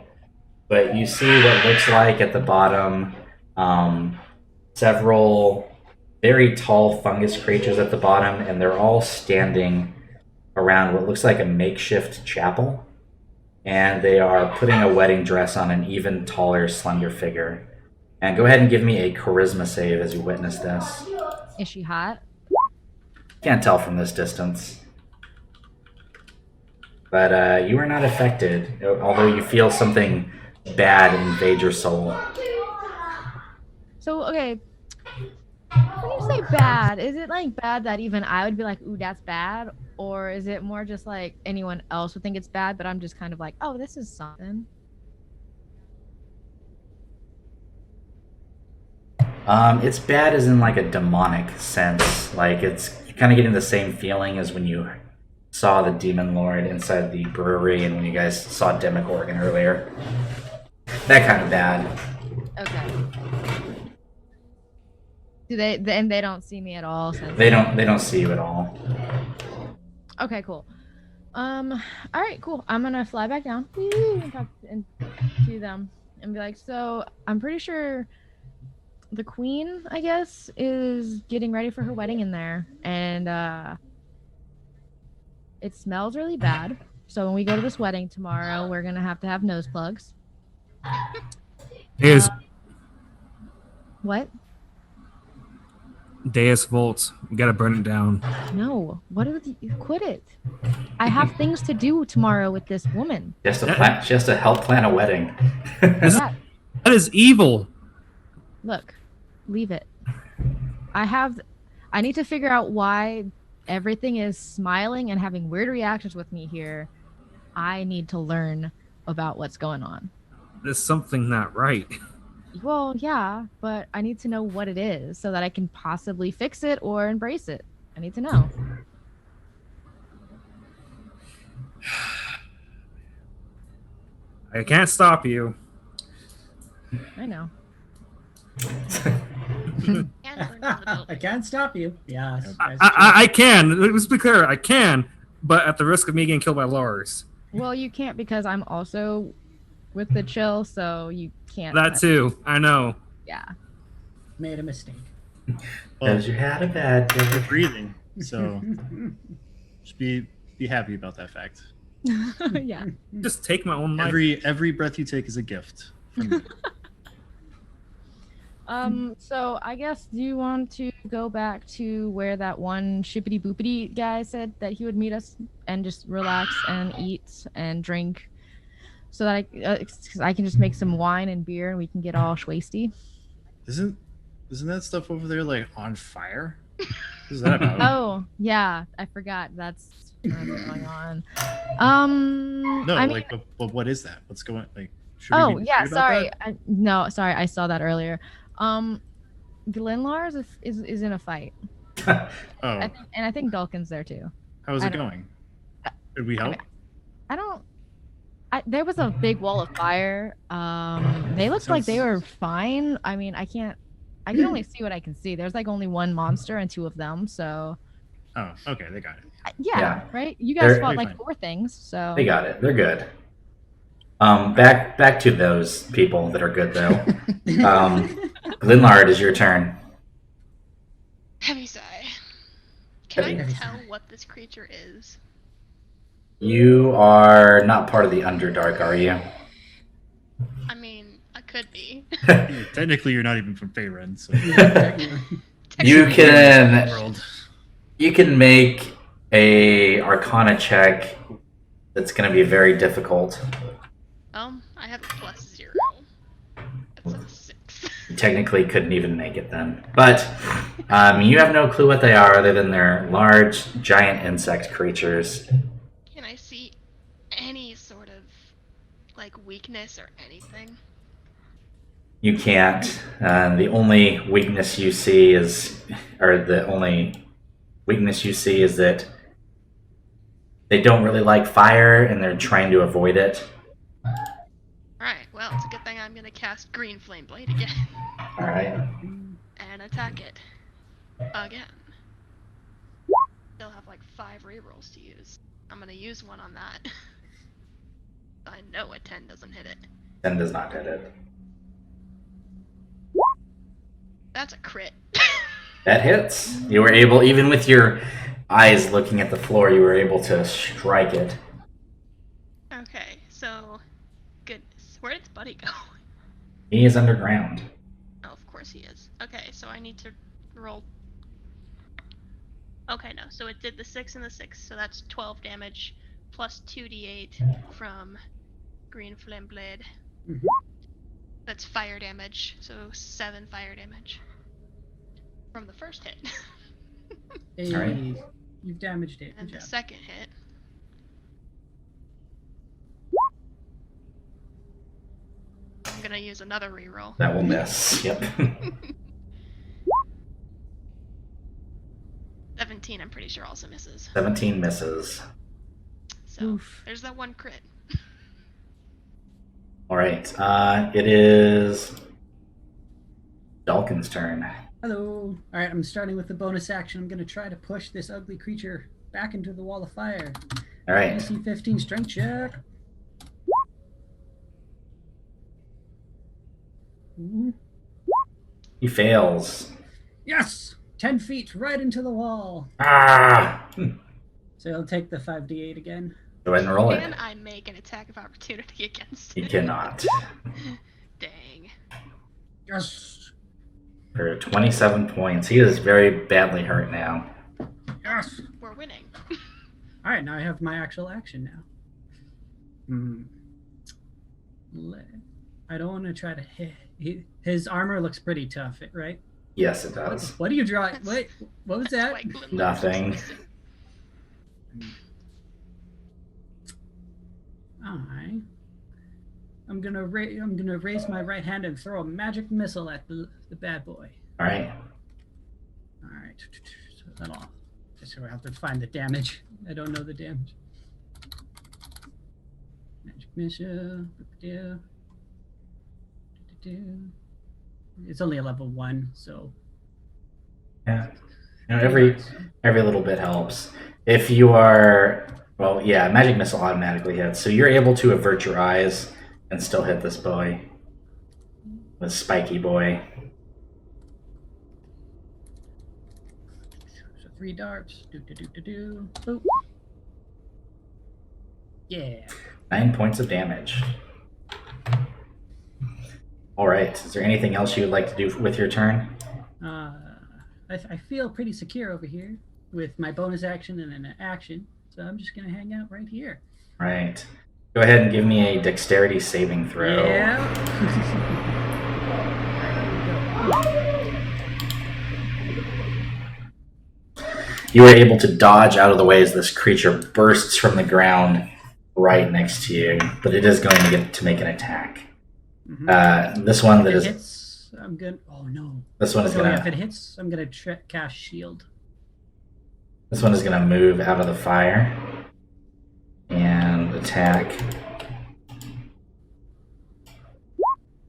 But you see what looks like at the bottom several very tall fungus creatures at the bottom, and they're all standing around what looks like a makeshift chapel. And they are putting a wedding dress on an even taller, slender figure. And go ahead and give me a charisma save as you witness this. Is she hot? Can't tell from this distance. But you are not affected, although you feel something bad invade your soul. So, okay, when you say bad, is it like bad that even I would be like, ooh, that's bad? Or is it more just like anyone else would think it's bad, but I'm just kind of like, oh, this is something? It's bad as in like a demonic sense. Like you're kind of getting the same feeling as when you saw the Demon Lord inside the brewery and when you guys saw Demogorgon earlier. That kind of bad. Okay. Do they don't see me at all? They don't see you at all. Okay, cool. All right, cool. I'm gonna fly back down and talk to them and be like, so I'm pretty sure the queen, I guess, is getting ready for her wedding in there, and it smells really bad. So when we go to this wedding tomorrow, we're gonna have to have nose plugs. Is What? Deus Volt. You gotta burn it down. No. What are you quit it? I have things to do tomorrow with this woman. She has to help plan a wedding. Yeah. That is evil. Look, leave it. I need to figure out why everything is smiling and having weird reactions with me here. I need to learn about what's going on. There's something not right. Well, yeah, but I need to know what it is so that I can possibly fix it or embrace it. I need to know. I can't stop you. I know. I can't stop you. Yeah. I can. Let's be clear. I can, but at the risk of me getting killed by Lars. Well, you can't because I'm also with the chill, so you can't. That too. I know. Yeah. Made a mistake. Because you had a bad You're day. breathing, so just be happy about that fact. Yeah. Just take my own life. Every breath you take is a gift from me. So I guess, do you want to go back to where that one shippity boopity guy said that he would meet us and just relax and eat and drink so that I can just make some wine and beer and we can get all schwasty? Isn't that stuff over there like on fire? What is that about? Oh, yeah, I forgot. That's what's going on. No, I mean, like, but what is that? What's going like? Should we be yeah, worried about sorry. that? Sorry, I saw that earlier. Glenn Lars is in a fight. Oh, And I think Dulcan's there too. how's I it don't- going? Did we help? There was a big wall of fire. They looked like they were fine. I mean, I can only see what I can see. There's like only one monster and two of them, so Oh, okay, they got it. Yeah. right? You guys They're fought fine. like 4 things, so They got it. They're good. Back to those people that are good though. Glenlard, is your turn. Heavy sigh. Can I Heavy tell sigh. what this creature is? You are not part of the Underdark, are you? I mean, I could be. Yeah, technically, you're not even from Faerun, so You can world. you can make a Arcana check that's going to be very difficult. I have a +0. That's a 6. You technically couldn't even make it then. But you have no clue what they are other than they're large, giant insect creatures. Can I see any sort of like weakness or anything? You can't. The only weakness you see is that they don't really like fire and they're trying to avoid it. Alright, well, it's a good thing I'm gonna cast Green Flame Blade again Alright. and attack it again. Still have like 5 rerolls to use. I'm gonna use one on that. I know a 10 doesn't hit it. 10 does not hit it. That's a crit. That hits. You were able, even with your eyes looking at the floor, you were able to strike it. Okay, so goodness. Where did its buddy go? He is underground. Oh, of course he is. Okay, so I need to roll. Okay, no. So it did the 6 and the 6, so that's 12 damage plus 2d8 from Green Flame Blade. Mhm. That's fire damage, so 7 fire damage from the first hit. Hey, Alright. you've damaged it. And Good the job. second hit. I'm gonna use another reroll. That will miss. Yep. 17, I'm pretty sure also misses. 17 misses. So Oof. there's that one crit. Alright. It is Dalkin's turn. Hello. All right, I'm starting with the bonus action. I'm going to try to push this ugly creature back into the wall of fire. Alright. DC 15 strength check. Ooh. He fails. Yes! 10 feet right into the wall. Ah! So I'll take the 5d8 again. Go ahead and roll it. Can I make an attack of opportunity against You it? cannot. Dang. Yes! for 27 points. He is very badly hurt now. Yes. We're winning. All right, now I have my actual action now. I don't want to try to hit. His armor looks pretty tough, right? Yes, it does. What do you draw? Wait, what was that? Nothing. I'm gonna raise my right hand and throw a magic missile at the bad boy. All right. All right. So that'll. So I have to find the damage. I don't know the damage. Magic missile. It's only a level 1, so. Yeah. You know, every little bit helps. If you are, well, yeah, magic missile automatically hits, so you're able to avert your eyes and still hit this boy, this spiky boy. So 3 darts. Boop. Yeah. 9 points of damage. All right. Is there anything else you would like to do with your turn? I feel pretty secure over here with my bonus action and an action, so I'm just gonna hang out right here. All right. Go ahead and give me a dexterity saving throw. Yeah. You are able to dodge out of the way as this creature bursts from the ground right next to you, but it is going to get to make an attack. This one that if is. it hits, I'm good. Oh no. This one is so gonna. If it hits, I'm gonna cast shield. This one is gonna move out of the fire and attack.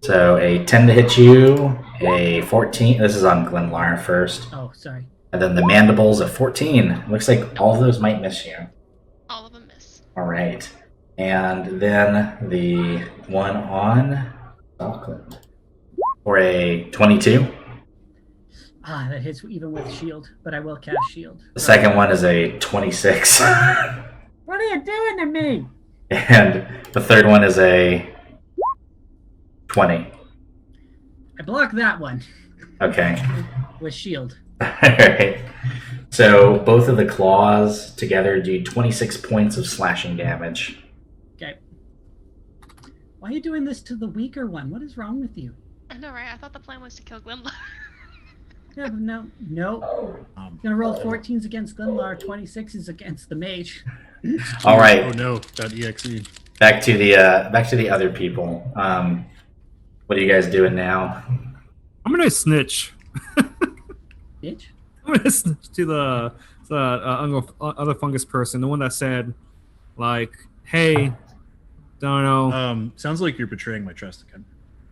So a 10 to hit you, a 14. This is on Glenlar first. Oh, sorry. And then the mandibles, a 14. Looks like all of those might miss you. All of them miss. All right. And then the one on Auckland for a 22. That hits even with shield, but I will cast shield. The second one is a 26. What are you doing to me? And the third one is a 20. I blocked that one. Okay. With shield. Alright. So both of the claws together do 26 points of slashing damage. Okay. Why are you doing this to the weaker one? What is wrong with you? I know, right? I thought the plan was to kill Glenlar. Yeah, but no. I'm gonna roll 14s against Glenlar, 26s against the mage. Alright. Oh no, .exe. Back to the other people. What are you guys doing now? I'm gonna snitch. Bitch. I'm gonna snitch to the other fungus person, the one that said, like, "Hey, don't know." Sounds like you're betraying my trust again.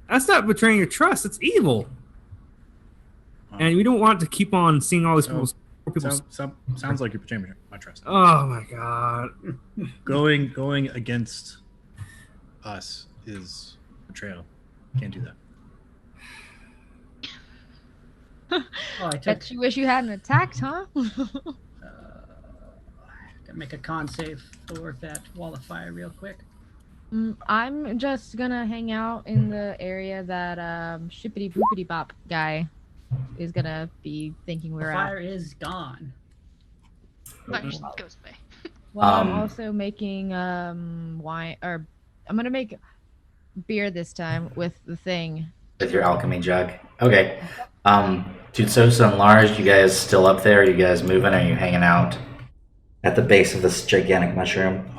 That's not betraying your trust. It's evil, and we don't want to keep on seeing all these people. Sounds like you're betraying my trust. Oh my god! Going against us is betrayal. Can't do that. Bet you wish you hadn't attacked, huh? Gotta make a con save for that wall of fire real quick. I'm just gonna hang out in the area that shippity boopity bop guy is gonna be thinking we're The at. fire is gone. Fire just goes away. Well, I'm also making wine, or I'm gonna make beer this time with the thing. With your alchemy jug. Okay. Tutsosa and Lars, you guys still up there? Are you guys moving? Or are you hanging out at the base of this gigantic mushroom?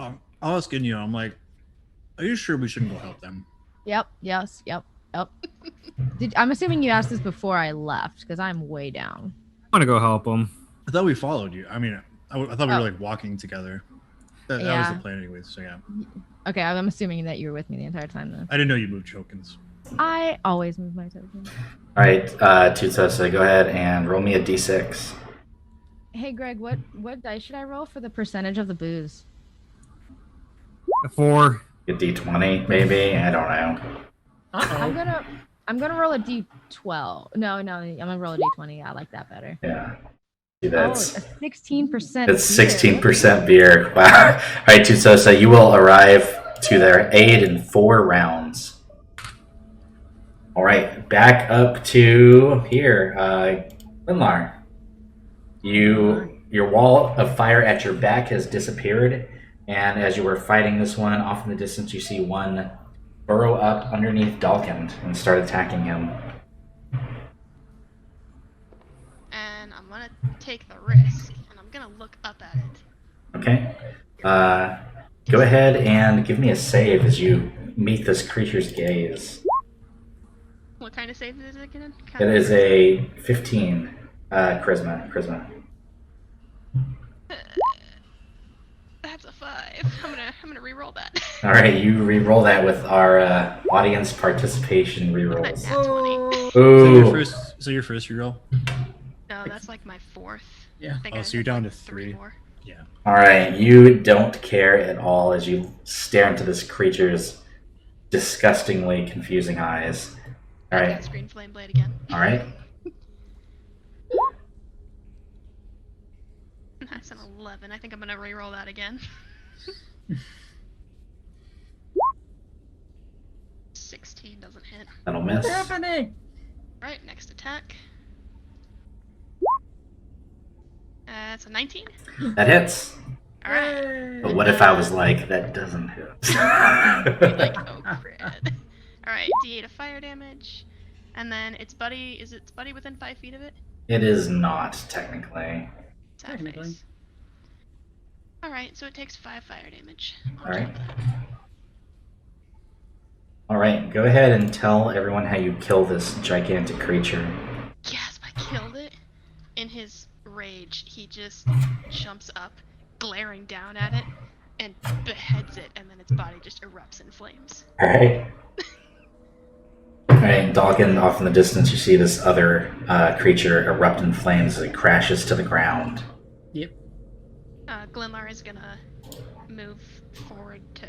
I'll ask you, I'm like, are you sure we shouldn't go help them? Yep. I'm assuming you asked this before I left, because I'm way down. I want to go help them. I thought we followed you. I mean, I thought we were like walking together. That was the plan anyways, so yeah. Okay, I'm assuming that you were with me the entire time then. I didn't know you moved tokens. I always move my tokens. Alright, Tutsosa, go ahead and roll me a d6. Hey Greg, what dice should I roll for the percentage of the booze? A 4. A d20, maybe? I don't know. I'm gonna roll a d12. No, I'm gonna roll a d20. I like that better. Yeah. See, that's a 16%. It's 16% beer. Wow. Alright, Tutsosa, you will arrive to their aid in 4 rounds. All right, back up to here. Linlar, your wall of fire at your back has disappeared, and as you were fighting this one, off in the distance, you see one burrow up underneath Dalkind and start attacking him. And I'm gonna take the risk, and I'm gonna look up at it. Okay. Go ahead and give me a save as you meet this creature's gaze. What kind of save is it again? It is a 15 charisma. That's a 5. I'm gonna re-roll that. All right, you re-roll that with our audience participation Nat re-rolls. 20. Ooh. So your first reroll? No, that's like my 4th. Yeah. I think Oh, I so you're have, down like, to 3 3. more. Yeah. All right, you don't care at all as you stare into this creature's disgustingly confusing eyes. All I right, got Screen Flame Blade again. all right. That's an 11. I think I'm gonna re-roll that again. 16 doesn't hit. That'll miss. What's happening? Right, next attack. It's a 19. That hits. Alright. But what if I was like, that doesn't hit? Like, oh crap. Alright, d8 of fire damage. And then its buddy, is its buddy within 5 feet of it? It is not, technically. Sad Technically. face. Alright, so it takes 5 fire damage. All right. All right, go ahead and tell everyone how you kill this gigantic creature. Yes, I killed it. In his rage, he just jumps up, glaring down at it, and beheads it, and then its body just erupts in flames. All right. All right, Dalkin, off in the distance, you see this other creature erupt in flames as it crashes to the ground. Yep. Glenlar is gonna move forward to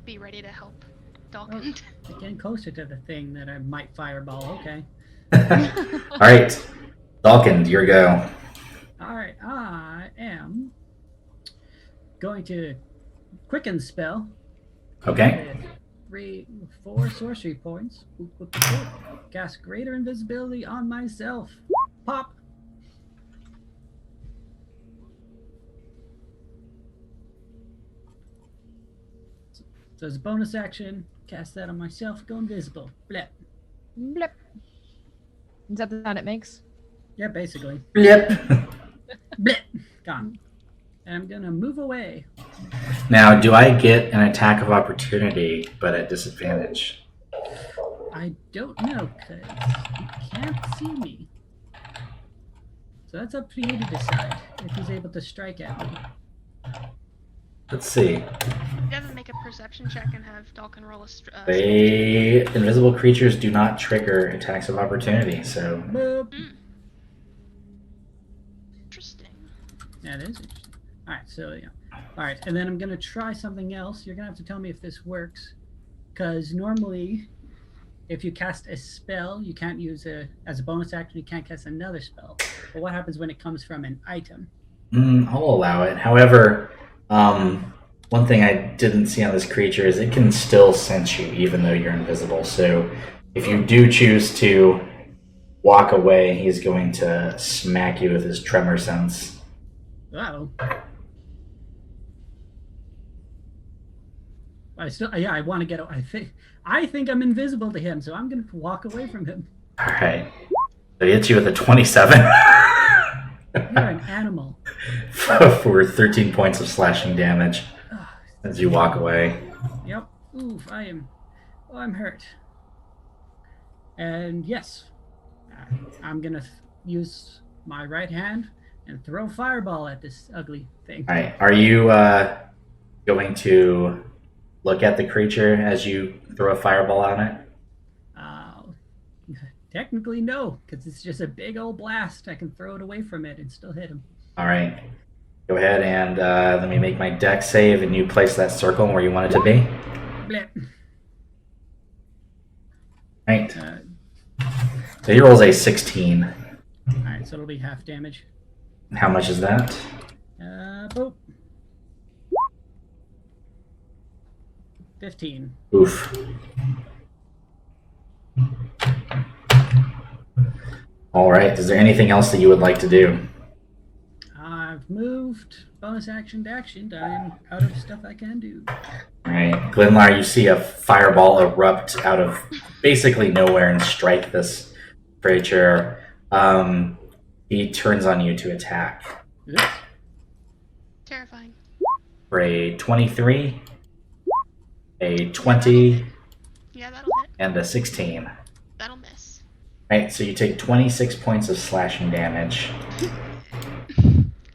be ready to help Dalkin. Getting closer to the thing that I might fireball. Okay. All right, Dalkin, your go. Alright, I am going to quicken spell. Okay. With 4 sorcery points. Cast greater invisibility on myself. Pop. So as a bonus action, cast that on myself, go invisible. Blep. Blip. Is that the sound it makes? Yeah, basically. Yep. Blep. Gone. And I'm gonna move away. Now, do I get an attack of opportunity, but at disadvantage? I don't know, because he can't see me. So that's up to you to decide if he's able to strike at me. Let's see. He doesn't make a perception check and have Dalkin roll a Invisible creatures do not trigger attacks of opportunity, so... Boop. Interesting. That is interesting. Alright, so yeah. Alright, and then I'm gonna try something else. You're gonna have to tell me if this works. Because normally, if you cast a spell, you can't use as a bonus action, you can't cast another spell. But what happens when it comes from an item? I'll allow it. However, one thing I didn't see on this creature is it can still sense you even though you're invisible. So if you do choose to walk away, he's going to smack you with his tremor sense. Uh-oh. I want to get. I think I'm invisible to him, so I'm gonna walk away from him. All right. So he hits you with a 27 You're an animal. for 13 points of slashing damage as you walk away. Yep. Oof. I'm hurt. And yes, I'm gonna use my right hand and throw fireball at this ugly thing. All right. Are you going to look at the creature as you throw a fireball on it? Technically, no, because it's just a big old blast. I can throw it away from it and still hit him. All right. Go ahead and let me make my dex save, and you place that circle where you want it to be. Blip. Right. So he rolls a 16. Alright, so it'll be half damage. How much is that? Boop. 15. Oof. All right. Is there anything else that you would like to do? I've moved. Bonus action to action. I'm out of stuff I can do. All right, Glenlar, you see a fireball erupt out of basically nowhere and strike this creature. He turns on you to attack. Oops. Terrifying. For a 23, a 20, Yeah, that'll hit. and a 16. That'll miss. Right, so you take 26 points of slashing damage.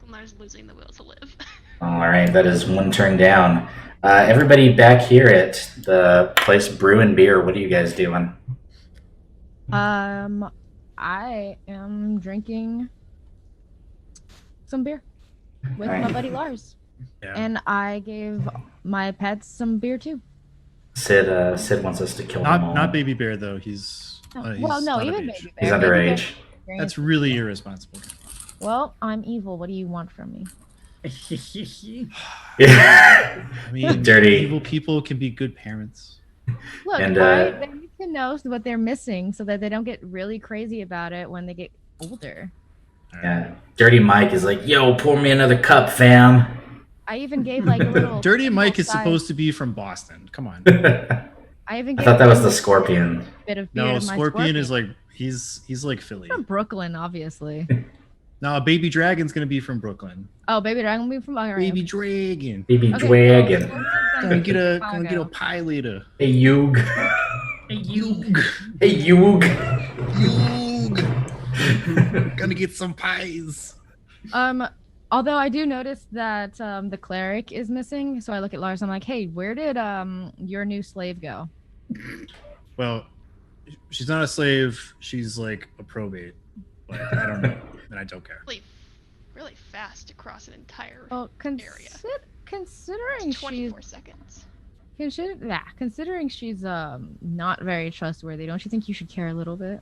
Lamar's losing the will to live. All right, that is one turn down. Everybody back here at the place Brew and Beer, what are you guys doing? I am drinking some beer with my Alright. buddy Lars. Yeah. And I gave my pets some beer too. Sid wants us to kill them all. Not Baby Bear though. He's Well, he's no, not of even age. Baby Bear. He's Baby underage. Bear That's really irresponsible. Well, I'm evil. What do you want from me? Yeah. I mean, Dirty. evil people can be good parents. Look, And, they need to know what they're missing so that they don't get really crazy about it when they get older. Yeah. Dirty Mike is like, yo, pour me another cup, fam. I even gave like a little. Dirty Mike is size- supposed to be from Boston. Come on. I even. I Gave thought that him was the a Scorpion. Bit of beer No, to my Scorpion is like he's like Philly. from Brooklyn, obviously. No, Baby Dragon's gonna be from Brooklyn. Oh, Baby Dragon will be from Baby Dragon. Baby Okay, Dragon. Gonna get a Chicago. pie later. Hey, Yug. Hey, you. Hey, Yug. Gonna get some pies. Although I do notice that the cleric is missing, so I look at Lars. I'm like, hey, where did your new slave go? Well, she's not a slave. She's like a probate. But I don't know, and I don't care. Really fast across an entire Well, area. considering 24 seconds. considering she's not very trustworthy, don't you think you should care a little bit?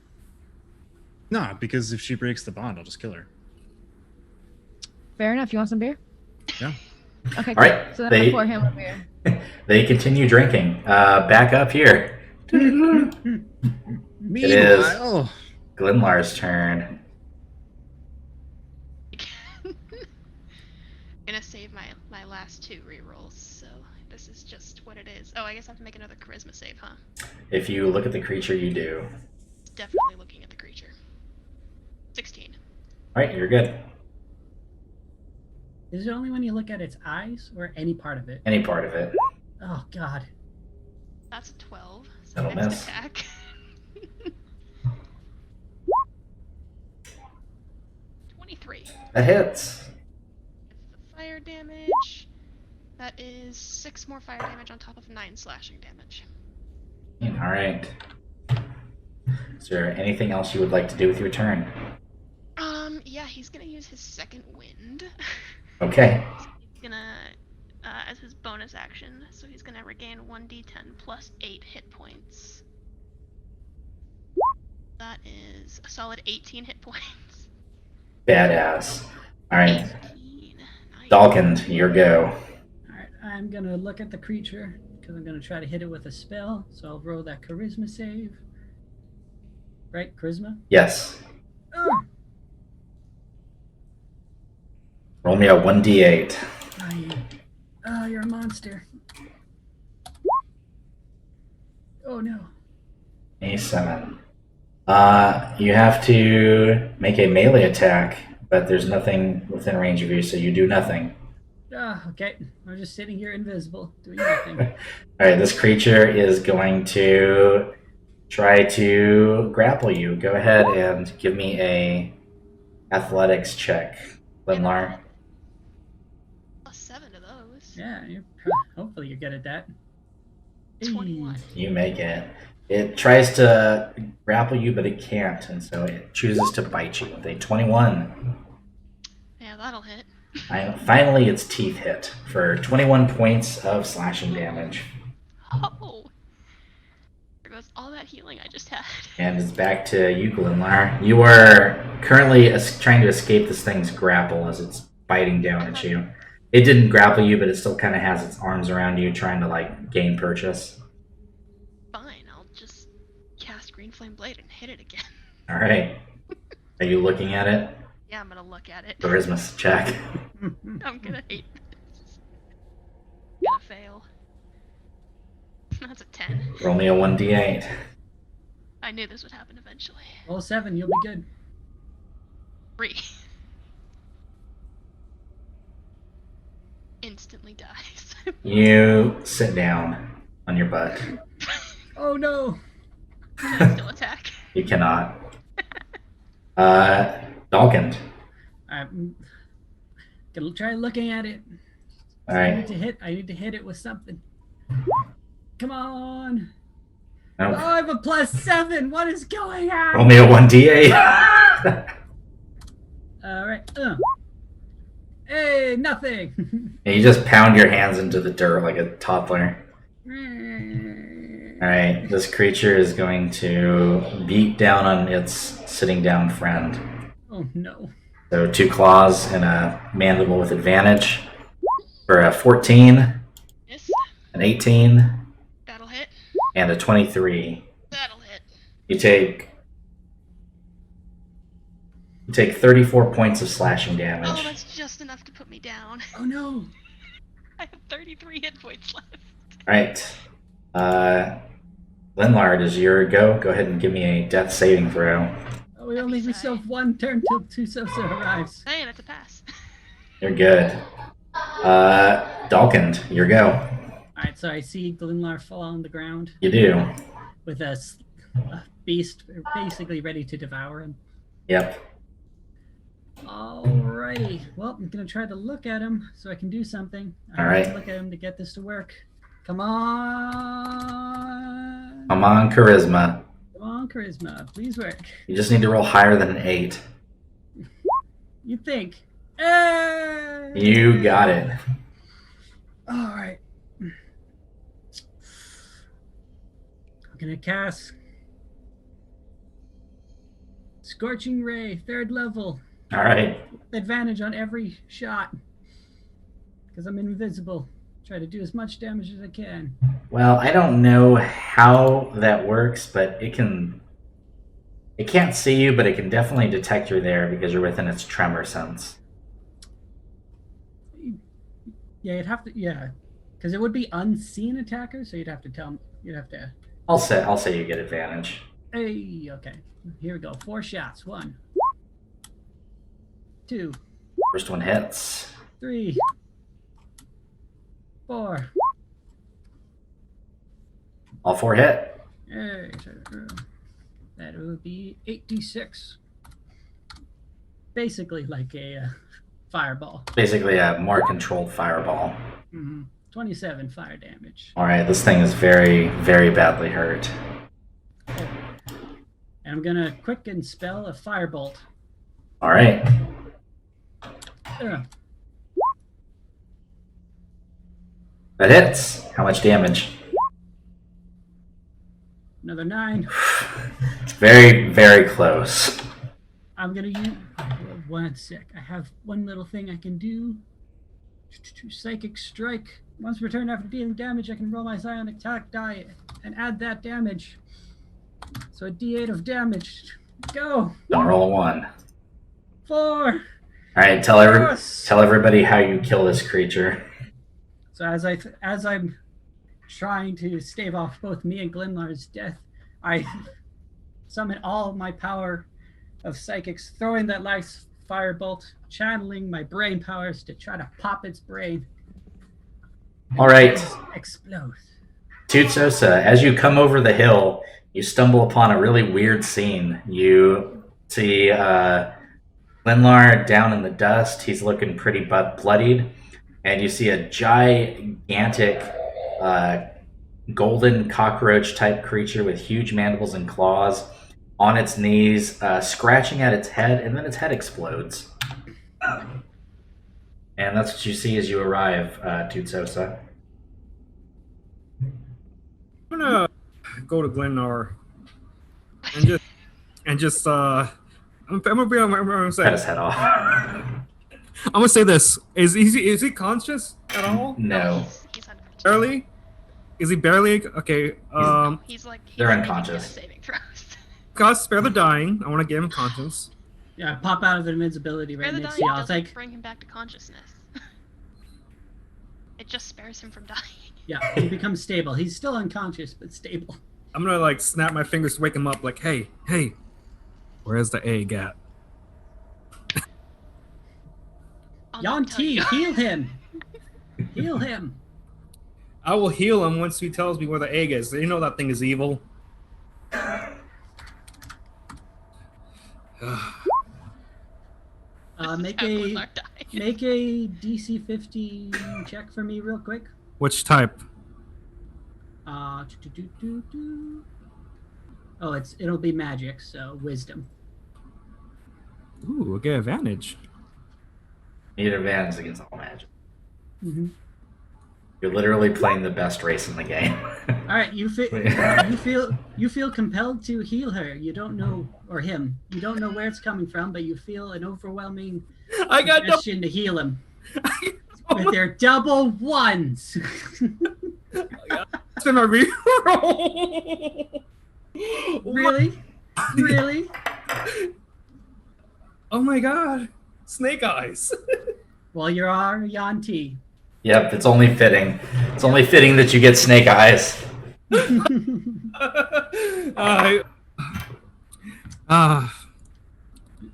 No, because if she breaks the bond, I'll just kill her. Fair enough. You want some beer? Yeah. Okay. All right, So then they- I pour him a beer. They continue drinking. Back up here. Meanwhile, Glenlar's turn. Gonna save my last 2 rerolls, so this is just what it is. Oh, I guess I have to make another charisma save, huh? If you look at the creature, you do. Definitely looking at the creature. 16. All right, you're good. Is it only when you look at its eyes or any part of it? Any part of it. Oh, God. That's a 12. So That'll next miss. attack. 23. That hits. The fire damage. That is 6 more fire damage on top of 9 slashing damage. All right. Is there anything else you would like to do with your turn? Yeah, he's gonna use his second wind. Okay. He's gonna, as his bonus action, so he's gonna regain 1d10 plus 8 hit points. That is a solid 18 hit points. Badass. All right. 18. Nice. Dalkin, your go. Alright, I'm gonna look at the creature because I'm gonna try to hit it with a spell. So I'll roll that charisma save. Right, charisma? Yes. Oh, Roll me a 1d8. you're a monster. Oh no. A7. You have to make a melee attack, but there's nothing within range of you, so you do nothing. Okay. I'm just sitting here invisible, doing nothing. Alright, this creature is going to try to grapple you. Go ahead and give me a athletics check, Glenlar. Plus 7 of those. Yeah, hopefully you're good at that. 21. You make it. It tries to grapple you, but it can't, and so it chooses to bite you with a 21. Yeah, that'll hit. Finally, its teeth hit for 21 points of slashing damage. Oh! There goes all that healing I just had. And it's back to you, Glenlar. You are currently trying to escape this thing's grapple as it's biting down at you. It didn't grapple you, but it still kind of has its arms around you, trying to like gain purchase. Fine, I'll just cast Green Flame Blade and hit it again. All right. Are you looking at it? Yeah, I'm gonna look at it. Charisma check. I'm gonna hate this. Gonna fail. That's a 10. Roll me a 1d8. I knew this would happen eventually. Roll 7, you'll be good. 3. Instantly dies. You sit down on your butt. Oh no! Can I still attack? You cannot. Dalkin. I'm gonna try looking at it. All I right. need to hit it with something. Come on! Nope. Oh, I have a +7! What is going on? Roll me a 1d8. Alright. Hey, nothing! And you just pound your hands into the dirt like a toddler. Alright, this creature is going to beat down on its sitting down friend. Oh no. So 2 claws and a mandible with advantage for a 14, Miss. an 18, That'll hit. and a 23. That'll hit. You take 34 points of slashing Oh, damage. that's just enough to put me down. Oh no! I have 33 hit points left. Alright. Linlard, is your go. Go ahead and give me a death saving throw. Oh, we only still have 1 turn till Tusosa arrives. Hey, that's a pass. You're good. Dalkind, your go. Alright, so I see Glinlar fall on the ground You do. with a beast basically ready to devour him. Yep. Alrighty. Well, I'm gonna try to look at him so I can do something. I Alright. have to look at him to get this to work. Come on! Come on, charisma. Come on, charisma. Please work. You just need to roll higher than an 8. You think? Hey! You got it. Alright. I'm gonna cast Scorching Ray, 3rd level. Alright. Advantage on every shot. Because I'm invisible. Try to do as much damage as I can. Well, I don't know how that works, but it can't see you, but it can definitely detect you're there because you're within its tremor sense. Yeah, you'd have to. Yeah, because it would be unseen attacker, so you'd have to tell. You'd have to. I'll say you get advantage. Hey, okay. Here we go. 4 shots. 1, 2, First one hits. 3, 4. All 4 hit. Hey, so, that would be 86. Basically, like a fireball. Basically a more controlled fireball. 27 fire damage. Alright, this thing is very, very badly hurt. And I'm gonna quicken spell a firebolt. Alright. That hits. How much damage? Another 9. It's very, very close. I'm gonna use 1 sec. I have one little thing I can do. Psychic Strike. Once per turn after dealing damage, I can roll my psionic attack die and add that damage. So a d8 of damage. Go! Don't roll a 1. 4! Alright, tell everybody how you kill this creature. So as I'm trying to stave off both me and Glenlar's death, I summon all my power of psychics, throwing that last firebolt, channeling my brain powers to try to pop its brain. Alright. Explode. Tutsosa, as you come over the hill, you stumble upon a really weird scene. You see Linlar down in the dust. He's looking pretty bloodied. And you see a gigantic golden cockroach-type creature with huge mandibles and claws on its knees, scratching at its head, and then its head explodes. And that's what you see as you arrive, Tutsosa. I'm gonna go to Glennar and just I'm gonna say Cut his head off. I'm gonna say this: is he conscious at all? No. He's unconscious. Barely? Is he barely? Okay. He's They're making unconscious. death saving throws. God spare the dying. I want to give him conscience. Yeah, pop out of invincibility right Rather next than to it y'all. It's doesn't like, bring him back to consciousness. It just spares him from dying. yeah, he becomes stable. He's still unconscious, but stable. I'm gonna like snap my fingers to wake him up. Like, hey, where's the egg at? I'll Yon not tell T, you. heal him! Heal him! I will heal him once he tells me where the egg is. You know that thing is evil. Make How a Glenlar died. make a DC 50 check for me real quick. Which type? Oh, it'll be magic, so wisdom. Ooh, I get advantage. Need advantage against all magic. Mm-hmm. You're literally playing the best race in the game. All right, you feel compelled to heal her. You don't know, or him. You don't know where it's coming from, but you feel an overwhelming I got no. suggestion to heal him with their double ones. That's in my reroll. Really? Really? Oh my god. Snake eyes. Well, you are Yon T. Yep, it's only fitting. It's only fitting that you get snake eyes.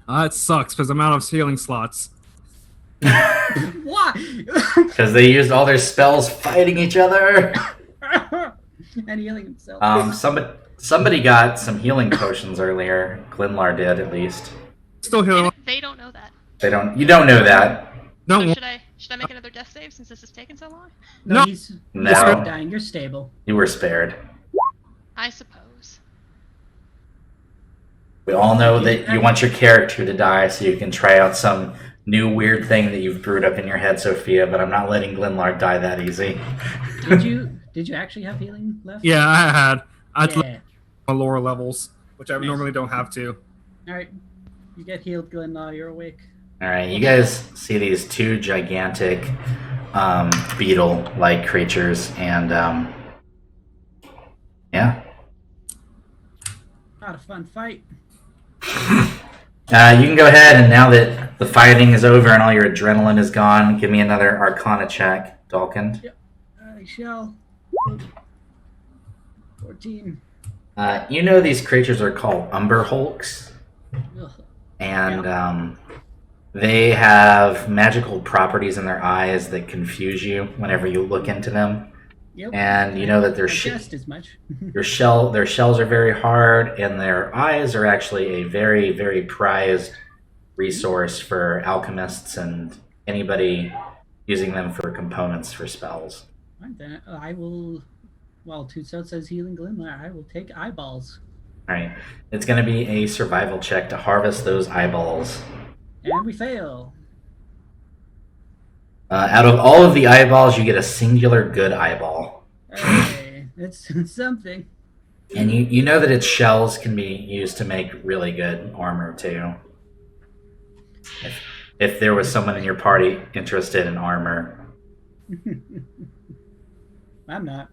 It sucks because I'm out of healing slots. Why? Because they used all their spells fighting each other. And healing himself. Somebody got some healing potions earlier. Glenlar did, at least. Still healing. They don't know that. You don't know that. No. So should I make another death save since this has taken so long? No, No. he's No. not dying. You're stable. You were spared. I suppose. We all know that you want your character to die so you can try out some new weird thing that you've brewed up in your head, Sophia, but I'm not letting Glenlar die that easy. Did you actually have healing left? Yeah, I had. I'd Yeah. my lower levels, which I normally don't have to. All right. You get healed, Glenn. Now you're awake. Alright, you guys see these two gigantic beetle-like creatures, and yeah. Not a fun fight. You can go ahead, and now that the fighting is over and all your adrenaline is gone, give me another Arcana check, Dalkin. I shall. 14. You know these creatures are called Umber Hulks, Ugh. and they have magical properties in their eyes that confuse you whenever you look into them. Yep. And you know that their just as much. their shells are very hard, and their eyes are actually a very, very prized resource for alchemists and anybody using them for components for spells. Right, then I will. Well, Tootsout says healing Glenlar. I will take eyeballs. All right, it's going to be a survival check to harvest those eyeballs. And we fail. Out of all of the eyeballs, you get a singular good eyeball. Hey, it's something. And you know that its shells can be used to make really good armor, too. If there was someone in your party interested in armor. I'm not.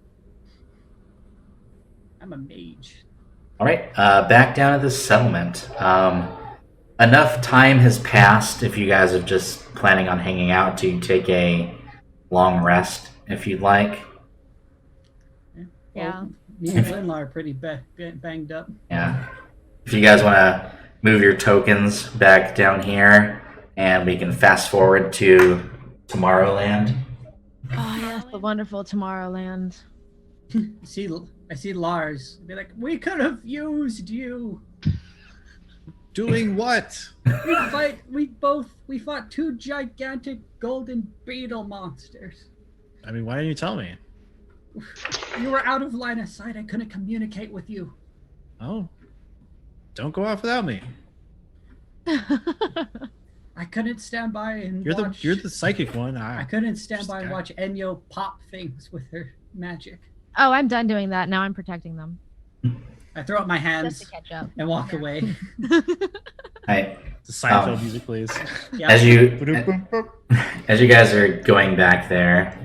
I'm a mage. All right, back down at the settlement. Enough time has passed if you guys are just planning on hanging out to take a long rest, if you'd like. Yeah. Well, me and Glenlar are pretty banged up. Yeah. If you guys want to move your tokens back down here, and we can fast forward to Tomorrowland. Oh yes, the wonderful Tomorrowland. I see Lars. Be like, we could have used you. Doing what? We fought two gigantic golden beetle monsters. I mean, why didn't you tell me? You were out of line of sight. I couldn't communicate with you. Oh, don't go off without me. I couldn't stand by and You're watch. the psychic one. I couldn't stand just by and guy. watch Enyo pop things with her magic. Oh, I'm done doing that. Now I'm protecting them. I throw up my Just hands to catch up. and walk Yeah. away. Right. The Seinfeld music, please. Yeah. As you guys are going back there,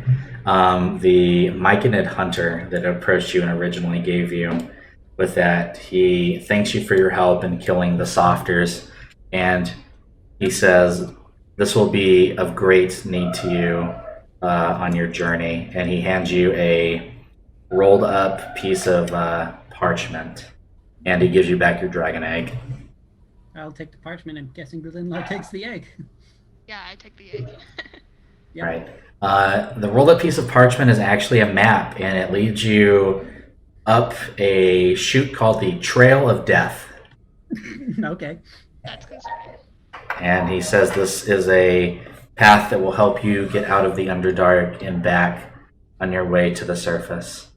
the myconid hunter that approached you and originally gave you with that, he thanks you for your help in killing the softers and he says, "This will be of great need to you on your journey." And he hands you a rolled up piece of parchment, and he gives you back your dragon egg. I'll take the parchment. I'm guessing Glinlar takes the egg. Yeah, I take the egg. Yep. Right. The rolled up piece of parchment is actually a map, and it leads you up a chute called the Trail of Death. Okay. That's concerning. And he says this is a path that will help you get out of the Underdark and back on your way to the surface.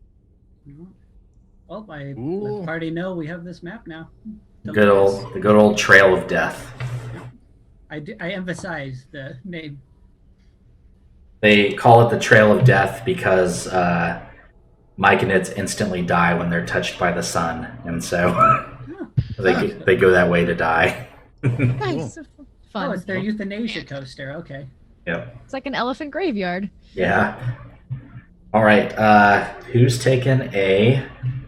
Well, I Ooh. let the party know we have this map now. The good old Trail of Death. I emphasize the name. They call it the Trail of Death because myconids instantly die when they're touched by the sun, and so they go that way to die. Nice. Fun. Oh, it's their euthanasia coaster. Okay. Yep. It's like an elephant graveyard. Yeah. All right. Who's taking a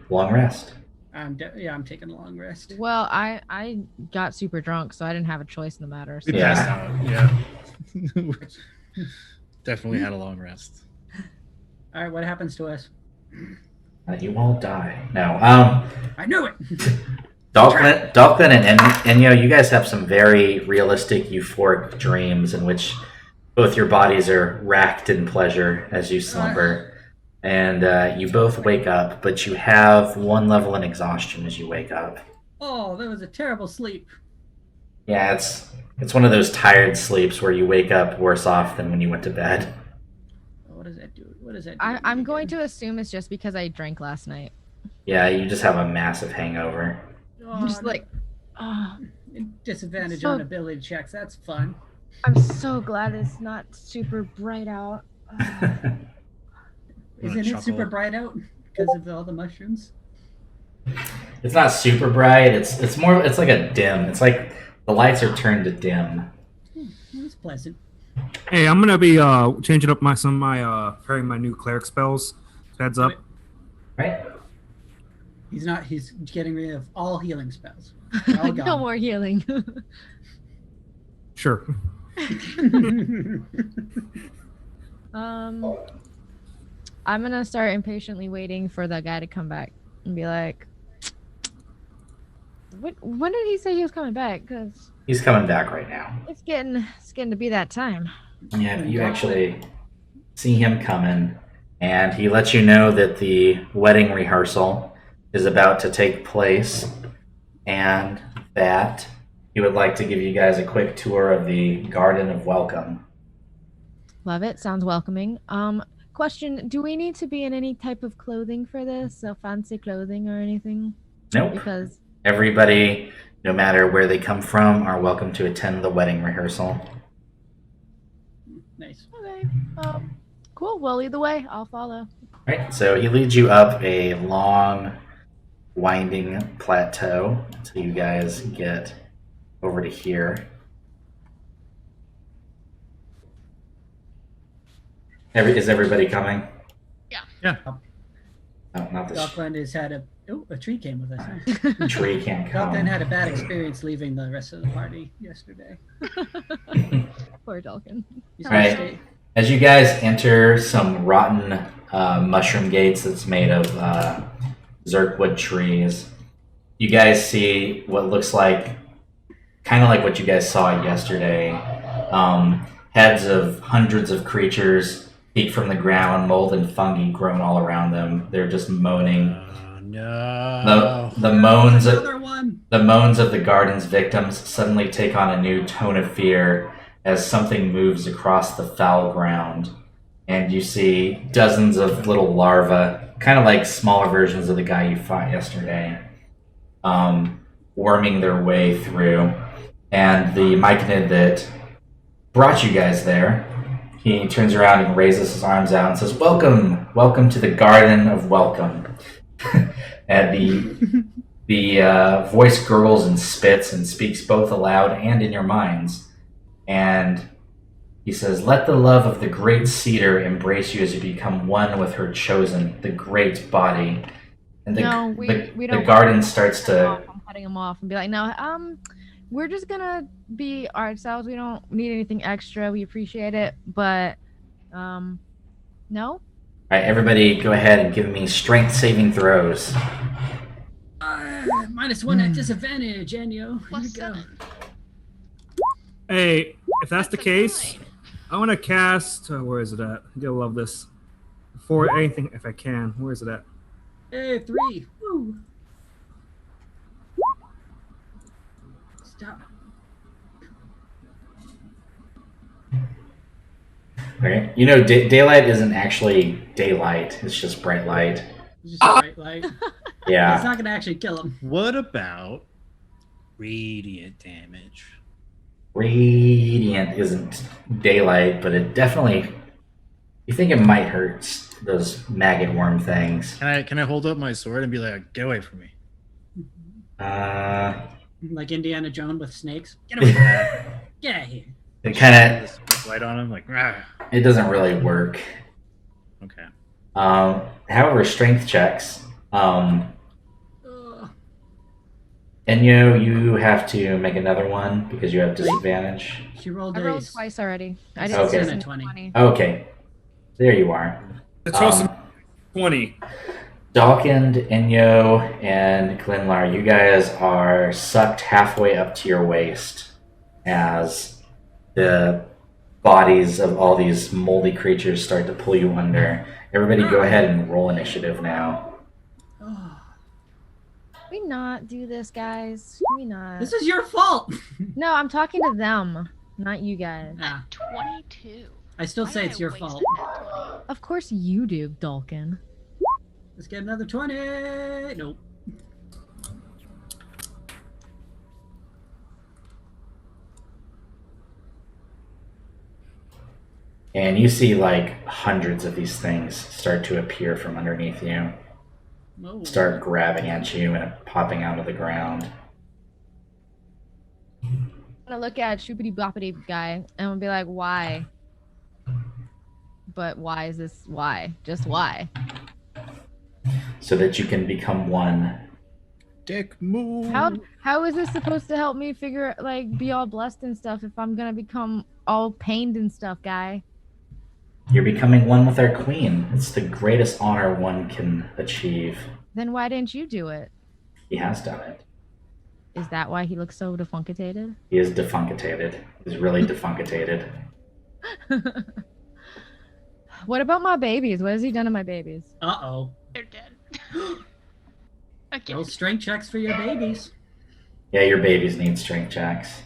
long rest? I'm taking a long rest. Well, I got super drunk, so I didn't have a choice in the matter. So. Yeah. Yeah. Definitely had a long rest. All right, what happens to us? You won't die. No. I knew it. Dalklin and Enyo, you guys have some very realistic, euphoric dreams in which both your bodies are racked in pleasure as you slumber. And you both wake up, but you have one level in exhaustion as you wake up. Oh, that was a terrible sleep. Yeah, it's one of those tired sleeps where you wake up worse off than when you went to bed. What does that do? What does that do? I'm going to assume it's just because I drank last night. Yeah, you just have a massive hangover. I'm just like, disadvantage So- on ability checks. That's fun. I'm so glad it's not super bright out. Isn't it super bright out because of all the mushrooms? It's not super bright. It's more. It's like a dim. It's like the lights are turned to dim. That's pleasant. Hey, I'm gonna be changing up preparing my new cleric spells. Heads up. Right. He's getting rid of all healing spells. They're all No gone. more healing. Sure. I'm gonna start impatiently waiting for that guy to come back and be like, when did he say he was coming back? Because He's coming back right now. it's getting to be that time. Yeah, you actually see him coming, and he lets you know that the wedding rehearsal is about to take place, and that he would like to give you guys a quick tour of the Garden of Welcome. Love it. Sounds welcoming. Question: do we need to be in any type of clothing for this? So fancy clothing or anything? Nope. Because Everybody, no matter where they come from, are welcome to attend the wedding rehearsal. Nice. okay, cool. Well, either way, I'll follow. Right, so he leads you up a long, winding plateau until you guys get over to here. Is everybody coming? Yeah. Oh, not this Dockland has had a tree came with us. Huh? tree can't Dockland come. had a bad experience leaving the rest of the party yesterday. Poor Dalkin. He's Right. gonna stay- As you guys enter some rotten mushroom gates that's made of zirkwood trees, you guys see what looks like, kind of like what you guys saw yesterday. Heads of hundreds of creatures peek from the ground, mold and fungi grown all around them. They're just moaning. Oh, no. The moans of Another one. the moans of the garden's victims suddenly take on a new tone of fear as something moves across the foul ground, and you see dozens of little larvae, kind of like smaller versions of the guy you fought yesterday, worming their way through. And the myconid that brought you guys there, he turns around and raises his arms out and says, welcome to the Garden of Welcome. And the voice gurgles and spits and speaks both aloud and in your minds. And he says, let the love of the great cedar embrace you as you become one with her chosen, the great body. And We the don't. garden starts to... I'm cutting him off and be like, no, we're just gonna be ourselves. We don't need anything extra. We appreciate it, but no. All right, everybody, go ahead and give me strength saving throws. -1 at disadvantage, Enyo. Here we go. +7. Hey, if that's the a case, 9. I want to cast. Where is it at? I do love this. For anything, if I can. Where is it at? Hey, 3. Woo. Stop. Okay. You know, daylight isn't actually daylight. It's just bright light. It's just bright light. It's Yeah. not gonna actually kill him. What about radiant damage? Radiant isn't daylight, but it definitely. You think it might hurt those maggot worm things? Can I hold up my sword and be like, get away from me? Like Indiana Jones with snakes. Get away from me. Get out of here. It kind of. This light on him, like, rah. It doesn't really work. Okay. However, strength checks. Ugh. Enyo, you have to make another one because you have disadvantage. She rolled I rolled a twice already. I Okay. didn't Okay. see 20. Okay, there you are. It's also 20. Dawkins, Enyo, and Glenlar, you guys are sucked halfway up to your waist as the bodies of all these moldy creatures start to pull you under. Everybody go ahead and roll initiative now. Oh, we not do this, guys? We not. this is your fault. No, I'm talking to them, not you guys. Ah, 22. I still Why say did it's I your waste fault. that 20? Of course you do, Dalkin. Let's get another 20. Nope. And you see like hundreds of these things start to appear from underneath you, Whoa. start grabbing at you and popping out of the ground. I'm gonna look at Shoopity Boppity guy and I'll be like, why? But why is this? Why? Just why? So that you can become one. Dick move. How is this supposed to help me figure like be all blessed and stuff if I'm gonna become all pained and stuff, guy? You're becoming one with our queen. It's the greatest honor one can achieve. Then why didn't you do it? He has done it. Is that why he looks so defunctated? He is defunctated. He's really defunctated. What about my babies? What has he done to my babies? Uh-oh. They're dead. Again. Roll strength checks for your babies. Yeah, your babies need strength checks.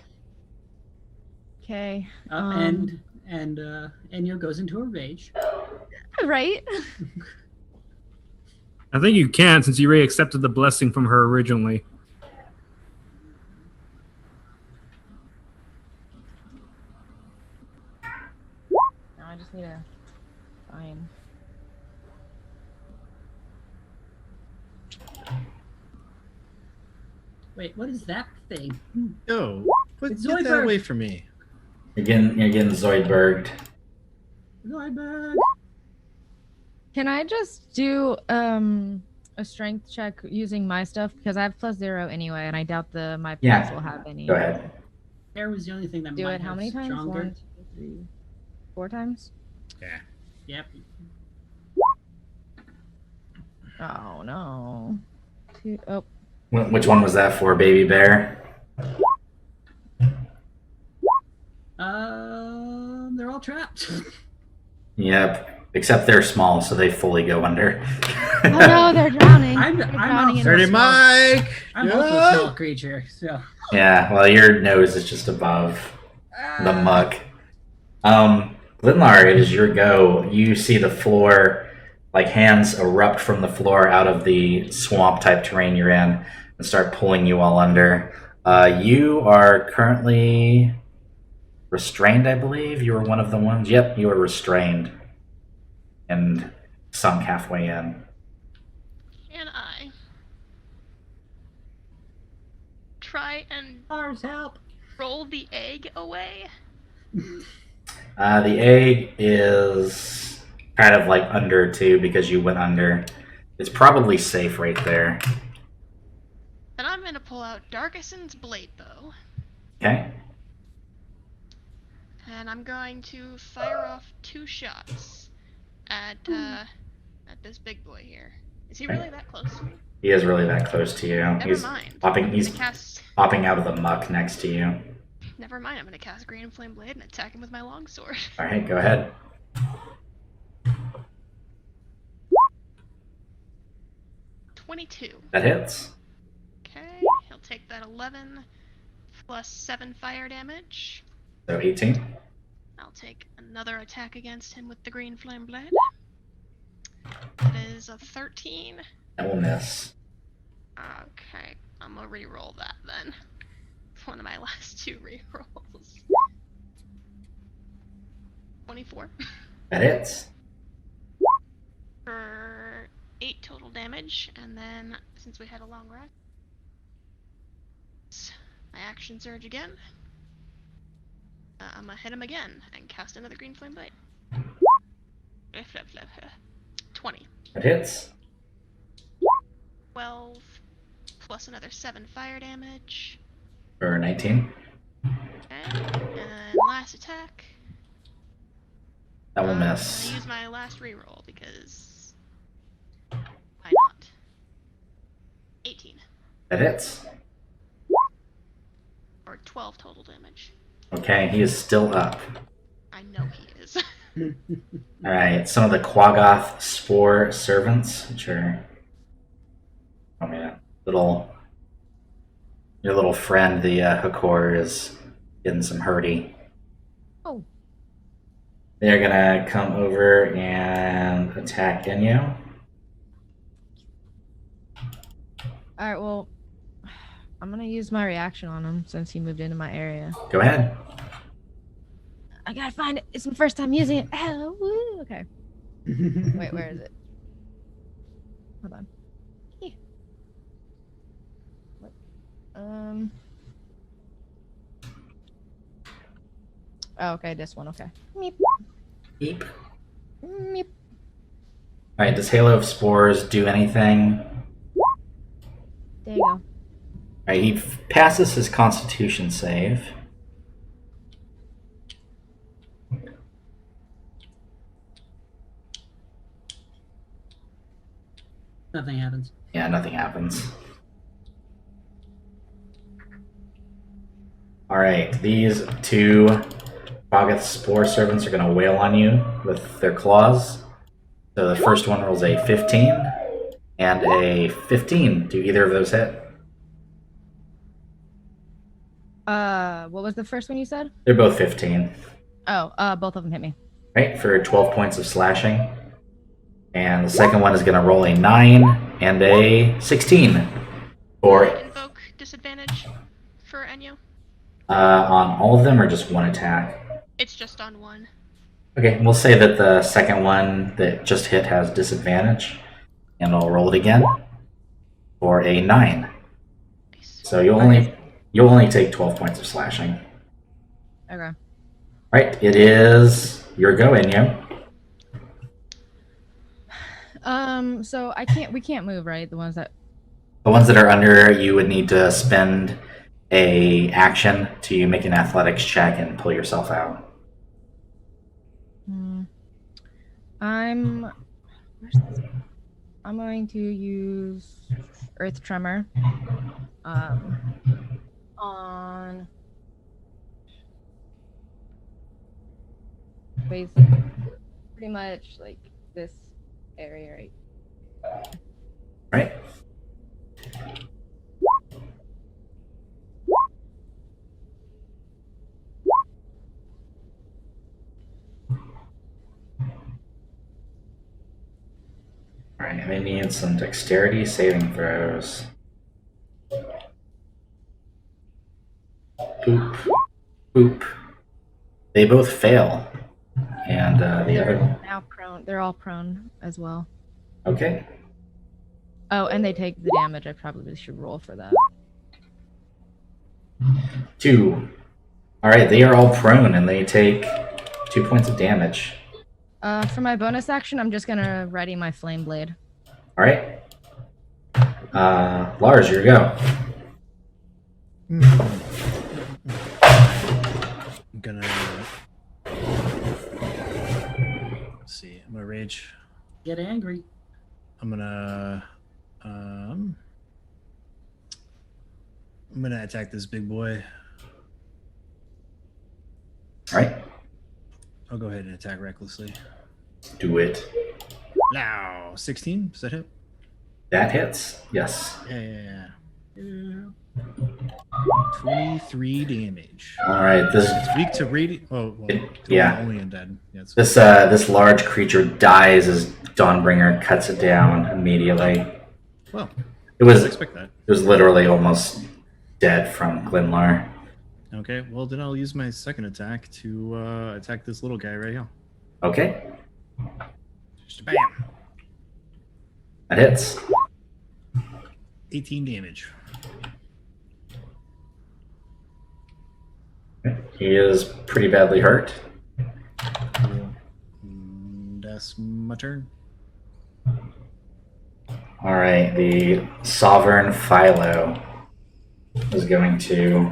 Okay. And Enyo goes into a rage. Right? I think you can since you already accepted the blessing from her originally. Now I just need to find. Wait, what is that thing? Yo, put It's get that Zoidberg. away from me. You're getting Zoidberged. Zoidberg. Can I just do a strength check using my stuff because I have +0 anyway, and I doubt my Yeah. plus will have any. Go ahead. Air was the only thing that Do might it how have many times? stronger. 1, 2, 3, 4 times. Yeah. Yep. Oh no. Oh, Which one was that for, baby bear? They're all trapped. Yep. Except they're small, so they fully go under. oh no, they're drowning. I'm They're also drowning in Dirty the Mike! I'm Yeah. also a small creature, so. Yeah, well, your nose is just above the muck. Glenlar, it is your go. You see the floor, like hands erupt from the floor out of the swamp type terrain you're in and start pulling you all under. You are currently restrained, I believe. You were one of the ones. Yep, you were restrained and sunk halfway in. Can I try and Ours help. roll the egg away? The egg is kind of like under too because you went under. It's probably safe right there. Then I'm gonna pull out Darkison's blade bow. Okay. And I'm going to fire off 2 shots at this big boy here. Is he really that close to me? He is really that close to you. Never mind. He's I'm gonna cast. popping out of the muck next to you. Never mind. I'm gonna cast Green Flame Blade and attack him with my longsword. All right, go ahead. 22. That hits. Okay, he'll take that 11 plus 7 fire damage. So 18. I'll take another attack against him with the Green Flame Blade. That is a 13. That will miss. Okay, I'm gonna re-roll that then. It's one of my last 2 re-rolls. 24. That hits. For 8 total damage, and then since we had a long rest, my action surge again. I'm gonna hit him again and cast another Green Flame Blade. 20. That hits. 12 plus another 7 fire damage. For 19. Okay, and last attack. That will I'm miss. gonna use my last reroll because why not? 18 That hits. or 12 total damage. Okay, he is still up. I know he is. All right, some of the Quaggoth Spore servants, which are, oh man, your little friend, the Hakor, is getting some hurty. Oh. They're gonna come over and attack Enyo. Alright, well, I'm gonna use my reaction on him since he moved into my area. Go ahead. I gotta find it. It's my first time using it. Oh, woo. Okay. Wait, where is it? Hold on. Here. What? Oh, okay, this one. Okay. Meep. Eep. Meep. All right, does Halo of Spores do anything? There you go. All right, he passes his Constitution save. Nothing happens. Yeah, nothing happens. All right, these 2 Quaggoth Spore servants are going to wail on you with their claws. So the first one rolls a 15 and a 15. Do either of those hit? What was the first one you said? They're both 15. Oh, both of them hit me. Right, for 12 points of slashing. And the second one is going to roll a 9 and a 16 for Invoke disadvantage for Enyo. on all of them, or just one attack. It's just on one. Okay, we'll say that the second one that just hit has disadvantage, and I'll roll it again for a 9. Nice. So you'll only take 12 points of slashing. Okay. Right, it is your go, Enyo. So we can't move, right? The ones that... The ones that are under, you would need to spend a action to make an athletics check and pull yourself out. I'm going to use Earth Tremor on basically pretty much like this area right. Right. Alright, and they need some dexterity saving throws. Boop. Boop. They both fail. And the They're other... now prone. They're all prone as well. Okay. Oh, and they take the damage. I probably should roll for that. 2. Alright, they are all prone and they take 2 points of damage. For my bonus action, I'm just gonna ready my flame blade. Alright. Lars, your go. I'm gonna rage. Get angry. I'm gonna attack this big boy. All right. I'll go ahead and attack recklessly. Do it. Now, 16. Does that hit? That hits. Yes. Yeah. 23 damage. All right. This It's weak to radiant. Oh, well, yeah. Only undead. Yeah, it's this large creature dies as Dawnbringer cuts it down immediately. well. It I was expect that. it was literally almost dead from Glenlar. Okay. Well, then I'll use my second attack to attack this little guy right here. Okay. Just bam. That hits. 18 damage. He is pretty badly hurt. Cool. That's my turn. All right, the Sovereign Philo is going to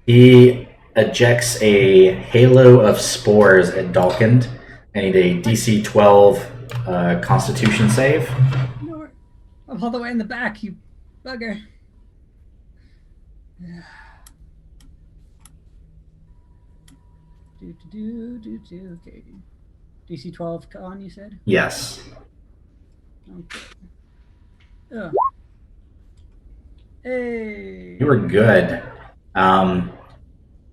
he ejects a halo of spores at Dalkind. I need a DC 12 Constitution save. No, I'm all the way in the back, you bugger. Okay. DC 12 con, you said? Yes. Okay. Ugh. Hey. You were good.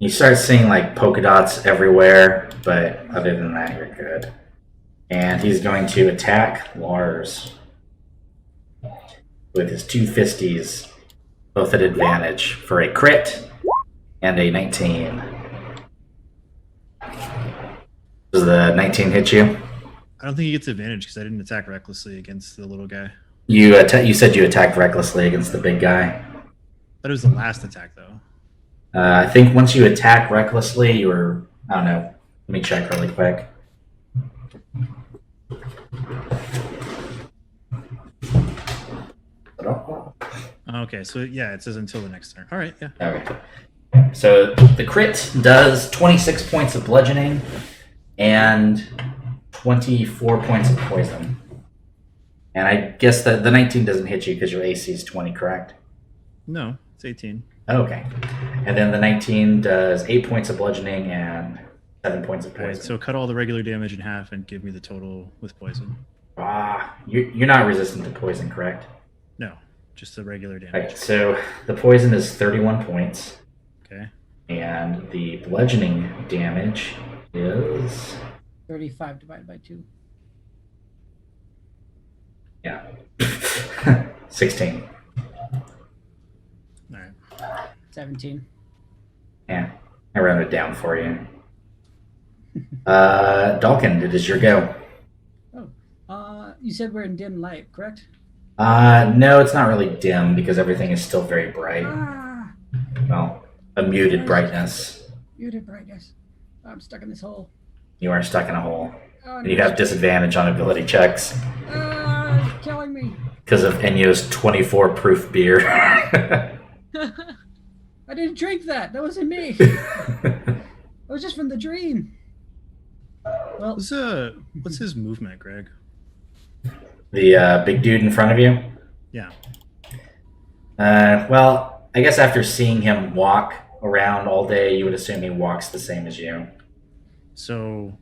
You start seeing like polka dots everywhere, but other than that, you're good. And he's going to attack Lars with his two fisties, both at advantage for a crit and a 19. Does the 19 hit you? I don't think he gets advantage because I didn't attack recklessly against the little guy. You said you attacked recklessly against the big guy. That was the last attack, though. I think once you attack recklessly, you were... I don't know. Let me check really quick. Okay, so yeah, it says until the next turn. All right, yeah. Okay. So the crit does 26 points of bludgeoning and 24 points of poison. And I guess the 19 doesn't hit you because your AC is 20, correct? No, it's 18. Okay. And then the 19 does 8 points of bludgeoning and 7 points of All right, poison. so cut all the regular damage in half and give me the total with poison. You're not resistant to poison, correct? No, just the regular damage. Right, so the poison is 31 points. Okay. And the bludgeoning damage is... 35 divided by 2. Yeah. 16. All right. 17. Yeah. I rounded down for you. Dalkin, it is your go. You said we're in dim light, correct? No, it's not really dim because everything is still very bright. Ah, Well, a muted brightness. muted brightness. I'm stuck in this hole. You are stuck in a hole. Oh, And you have disadvantage on ability checks it's killing me. because of Enyo's 24 proof beer. I didn't drink that. That wasn't me. It was just from the dream. Well, What's his movement, Greg? The big dude in front of you? Yeah. Well, I guess after seeing him walk around all day, you would assume he walks the same as you. So,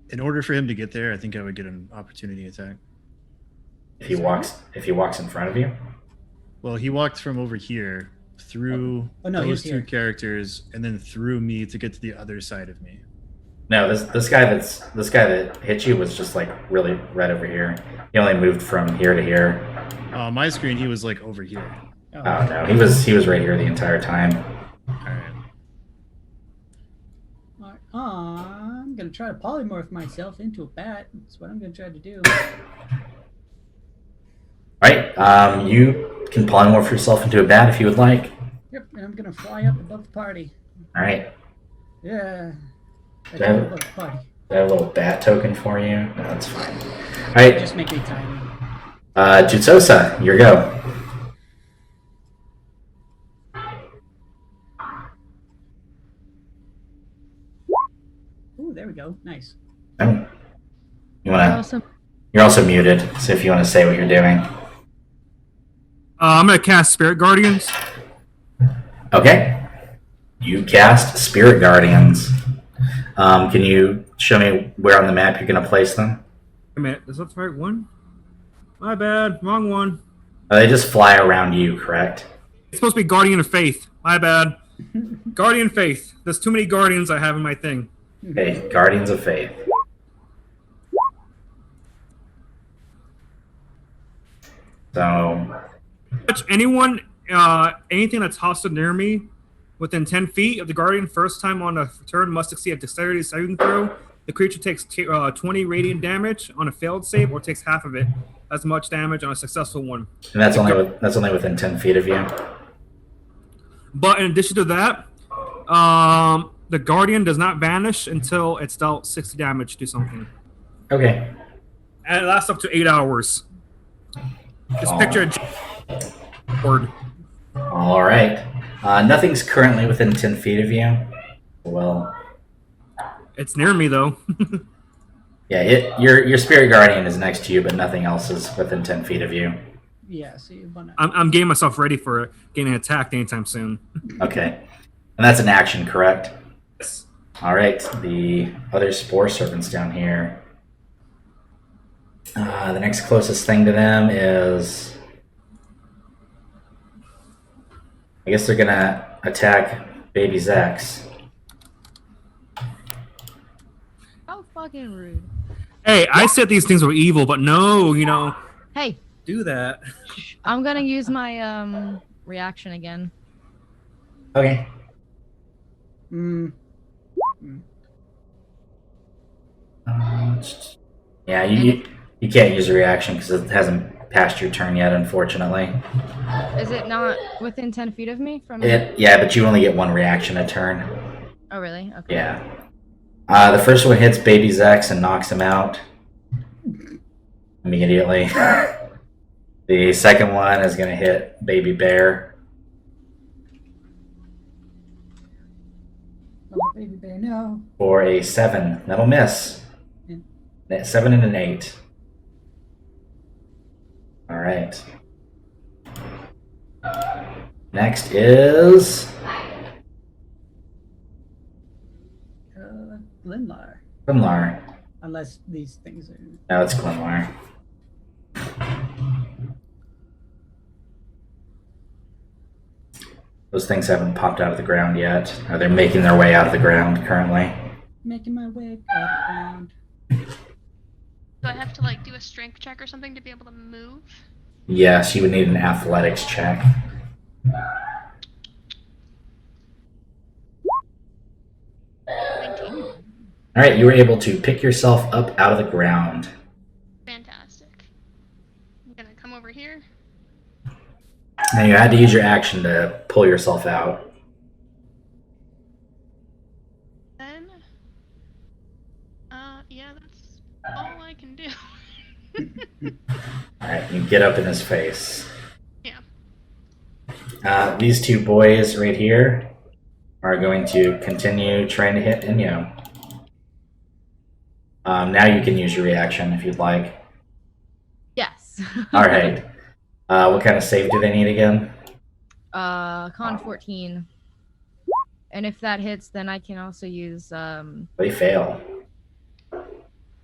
in order for him to get there, I think I would get an opportunity attack. If he walks in front of you? Well, he walked from over here through those two characters and then through me to get to the other side of me. No, this guy that hit you was just like really right over here. He only moved from here to here. On my screen, he was like over here. Oh no, he was right here the entire time. All right. I'm gonna try to polymorph myself into a bat. That's what I'm gonna try to do. Alright, you can polymorph yourself into a bat if you would like. Yep, and I'm gonna fly up above the party. Alright. Yeah. Do I have Above the party. a little bat token for you? No, that's fine. Alright, Just make me tiny. Jutsosa, your go. go. Nice. Oh. You're also You're also muted, so if you want to say what you're doing. I'm gonna cast Spirit Guardians. Okay. You cast Spirit Guardians. Can you show me where on the map you're going to place them? Wait a minute, is that the right one? My bad, wrong one. They just fly around you, correct? It's supposed to be Guardian of Faith. My bad. Guardian Faith. There's too many Guardians I have in my thing. Okay, Guardians of Faith. So, Touch anyone, anything that's hostile near me within 10 feet of the Guardian first time on a turn must succeed a dexterity saving throw. The creature takes 20 radiant damage on a failed save or takes half of it as much damage on a successful one. and that's only within 10 feet of you. But in addition to that, the Guardian does not vanish until it's dealt 60 damage to something. Okay. And it lasts up to 8 hours. Just picture a board. All right. Nothing's currently within 10 feet of you. Well, It's near me, though. yeah, your Spirit Guardian is next to you, but nothing else is within 10 feet of you. Yeah, so you want to... I'm getting myself ready for getting attacked anytime soon. Okay. And that's an action, correct? All right. The other Spore Serpents down here. The next closest thing to them is... I guess they're going to attack Baby Zex. how fucking rude. Hey, I said these things were evil, but no, Hey, do that. I'm gonna use my reaction again. Okay. Yeah, you can't use a reaction because it hasn't passed your turn yet, unfortunately. Is it not within 10 feet of me from? Yeah, but you only get one reaction a turn. Oh really? Okay. Yeah. The first one hits Baby Zex and knocks him out immediately. The second one is going to hit Baby Bear. Oh, baby bear, no. For a 7. That'll miss. 7 and an 8. All right. Next is Glenlar. Glenlar. Unless these things are... No, it's Glenlar. Those things haven't popped out of the ground yet. Or they're making their way out of the ground currently. Making my way around. Do I have to like do a strength check or something to be able to move? Yes, you would need an athletics check. 19. All right, you were able to pick yourself up out of the ground. Fantastic. I'm gonna come over here. Now you had to use your action to pull yourself out. Then, yeah, that's all I can do. All right, you get up in his face. Yeah. These two boys right here are going to continue trying to hit Inyo. Now you can use your reaction if you'd like. Yes. All right. What kind of save do they need again? Con 14. And if that hits, then I can also use They fail.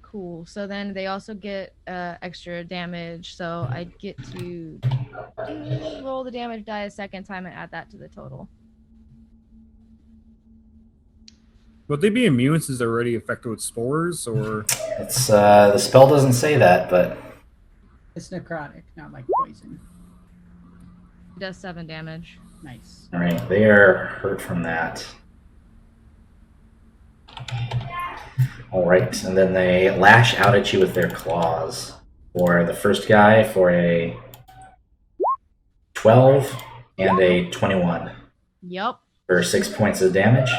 Cool. So then they also get extra damage. So I get to roll the damage die a second time and add that to the total. Would they be immune since they're already affected with spores, or? It's the spell doesn't say that, but It's necrotic, not like poison. It does 7 damage. Nice. all right, they are hurt from that. All right, and then they lash out at you with their claws. For the first guy, for a 12 and a 21 Yup. for 6 points of damage.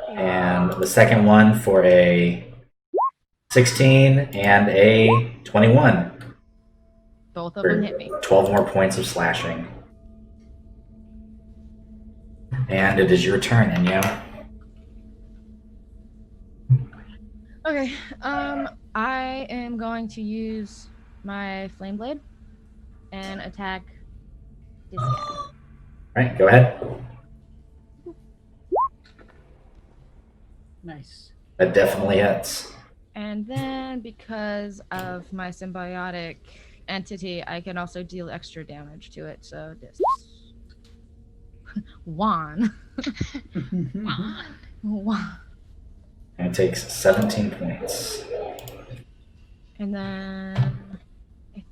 And the second one for a 16 and a 21 Both of for them hit me. 12 more points of slashing. And it is your turn, Inyo. Okay. I am going to use my flame blade and attack this guy. All right, go ahead. Nice. That definitely hits. And then because of my symbiotic entity, I can also deal extra damage to it. So this Juan. Juan. And it takes 17 points. And then I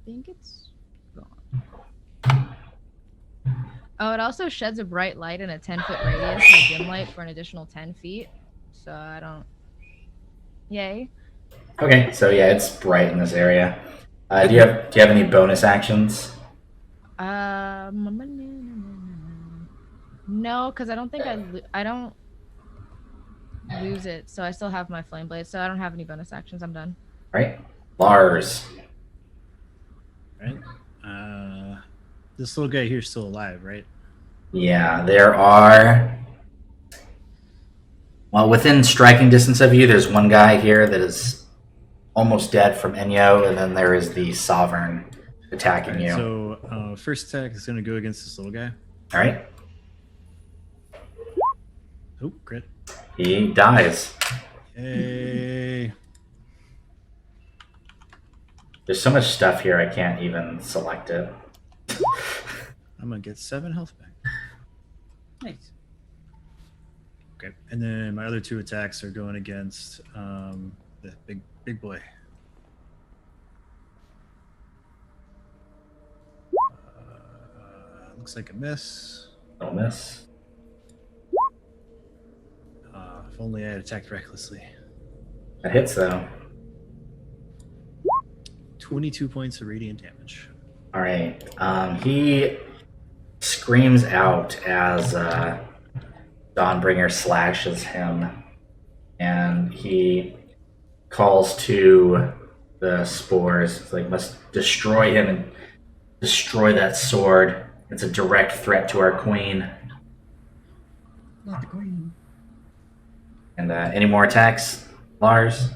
think it's gone. Oh, it also sheds a bright light in a 10-foot radius and a dim light for an additional 10 feet. So I don't. Yay. Okay, so yeah, it's bright in this area. Do you have any bonus actions? No, because I don't think I don't lose it, so I still have my flame blade, so I don't have any bonus actions. I'm done. Right, Lars. Right. This little guy here's still alive, right? Yeah, there are. Well, within striking distance of you, there's one guy here that is almost dead from Enyo, and then there is the Sovereign attacking you. So first attack is going to go against this little guy. All right. Oh, crit. He dies. Yay. There's so much stuff here, I can't even select it. I'm going to get 7 health back. Nice. Okay, and then my other 2 attacks are going against the big boy. Looks like a miss. No miss. If only I had attacked recklessly. That hits though. 22 points of radiant damage. All right. He screams out as Dawnbringer slashes him, and he calls to the spores. It's like, must destroy him and destroy that sword. It's a direct threat to our queen. Not the queen. And any more attacks, Lars?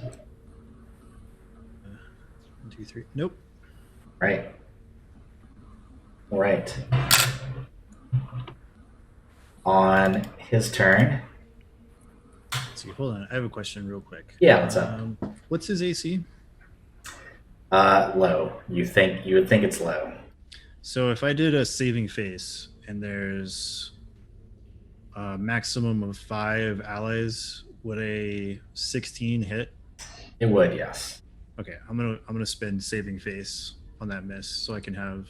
1, 2, 3. Nope. Right. All right. On his turn. Let's see, hold on. I have a question real quick. Yeah, what's up? What's his AC? Low. You would think it's low. So if I did a saving face and there's a maximum of 5 allies, would a 16 hit? It would, yes. Okay, I'm gonna spend saving face on that miss so I can have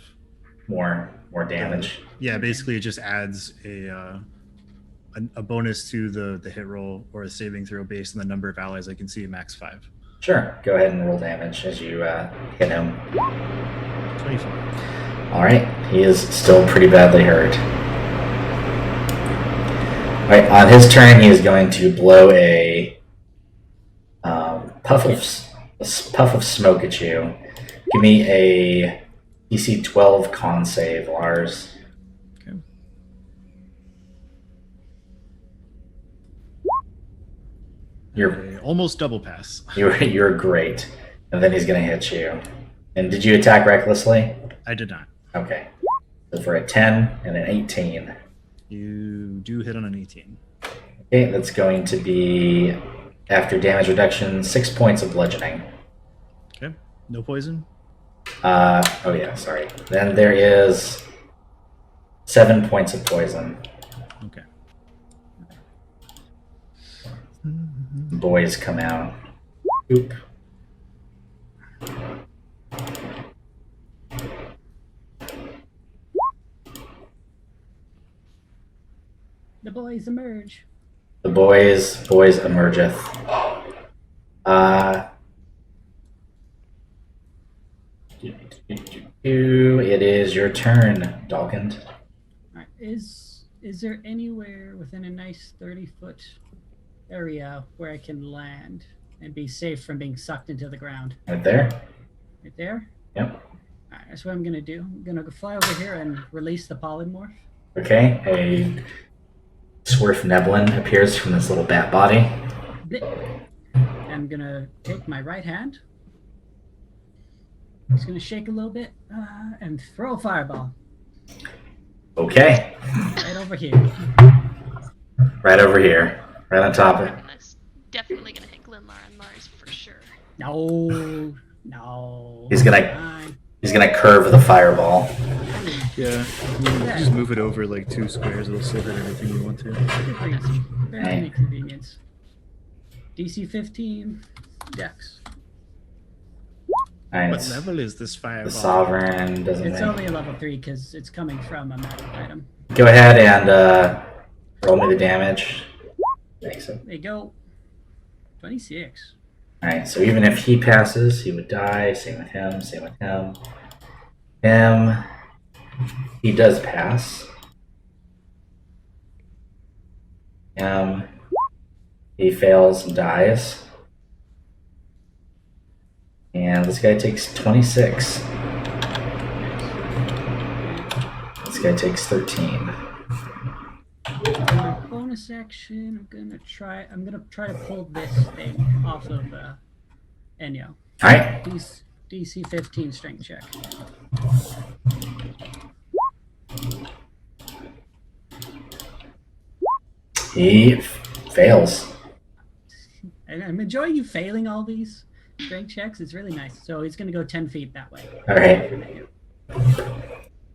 More damage. Yeah, basically it just adds a bonus to the hit roll or a saving throw based on the number of allies I can see, max 5. Sure. Go ahead and roll damage as you hit him. 24. All right. He is still pretty badly hurt. All right. On his turn, he is going to blow a puff of smoke at you. Give me a DC 12 con save, Lars. Okay. You're almost double pass. you're great. And then he's going to hit you. And did you attack recklessly? I did not. Okay. So for a 10 and an 18. You do hit on an 18. Okay, that's going to be, after damage reduction, 6 points of bludgeoning. Okay. No poison? Oh yeah, sorry. Then there is 7 points of poison. Okay. Boys come out. Oop. The boys emerge. The boys emergeth. It is your turn, Dalkind. Alright, is there anywhere within a nice 30-foot area where I can land and be safe from being sucked into the ground? Right there? Right there? Yep. Alright, that's what I'm gonna do. I'm gonna go fly over here and release the polymorph. Okay, a Swerf Neblin appears from this little bat body. Blip. I'm gonna take my right hand. Just gonna shake a little bit and throw a fireball Okay. right over here. Right over here. Right on top of it. And that's definitely gonna hit Glenlar and Lars for sure. No. He's gonna curve the fireball. Yeah, you just move it over like 2 squares. It'll still hit everything you want to. Super easy. Very Hey. inconvenience. DC 15. Dex. What Nice. level is this The fireball? sovereign doesn't It's make. only a level 3 because it's coming from a magic item. Go ahead and roll me the damage. Makes it. There you go. 26. Alright, so even if he passes, he would die. Same with him, same with him. Him. He does pass. He fails and dies. And this guy takes 26. This guy takes 13. My bonus action, I'm gonna try to pull this thing off of Enyo. Alright, DC 15 strength check. he fails. And I'm enjoying you failing all these strength checks. It's really nice. So he's gonna go 10 feet that way. Alright.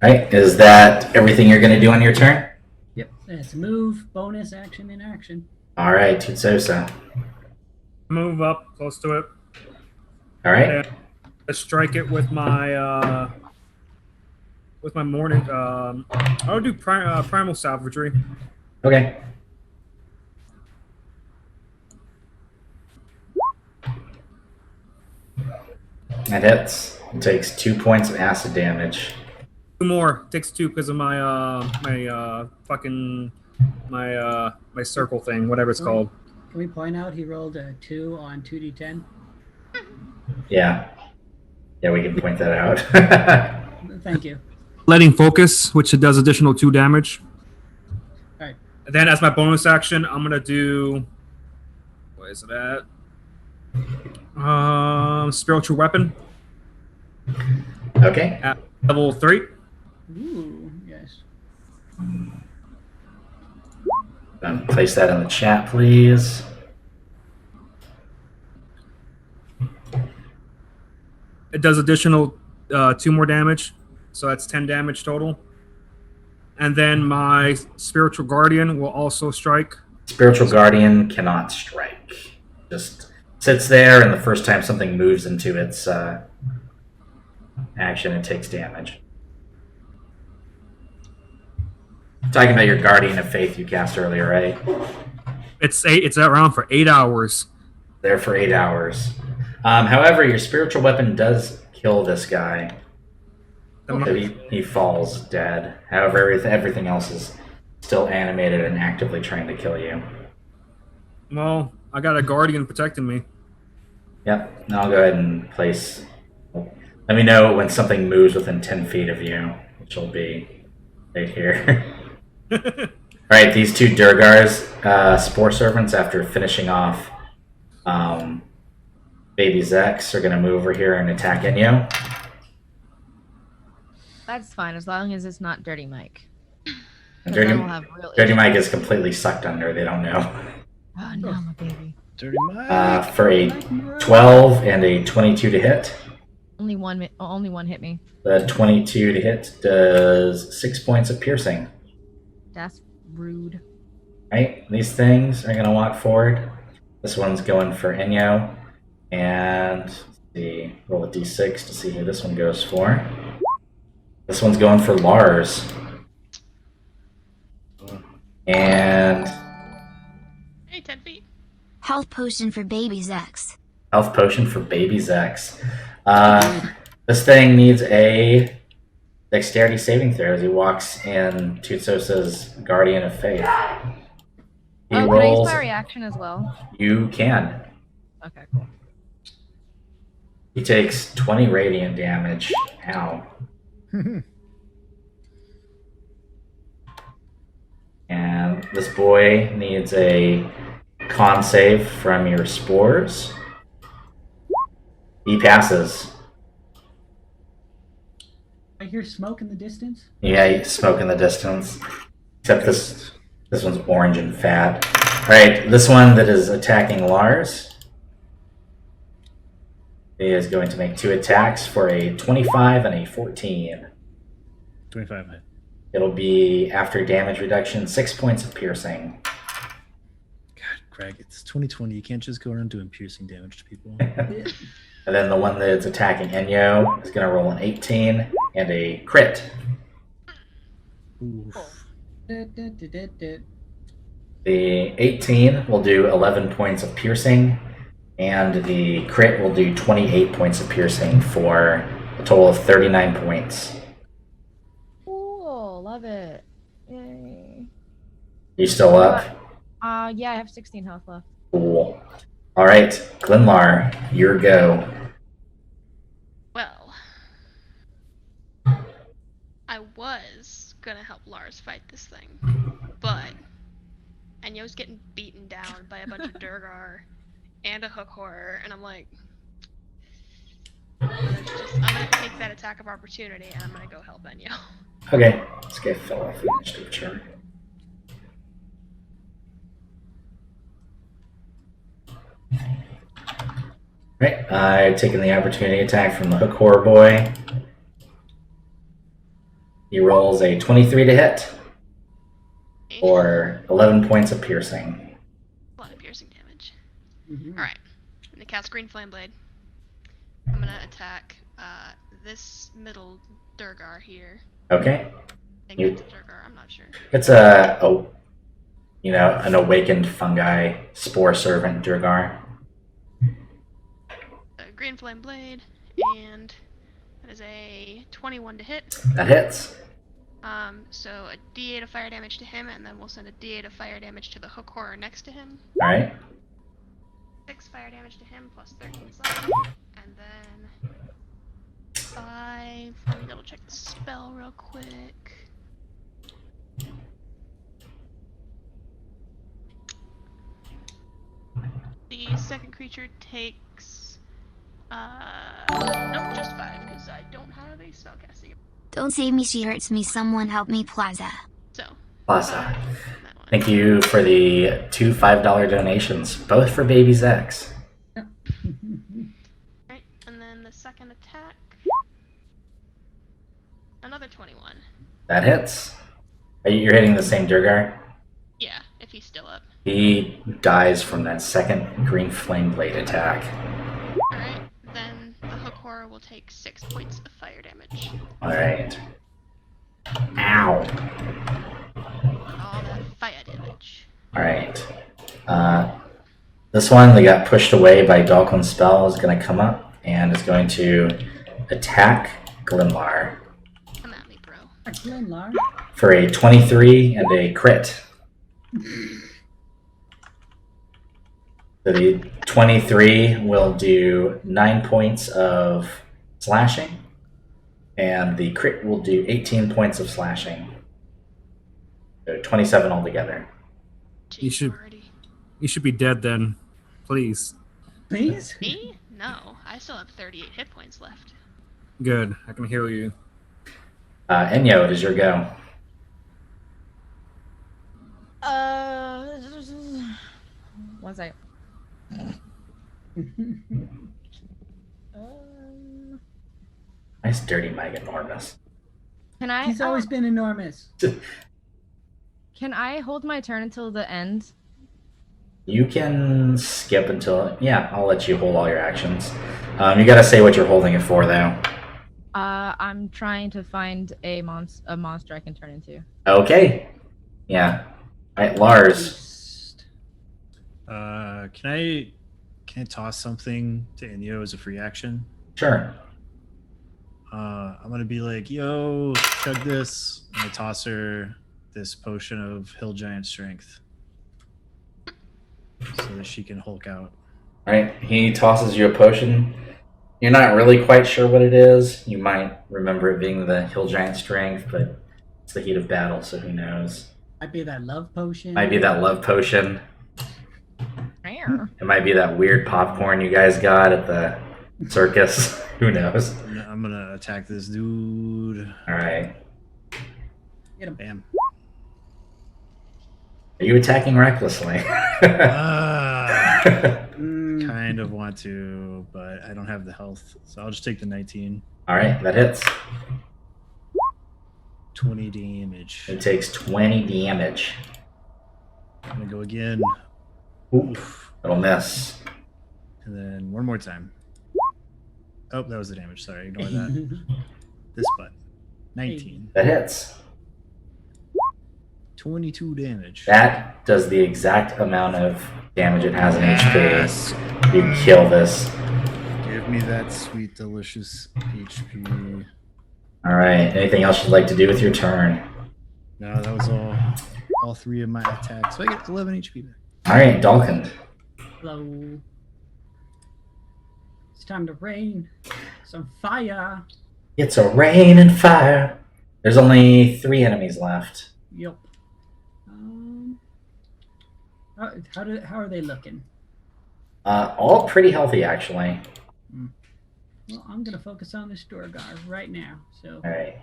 Alright, is that everything you're going to do on your turn? Yep. It's move, bonus action, in action. Alright, Tutsosa. Move up close to it. Alright, And I strike it with my morning. I'll do primal salvagry. okay. That hits. It takes 2 points of acid damage. 2 more. Takes 2 because of my my circle thing, whatever it's called. Can we point out he rolled a 2 on 2d10? Yeah. Yeah, we can point that out. Thank you. Letting focus, which does additional 2 damage. Alright. And then as my bonus action, I'm gonna do. What is it at? Spiritual weapon Okay. at level 3. Ooh, yes. Place that in the chat, please. It does additional 2 more damage, so that's 10 damage total. And then my spiritual guardian will also strike. Spiritual Guardian cannot strike. Just sits there, and the first time something moves into its action, it takes damage. Talking about your Guardian of Faith you cast earlier, right? It's around for 8 hours. There for 8 hours. However, your spiritual weapon does kill this guy. So he falls dead. However, everything else is still animated and actively trying to kill you. Well, I got a guardian protecting me. Yep. Now I'll go ahead and place. Let me know when something moves within 10 feet of you, which will be right here. Alright, these 2 Durgars, Spore Servants, after finishing off Baby Zex, are going to move over here and attack Inyo. That's fine as long as it's not Dirty Mike. And 'Cause Dirty, then we'll have real Dirty issues. Mike is completely sucked under, they don't know. Oh no, my baby. Dirty Mike. For a 12 and a 22 to hit. Only one hit me. The 22 to hit does 6 points of piercing. That's rude. Right, these things are gonna walk forward. This one's going for Inyo, and let's see, roll a d6 to see who this one goes for. This one's going for Lars, and Hey, 10 feet. Health potion for baby Zex. health potion for Baby Zex. This thing needs a dexterity saving throw as he walks in Tutsosa's Guardian of Faith. He Can I use rolls. my reaction as well? You can. Okay, cool. He takes 20 radiant damage. Ow. And this boy needs a con save from your spores. He passes. I hear smoke in the distance. Yeah, you smoke in the distance. Except this one's orange and fat. Alright, this one that is attacking Lars is going to make 2 attacks for a 25 and a 14. 25 hit. It'll be, after damage reduction, 6 points of piercing. God, Greg, it's 2020. You can't just go around doing piercing damage to people. And then the one that's attacking Enyo is going to roll an 18 and a crit. Oof. The 18 will do 11 points of piercing, and the crit will do 28 points of piercing for a total of 39 points. Cool, love it. Yay. You still up? Yeah, I have 16 health left. Cool. All right, Glenlar, your go. Well, I was gonna help Lars fight this thing, but Enyo's getting beaten down by a bunch of Durgar and a hook horror, and I'm like, I'm gonna take that attack of opportunity and I'm gonna go help Enyo. Okay, let's get fill off the initiative chart. Right, I've taken the opportunity attack from the hook horror boy. He rolls a 23 to hit, or 11 points of piercing. A lot of piercing damage. Mhm. Alright, I'm gonna cast Green Flame Blade. I'm gonna attack this middle Durgar here. Okay, I think You- it's a Durgar, I'm not sure. it's an awakened fungi spore servant Durgar. Green Flame Blade, and that is a 21 to hit. That hits. So a D8 of fire damage to him, and then we'll send a D8 of fire damage to the hook horror next to him. All right. 6 fire damage to him, plus 13 slashing, and then 5. Let me double check the spell real quick. The second creature takes, nope, just 5, because I don't have a spellcasting. Don't save me, she hurts me, someone help me, Plaza. So, Plaza. that one. Thank you for the 2 $5 donations, both for Baby Zex. Right, and then the second attack, another 21. That hits. You're hitting the same Durgar. Yeah, if he's still up. He dies from that second green flame blade attack. Alright, then the hook horror will take 6 points of fire damage. All right. Ow. All that fire damage. All right. This one that got pushed away by Dalquin's spell is going to come up and is going to attack Glenlar Come at me, bro. Glenlar. for a 23 and a crit. So the 23 will do 9 points of slashing, and the crit will do 18 points of slashing. So 27 altogether. You should- Already. You should be dead then. Please. Please? Me? No, I still have 38 hit points left. Good. I can heal you. Enyo, it is your go. One second. Nice dirty Meganormous. Can I? He's always been enormous. Can I hold my turn until the end? You can skip until... Yeah, I'll let you hold all your actions. You gotta say what you're holding it for, though. I'm trying to find a monster I can turn into. Okay. Yeah. Alright, Lars. Can I toss something to Enyo as a free action? Sure. I'm gonna be like, yo, chug this. And I toss her this potion of Hill Giant Strength so that she can Hulk out. Alright, he tosses you a potion. You're not really quite sure what it is. You might remember it being the Hill Giant Strength, but it's the heat of battle, so who knows. Might be that love potion. Might be that love potion. Rare. It might be that weird popcorn you guys got at the circus. Who knows? I'm gonna attack this dude. All right. Get him. Bam. Are you attacking recklessly? Kind of want to, but I don't have the health, so I'll just take the 19. All right, that hits. 20 damage. It takes 20 damage. I'm gonna go again. Oof. It'll miss. And then one more time. Oh, that was the damage. Sorry, ignore that. This button. 19. That hits. 22 damage. That does the exact amount of damage it has in Yes. HP. You kill this. Give me that sweet, delicious HP. All right. Anything else you'd like to do with your turn? No, that was all 3 of my attacks. So I get 11 HP back. All right, Dalkin. Hello. It's time to rain some fire. It's a rain and fire. There's only 3 enemies left. Yup. How are they looking? All pretty healthy, actually. Well, I'm gonna focus on this Durgar right now. So, All right.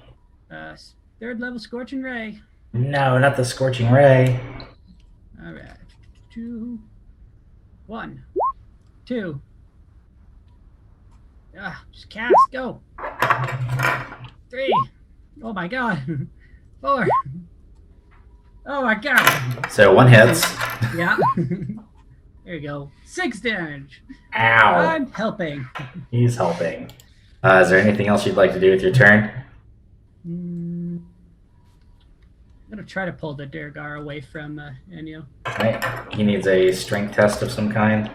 3rd level Scorching Ray. No, not the Scorching Ray. All right. 2, 1, 2. Just cast. Go. 3. Oh my god. 4. Oh my god. So 1 hits. Yeah. There you go. 6 damage. Ow. I'm helping. He's helping. Is there anything else you'd like to do with your turn? I'm gonna try to pull the Durgar away from Enyo. Right. He needs a strength test of some kind.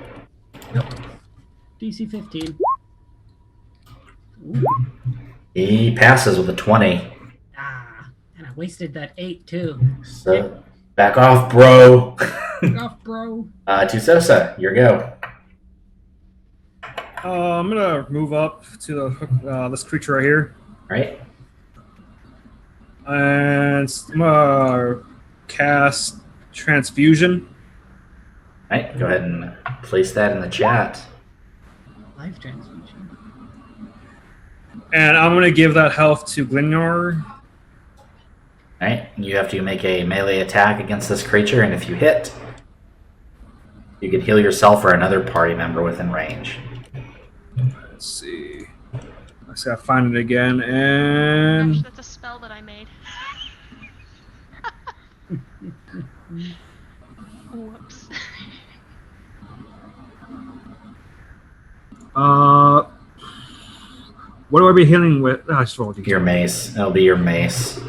DC 15. He passes with a 20. And I wasted that 8 too. So, back off, bro. Off, bro. Tusosa, your go. I'm gonna move up to this creature right here, Right. and I'm gonna cast Transfusion. Right. Go ahead and place that in the chat. Life transfusion. And I'm gonna give that health to Glenor. Right. You have to make a melee attack against this creature, and if you hit, you can heal yourself or another party member within range. Let's see. I just gotta find it again, and Gosh, that's a spell that I made. Whoops. what do I be healing with? I just rolled Your mace. It'll be your mace.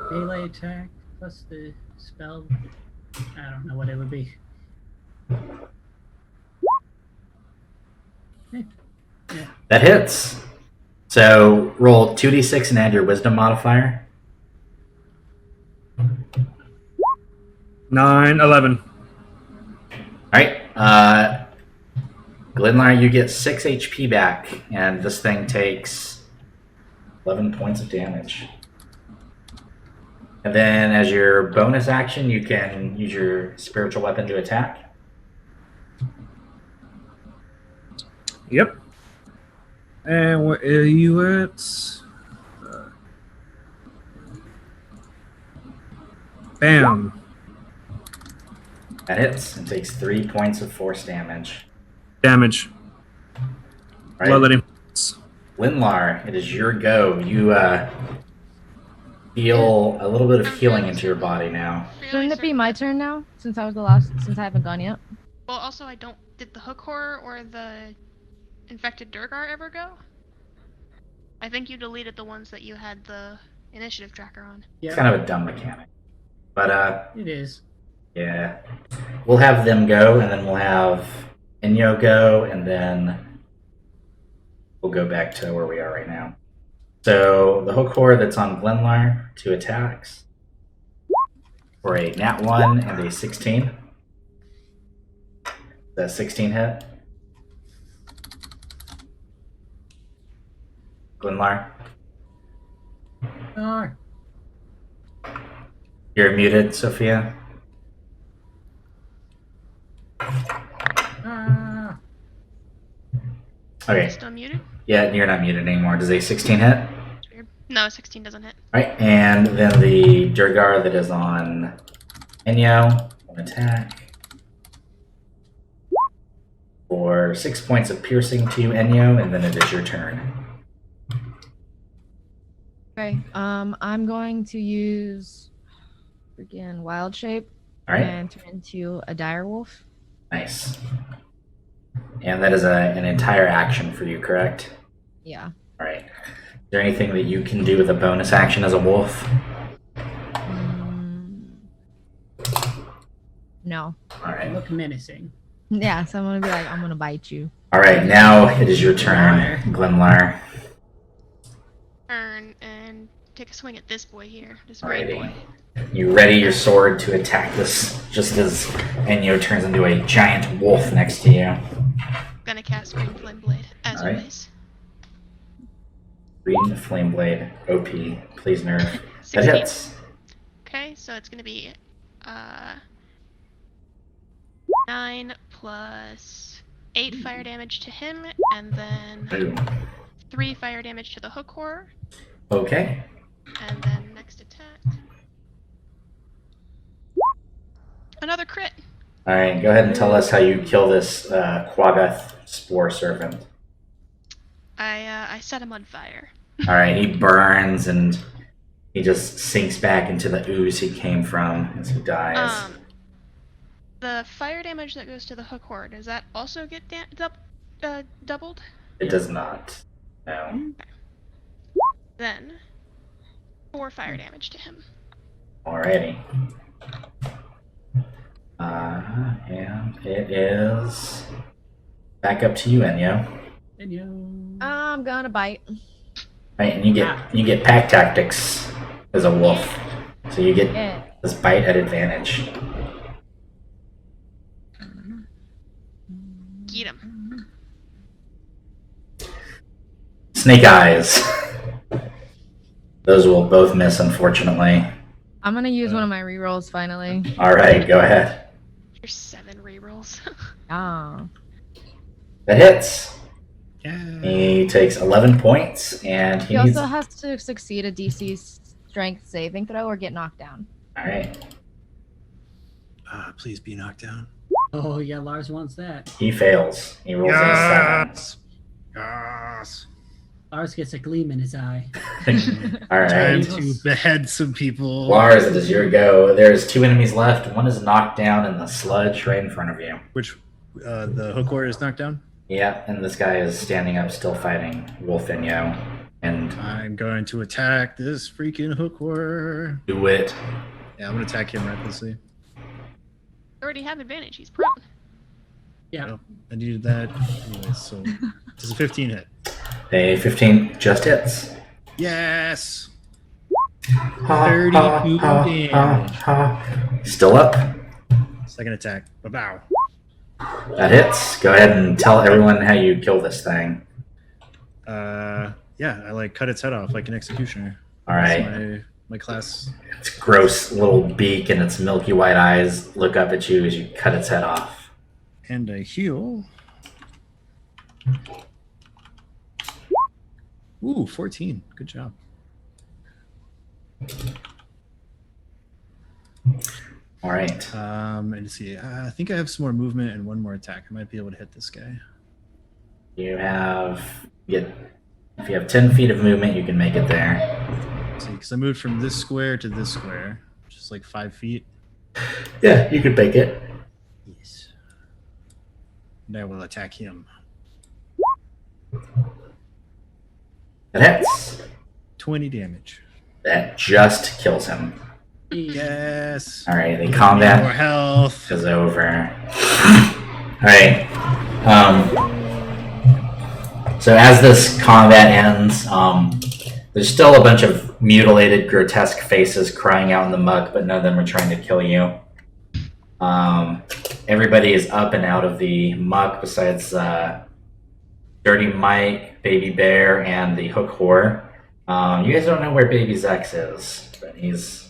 Melee attack plus the spell. I don't know what it would be. Yeah. That hits. So roll 2d6 and add your wisdom modifier. 9, 11. Alright. Glenlar, you get 6 HP back, and this thing takes 11 points of damage. And then as your bonus action, you can use your spiritual weapon to attack. Yep. And where are you at? Bam. That hits and takes 3 points of force damage. Damage. Right. Bloodletting. Linlar, it is your go. You feel a little bit of healing into your body now. Shouldn't it be my turn now? Since I was the last, since I haven't gone yet. Well, also, did the hook horror or the infected Durgar ever go? I think you deleted the ones that you had the initiative tracker on. It's kind of a dumb mechanic. But, It is. yeah. We'll have them go, and then we'll have Inyo go, and then we'll go back to where we are right now. So, the hook horror that's on Glenlar, 2 attacks. For a nat 1 and a 16. The 16 hit. Glenlar, you're muted, Sophia. Okay. Still muted? Yeah, you're not muted anymore. Does a 16 hit? It's weird. No, 16 doesn't hit. Alright, and then the Durgar that is on Enyo will attack for 6 points of piercing to Enyo, and then it is your turn. Okay. I'm going to use freaking wild shape Alright, and turn into a dire wolf. nice. And that is an entire action for you, correct? Yeah. Alright. Is there anything that you can do with a bonus action as a wolf? No. Alright. Look menacing. Yeah, so I'm gonna be like, I'm gonna bite you. Alright, now it is your turn, Glenlar. Turn and take a swing at this boy here. This great boy. Alrighty. You ready your sword to attack this just as Enyo turns into a giant wolf next to you. Gonna cast Green Flame Blade, as Alright. always. Green Flame Blade, OP, please nerf. That 16. hits. Okay, so it's gonna be 9 plus 8 fire damage to him, and then Boom. 3 fire damage to the hook horror, Okay. and then next attack. Another crit. Alright, go ahead and tell us how you kill this Quagoth Spore Servant. I set him on fire. Alright, he burns and he just sinks back into the ooze he came from as he dies. The fire damage that goes to the hook horror, does that also get doubled? It does not. No. Then 4 fire damage to him. Alrighty. And it is back up to you, Enyo. And you. I'm gonna bite. Right, and you get pack tactics as a wolf, so you get Yeah. this bite at advantage. Get him. Snake eyes. Those will both miss, unfortunately. I'm gonna use one of my rerolls finally. All right, go ahead. Your 7 rerolls. Ah. That hits. Yeah. He takes 11 points, and He he needs. also has to succeed a DC strength saving throw or get knocked down. All right, Please be knocked down. Oh yeah, Lars wants that. he fails. He rolls a Yes. Lars gets a gleam in his eye. 7. All Time right, to behead some people. Lars, it is your go. There's 2 enemies left. One is knocked down in the sludge right in front of you. Which the hook warrior is knocked down. Yeah, and this guy is standing up, still fighting Wolf Enyo. And I'm going to attack this freaking hook warrior. do it. Yeah, I'm gonna attack him recklessly. Already have advantage, he's prone. Yeah. Nope, I needed that. Anyway, so does a 15 hit? A 15 just hits. Yes. Ha, 32 ha, damage. ha. Still up. Second attack. Bow. That hits. Go ahead and tell everyone how you kill this thing. Yeah, I cut its head off like an executioner. All right. That's my class. Its gross little beak and its milky white eyes look up at you as you cut its head off. And I heal. Ooh, 14. Good job. All right. And let's see. I think I have some more movement and one more attack. I might be able to hit this guy. You have if you have 10 feet of movement, you can make it there. Let's see, because I moved from this square to this square, which is like 5 feet. Yeah, you could make it. Yes. And I will attack him. That hits. 20 damage. That just kills him. Yes. All right, the More combat health. is over. All right. So as this combat ends, there's still a bunch of mutilated, grotesque faces crying out in the muck, but none of them are trying to kill you. Everybody is up and out of the muck besides Dirty Mike, Baby Bear, and the Hook Whore. You guys don't know where Baby Zex is, but he's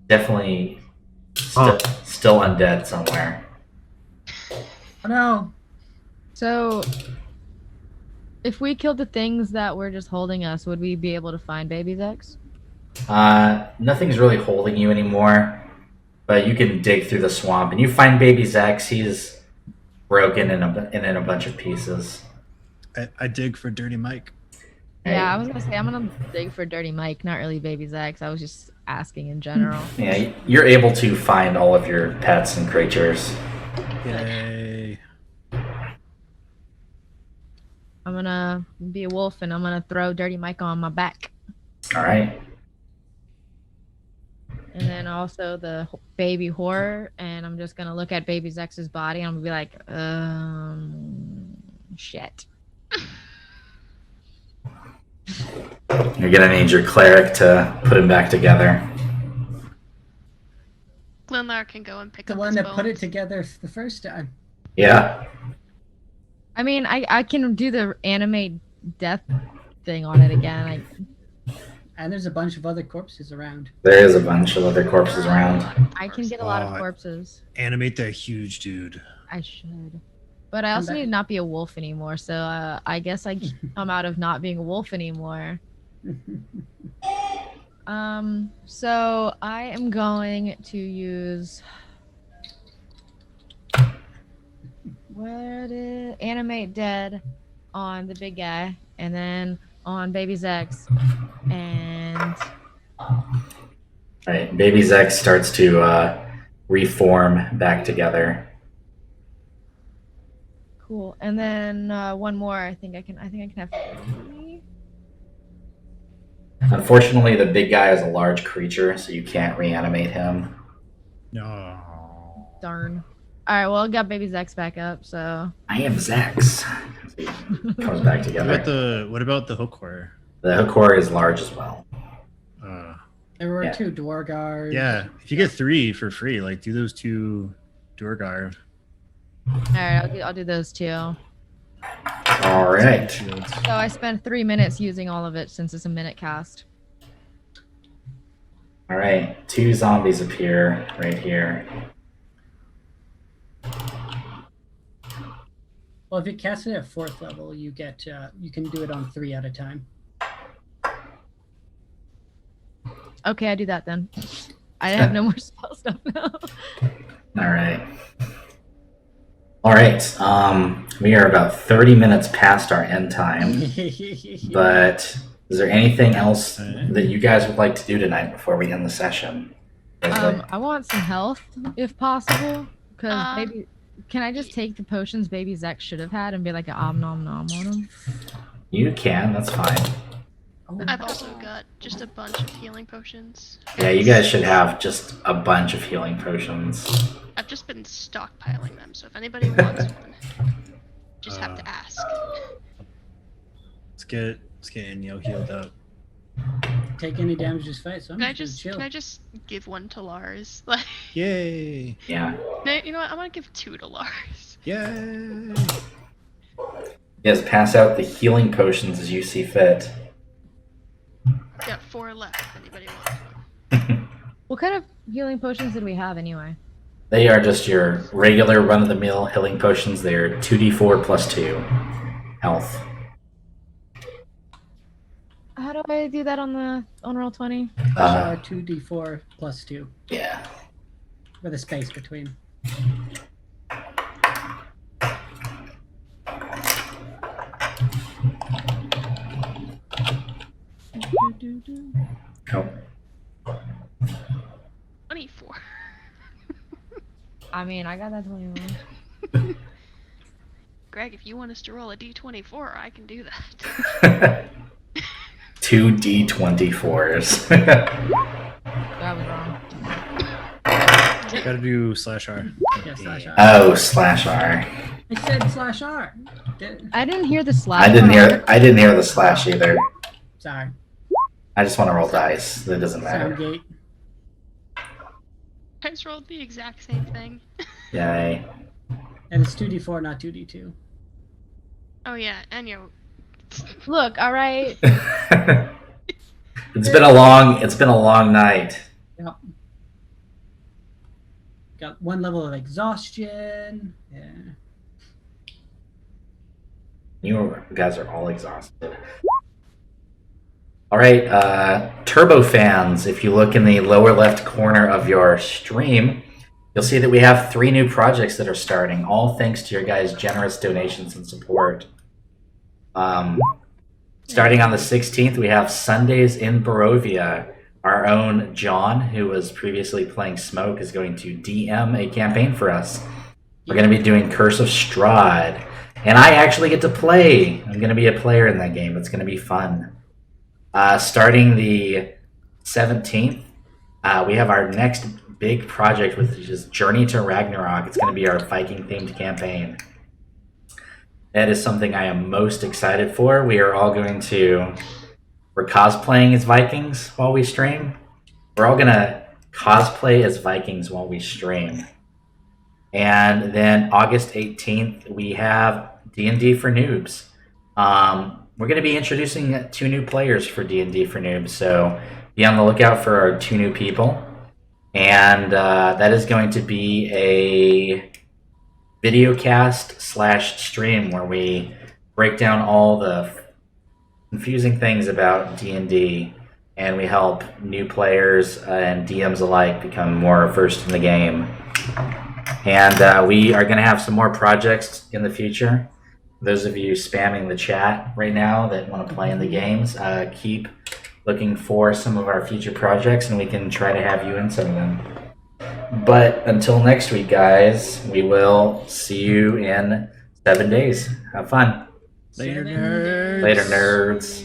definitely still undead somewhere. Oh no. So, If we killed the things that were just holding us, would we be able to find Baby Zex? Nothing's really holding you anymore, but you can dig through the swamp and you find Baby Zex. He's broken in a bunch of pieces. I dig for Dirty Mike. Yeah, I was gonna say I'm gonna dig for Dirty Mike, not really Baby Zex. I was just asking in general. Yeah, you're able to find all of your pets and creatures. Yay. I'm gonna be a wolf and I'm gonna throw Dirty Mike on my back. All right. And then also the baby horror, and I'm just gonna look at Baby Zex's body and I'm gonna be like, shit. You're gonna need your cleric to put him back together. Glenlar can go and pick The up one his that put it bones. together the first time. Yeah. I mean, I can do the animate death thing on it again. And there's a bunch of other corpses around. There is a bunch of other corpses around. I can get a lot of Oh, corpses. Animate that huge dude. I should. But I also back. need to not be a wolf anymore, so I guess I come out of not being a wolf anymore. So I am going to use animate dead on the big guy, and then on Baby Zex, and Right. Baby Zex starts to reform back together. cool. And then one more. I think I can have 3. Unfortunately, the big guy is a large creature, so you can't reanimate him. No. Darn. All right. Well, I got Baby Zex back up, so. I am Zex. Comes back together. What about the hook horror? The hook horror is large as well. There were Yeah. 2 Dwargars. Yeah, if you get 3 for free, like do those 2 Durgar. All right. I'll do those 2. All right. shields. So I spent 3 minutes using all of it since it's a minute cast. All right. 2 zombies appear right here. Well, if you cast it at 4th level, you get you can do it on 3 at a time. Okay, I do that then. I have no more spell stuff now. All right. All right. We are about 30 minutes past our end time, but is there anything else that you guys would like to do tonight before we end the session? I want some health if possible, because Um, can I just take the potions Baby Zex should have had and be like an om nom nom on them? You can. That's fine. I've also got just a bunch of healing potions. Yeah, you guys should have just a bunch of healing potions. I've just been stockpiling them, so if anybody wants one, just have to ask. Let's get Inyo healed up. Take any damage this fight, so I'm Can I just just gonna can I chill. just give one to Lars? Like, Yay! Yeah. no, you know what? I'm gonna give 2 to Lars. Yay! Yes, pass out the healing potions as you see fit. I've got 4 left if anybody wants one. What kind of healing potions did we have anyway? They are just your regular run-of-the-mill healing potions. They're 2d4 plus 2 health. How do I do that on Roll20? 2d4 plus 2 Yeah. with a space between. Oh. 24. I mean, I got that 21. Greg, if you want us to roll a d24, I can do that. 2d24s. That was wrong. Gotta do /R. Yeah, /R. Oh, /R. I said /R. I didn't hear the slash. I didn't hear the slash either. Sorry. I just want to roll dice. It doesn't matter. Soundgate. I just rolled the exact same thing. Yay. And it's 2d4, not 2d2. Oh yeah, and you. Look, all right. It's been a long night. Yep. Got 1 level of exhaustion. Yeah. You guys are all exhausted. All right, Turbo fans, if you look in the lower left corner of your stream, you'll see that we have 3 new projects that are starting, all thanks to your guys' generous donations and support. Starting on the 16th, we have Sundays in Barovia. Our own John, who was previously playing Smoke, is going to DM a campaign for us. We're going to be doing Curse of Strahd. And I actually get to play. I'm going to be a player in that game. It's going to be fun. Starting the 17th, we have our next big project, which is Journey to Ragnarok. It's going to be our Viking-themed campaign. That is something I am most excited for. We're cosplaying as Vikings while we stream. We're all going to cosplay as Vikings while we stream. And then August 18th, we have D&D for Noobs. We're going to be introducing 2 new players for D&D for Noobs, so be on the lookout for our 2 new people. And that is going to be a videocast/stream where we break down all the confusing things about D&D, and we help new players and DMs alike become more versed in the game. And we are going to have some more projects in the future. Those of you spamming the chat right now that want to play in the games, keep looking for some of our future projects, and we can try to have you in some of them. But until next week, guys, we will see you in 7 days. Have fun. Later, nerds. Later, nerds.